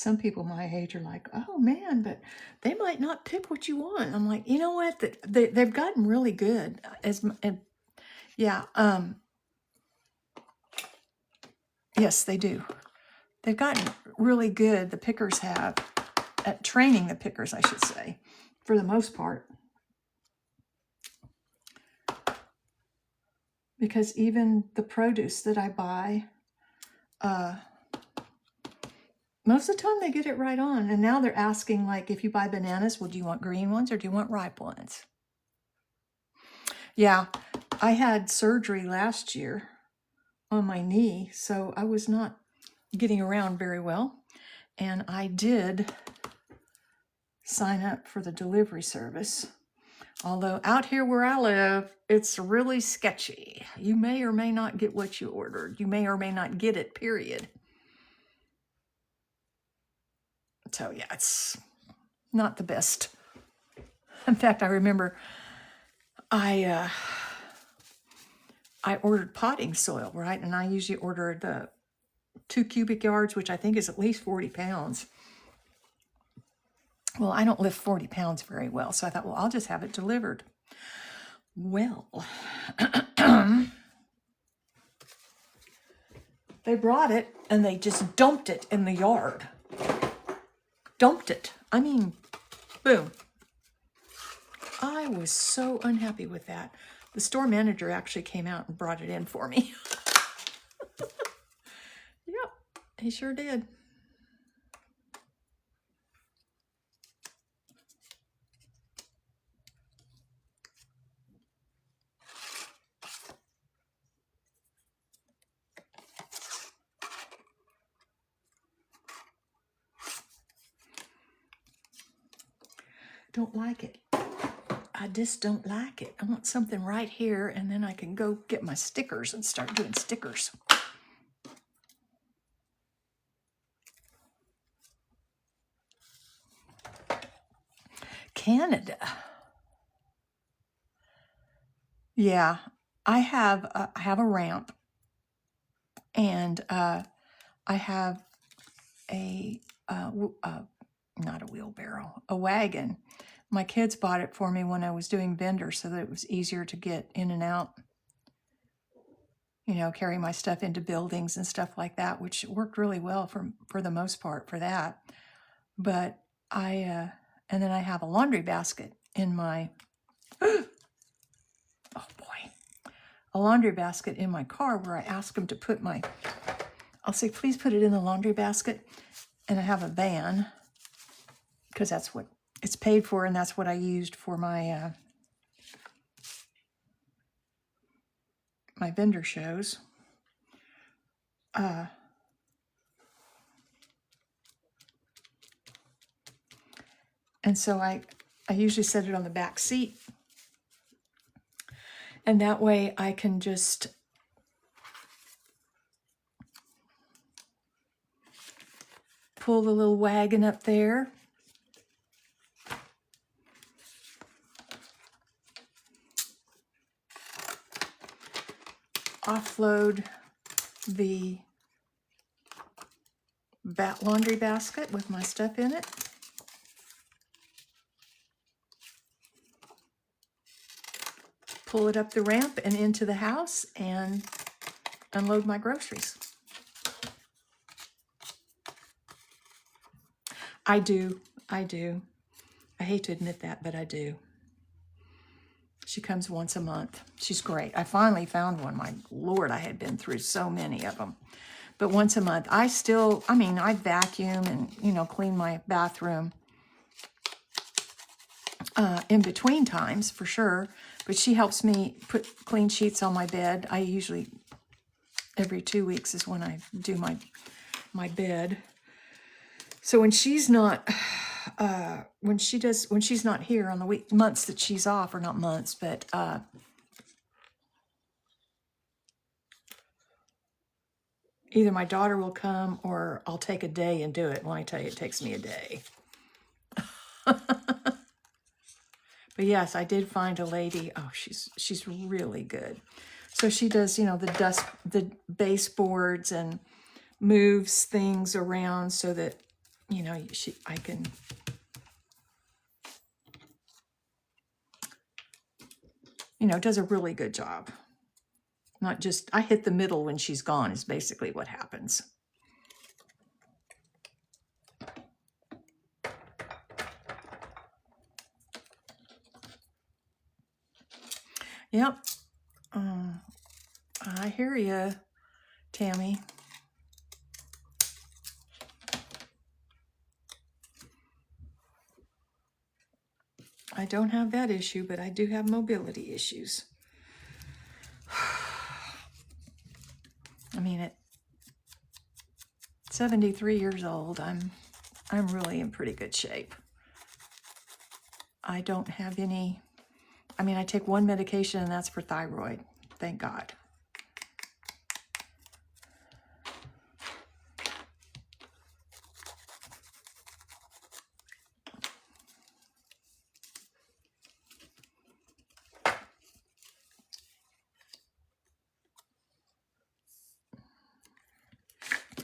some people my age are like, oh man, but they might not pick what you want. I'm like, you know what? They've gotten really good. Yeah, yes, they do. They've gotten really good, the pickers have, at training the pickers, I should say, for the most part. Because even the produce that I buy, most of the time they get it right on. And now they're asking, like, if you buy bananas, well, do you want green ones or do you want ripe ones? Yeah, I had surgery last year on my knee, so I was not getting around very well. And I did sign up for the delivery service. Although out here where I live, it's really sketchy. You may or may not get what you ordered. You may or may not get it, period. So yeah, it's not the best. In fact, I remember I ordered potting soil, right? And I usually order the 2 cubic yards, which I think is at least 40 pounds. Well, I don't lift 40 pounds very well, so I thought, well, I'll just have it delivered. Well, they brought it and they just dumped it in the yard. Dumped it. I mean, boom. I was so unhappy with that. The store manager actually came out and brought it in for me. Yep, he sure did. Don't like it. I just don't like it. I want something right here, and then I can go get my stickers and start doing stickers. Canada. Yeah, I have a ramp, and I have a not a wheelbarrow, a wagon. My kids bought it for me when I was doing vendor so that it was easier to get in and out, you know, carry my stuff into buildings and stuff like that, which worked really well for the most part for that. But and then I have a laundry basket in my, oh boy, a laundry basket in my car where I ask them to put I'll say, please put it in the laundry basket. And I have a van because that's what it's paid for, and that's what I used for my my vendor shows. And so I usually set it on the back seat, and that way I can just pull the little wagon up there. Offload the laundry basket with my stuff in it. Pull it up the ramp and into the house and unload my groceries. I do. I hate to admit that, but I do. She comes once a month. She's great. I finally found one. My Lord, I had been through so many of them. But once a month, I vacuum and, you know, clean my bathroom in between times for sure. But she helps me put clean sheets on my bed. I usually, every 2 weeks is when I do my bed. So when she's not, when she's not here on the months that she's off, or not months, but either my daughter will come or I'll take a day and do it. Well, I tell you, it takes me a day. But yes, I did find a lady. Oh, she's really good. So she does, you know, the baseboards and moves things around so that you know, I can, you know, does a really good job. Not just, I hit the middle when she's gone is basically what happens. Yep. I hear you, Tammy. I don't have that issue, but I do have mobility issues. I mean, at 73 years old, I'm really in pretty good shape. I don't have any, I mean, I take one medication and that's for thyroid. Thank God.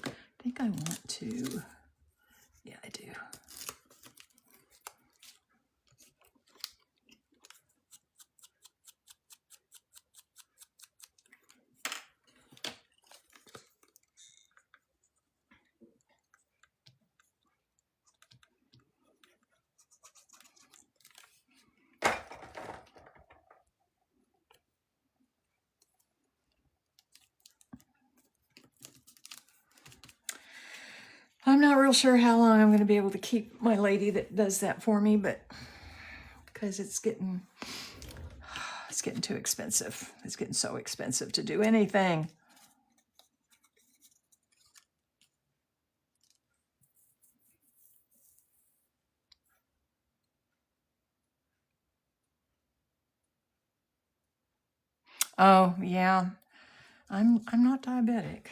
I think I want to, yeah, I do. I'm not real sure how long I'm going to be able to keep my lady that does that for me, but because it's getting too expensive. It's getting so expensive to do anything. Oh, yeah. I'm not diabetic.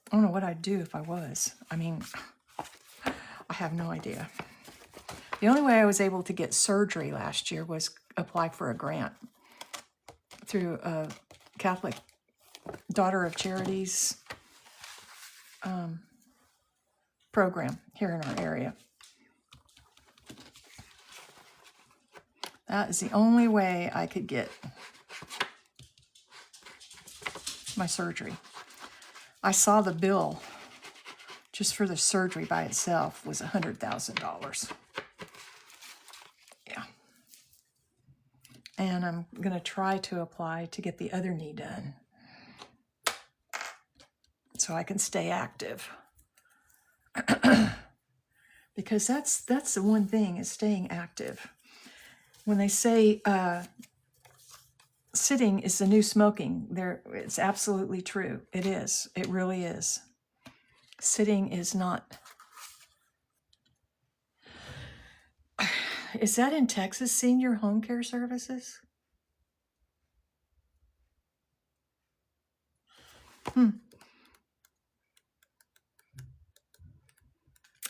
I don't know what I'd do if I was. I mean, I have no idea. The only way I was able to get surgery last year was apply for a grant through a Catholic Daughter of Charities program here in our area. That is the only way I could get my surgery. I saw the bill just for the surgery by itself was $100,000. Yeah. And I'm going to try to apply to get the other knee done so I can stay active. Because that's the one thing, is staying active. When they say sitting is the new smoking, it's absolutely true. It is. It really is. Sitting is not. Is that in Texas, Senior Home Care Services?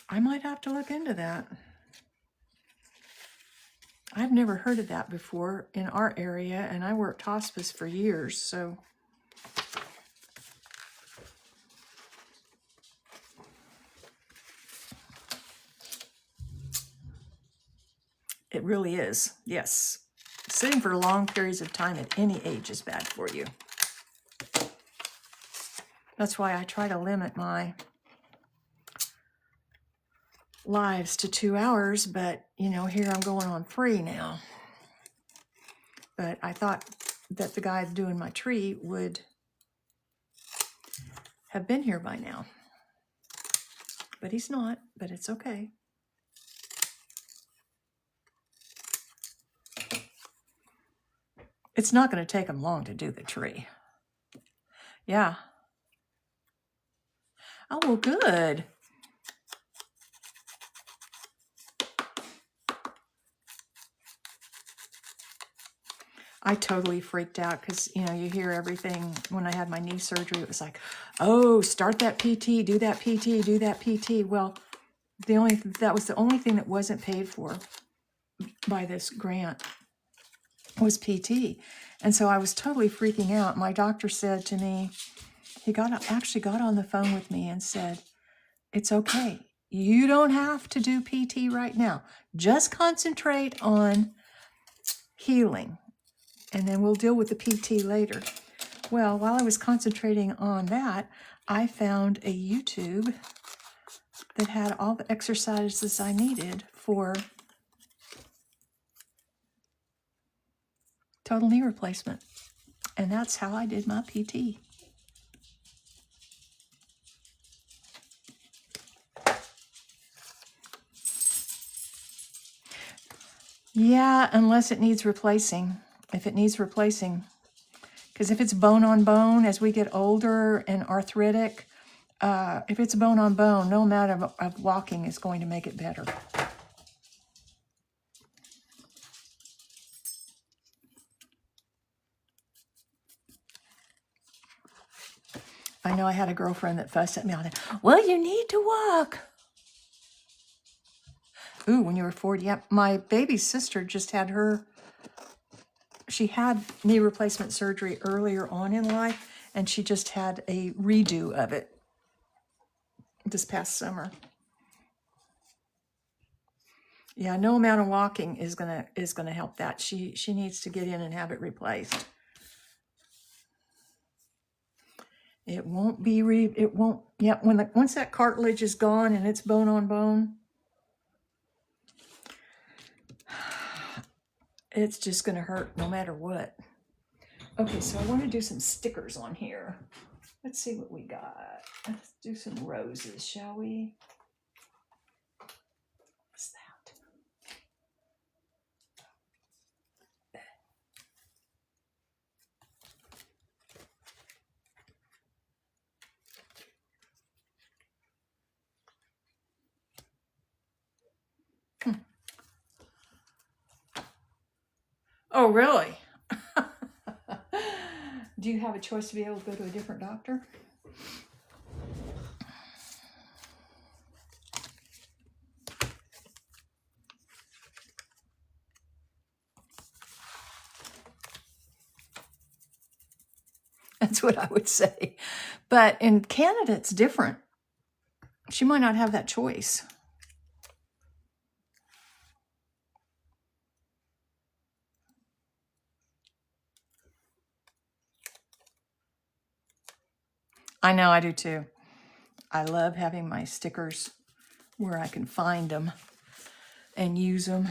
I might have to look into that. I've never heard of that before in our area, and I worked hospice for years, so. It really is, yes. Sitting for long periods of time at any age is bad for you. That's why I try to limit my lives to 2 hours, but, you know, here I'm going on 3 now. But I thought that the guy doing my tree would have been here by now. But he's not, but it's okay. It's not going to take him long to do the tree. Yeah. Oh, well, good. I totally freaked out because, you know, you hear everything. When I had my knee surgery, it was like, oh, start that PT, do that PT, do that PT. Well, that was the only thing that wasn't paid for by this grant was PT. And so I was totally freaking out. My doctor said to me, he actually got on the phone with me and said, It's okay. You don't have to do PT right now. Just concentrate on healing, and then we'll deal with the PT later. Well, while I was concentrating on that, I found a YouTube that had all the exercises I needed for total knee replacement. And that's how I did my PT. Yeah, unless it needs replacing. If it needs replacing. Because if it's bone on bone, as we get older and arthritic, if it's bone on bone, no amount of walking is going to make it better. I know I had a girlfriend that fussed at me on it. Well, you need to walk. Ooh, when you were 40. Yep, my baby sister just had she had knee replacement surgery earlier on in life, and she just had a redo of it this past summer. Yeah, no amount of walking is gonna help that. She needs to get in and have it replaced. It won't be it won't. Yeah, once that cartilage is gone and it's bone on bone, it's just gonna hurt no matter what. Okay, so I want to do some stickers on here. Let's see what we got. Let's do some roses, shall we? What's that? Oh, really? Do you have a choice to be able to go to a different doctor? That's what I would say. But in Canada, it's different. She might not have that choice. I know, I do too. I love having my stickers where I can find them and use them.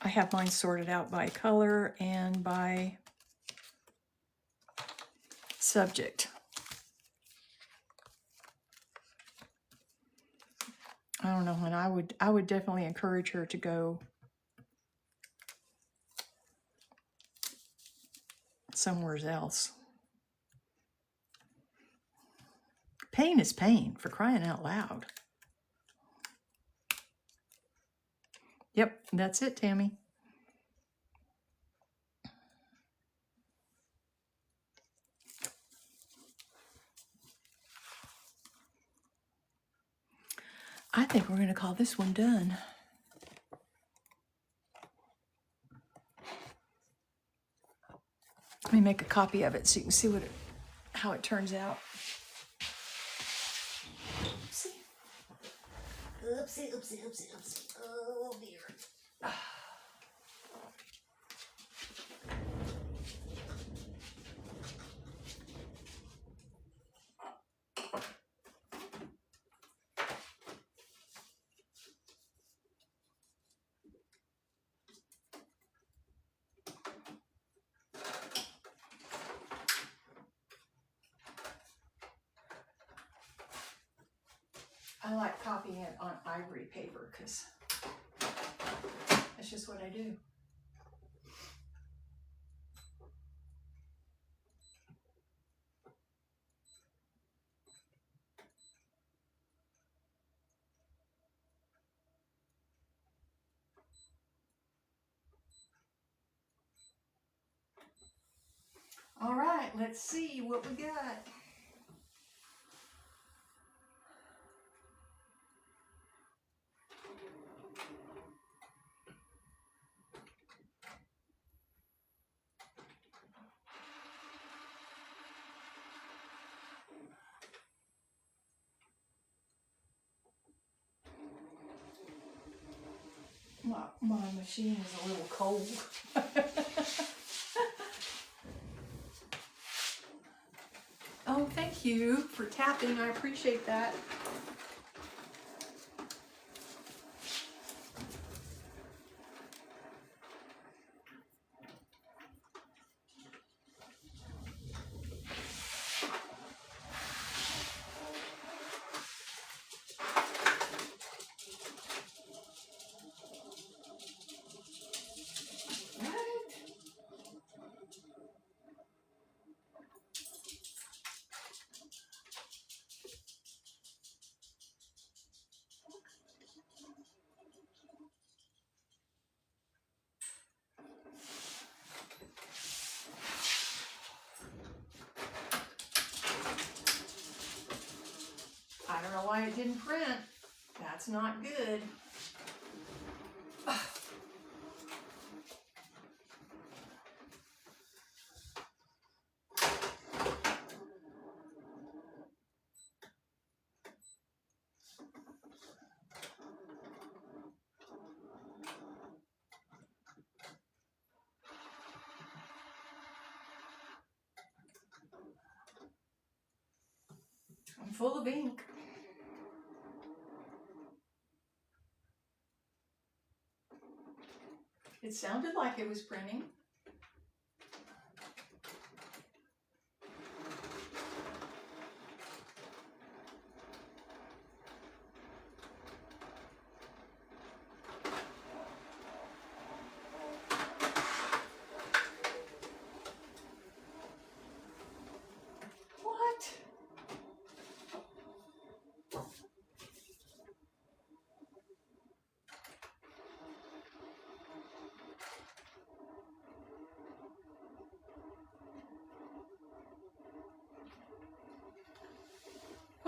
I have mine sorted out by color and by subject. I don't know, and I would definitely encourage her to go somewhere else. Pain is pain, for crying out loud. Yep, that's it, Tammy. I think we're going to call this one done. Let me make a copy of it so you can see how it turns out. Oopsie. Oopsie, oopsie, oopsie, oopsie. Oh, dear. I like copying it on ivory paper because that's just what I do. All right, let's see what we got. My machine is a little cold. Oh, thank you for tapping. I appreciate that. I don't know why it didn't print. That's not good. I'm full of ink. It sounded like it was printing. What?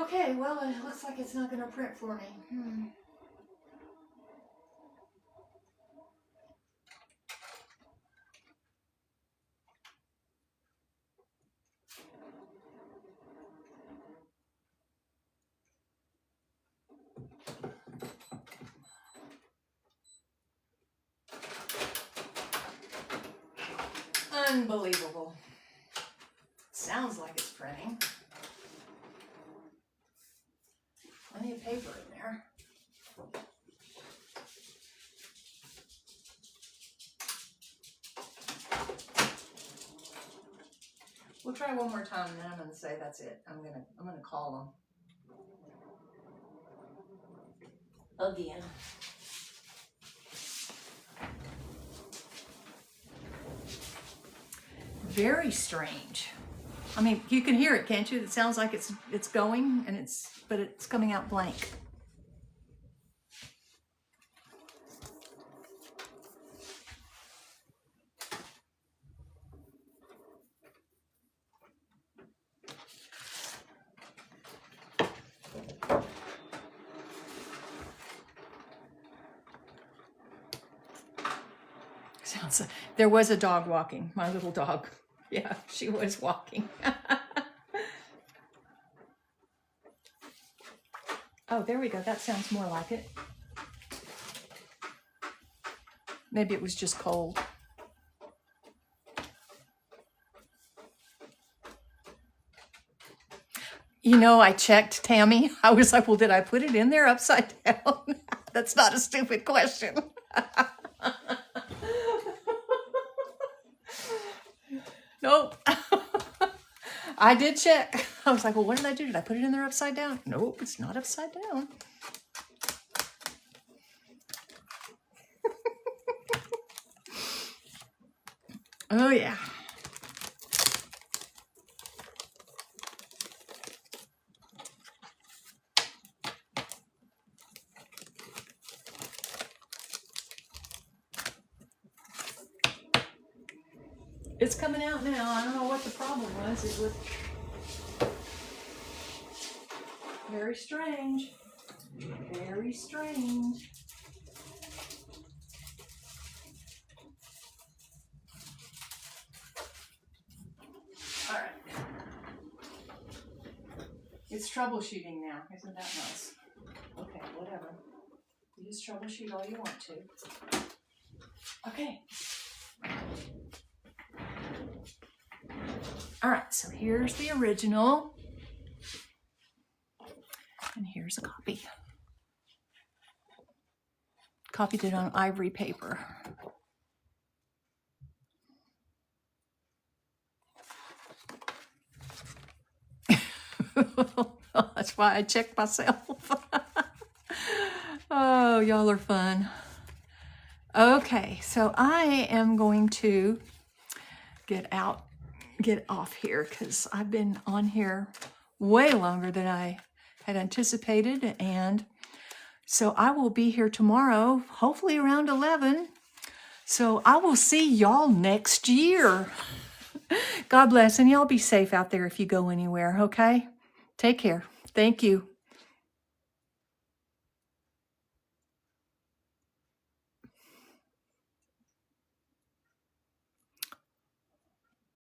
Okay, well, it looks like it's not going to print for me. Unbelievable. Sounds like it's printing. Plenty of paper in there. We'll try one more time and then I'm going to say that's it. I'm going to call them again. Very strange. I mean, you can hear it, can't you? It sounds like it's going and but it's coming out blank. There was a dog walking, my little dog. Yeah, she was walking. Oh, there we go. That sounds more like it. Maybe it was just cold. You know, I checked, Tammy. I was like, well, did I put it in there upside down? That's not a stupid question. Nope. I did check. I was like, well, what did I do? Did I put it in there upside down? Nope, it's not upside down. Oh, yeah. It's coming out now. I don't know what the problem was. It was very strange. Very strange. All right. It's troubleshooting now. Isn't that nice? Okay, whatever. You just troubleshoot all you want to. Okay. All right, so here's the original. And here's a copy. Copied it on ivory paper. That's why I check myself. Oh, y'all are fun. Okay, so I am going to get off here because I've been on here way longer than I had anticipated. And so I will be here tomorrow, hopefully around 11. So I will see y'all next year. God bless, and y'all be safe out there if you go anywhere, okay? Take care. Thank you.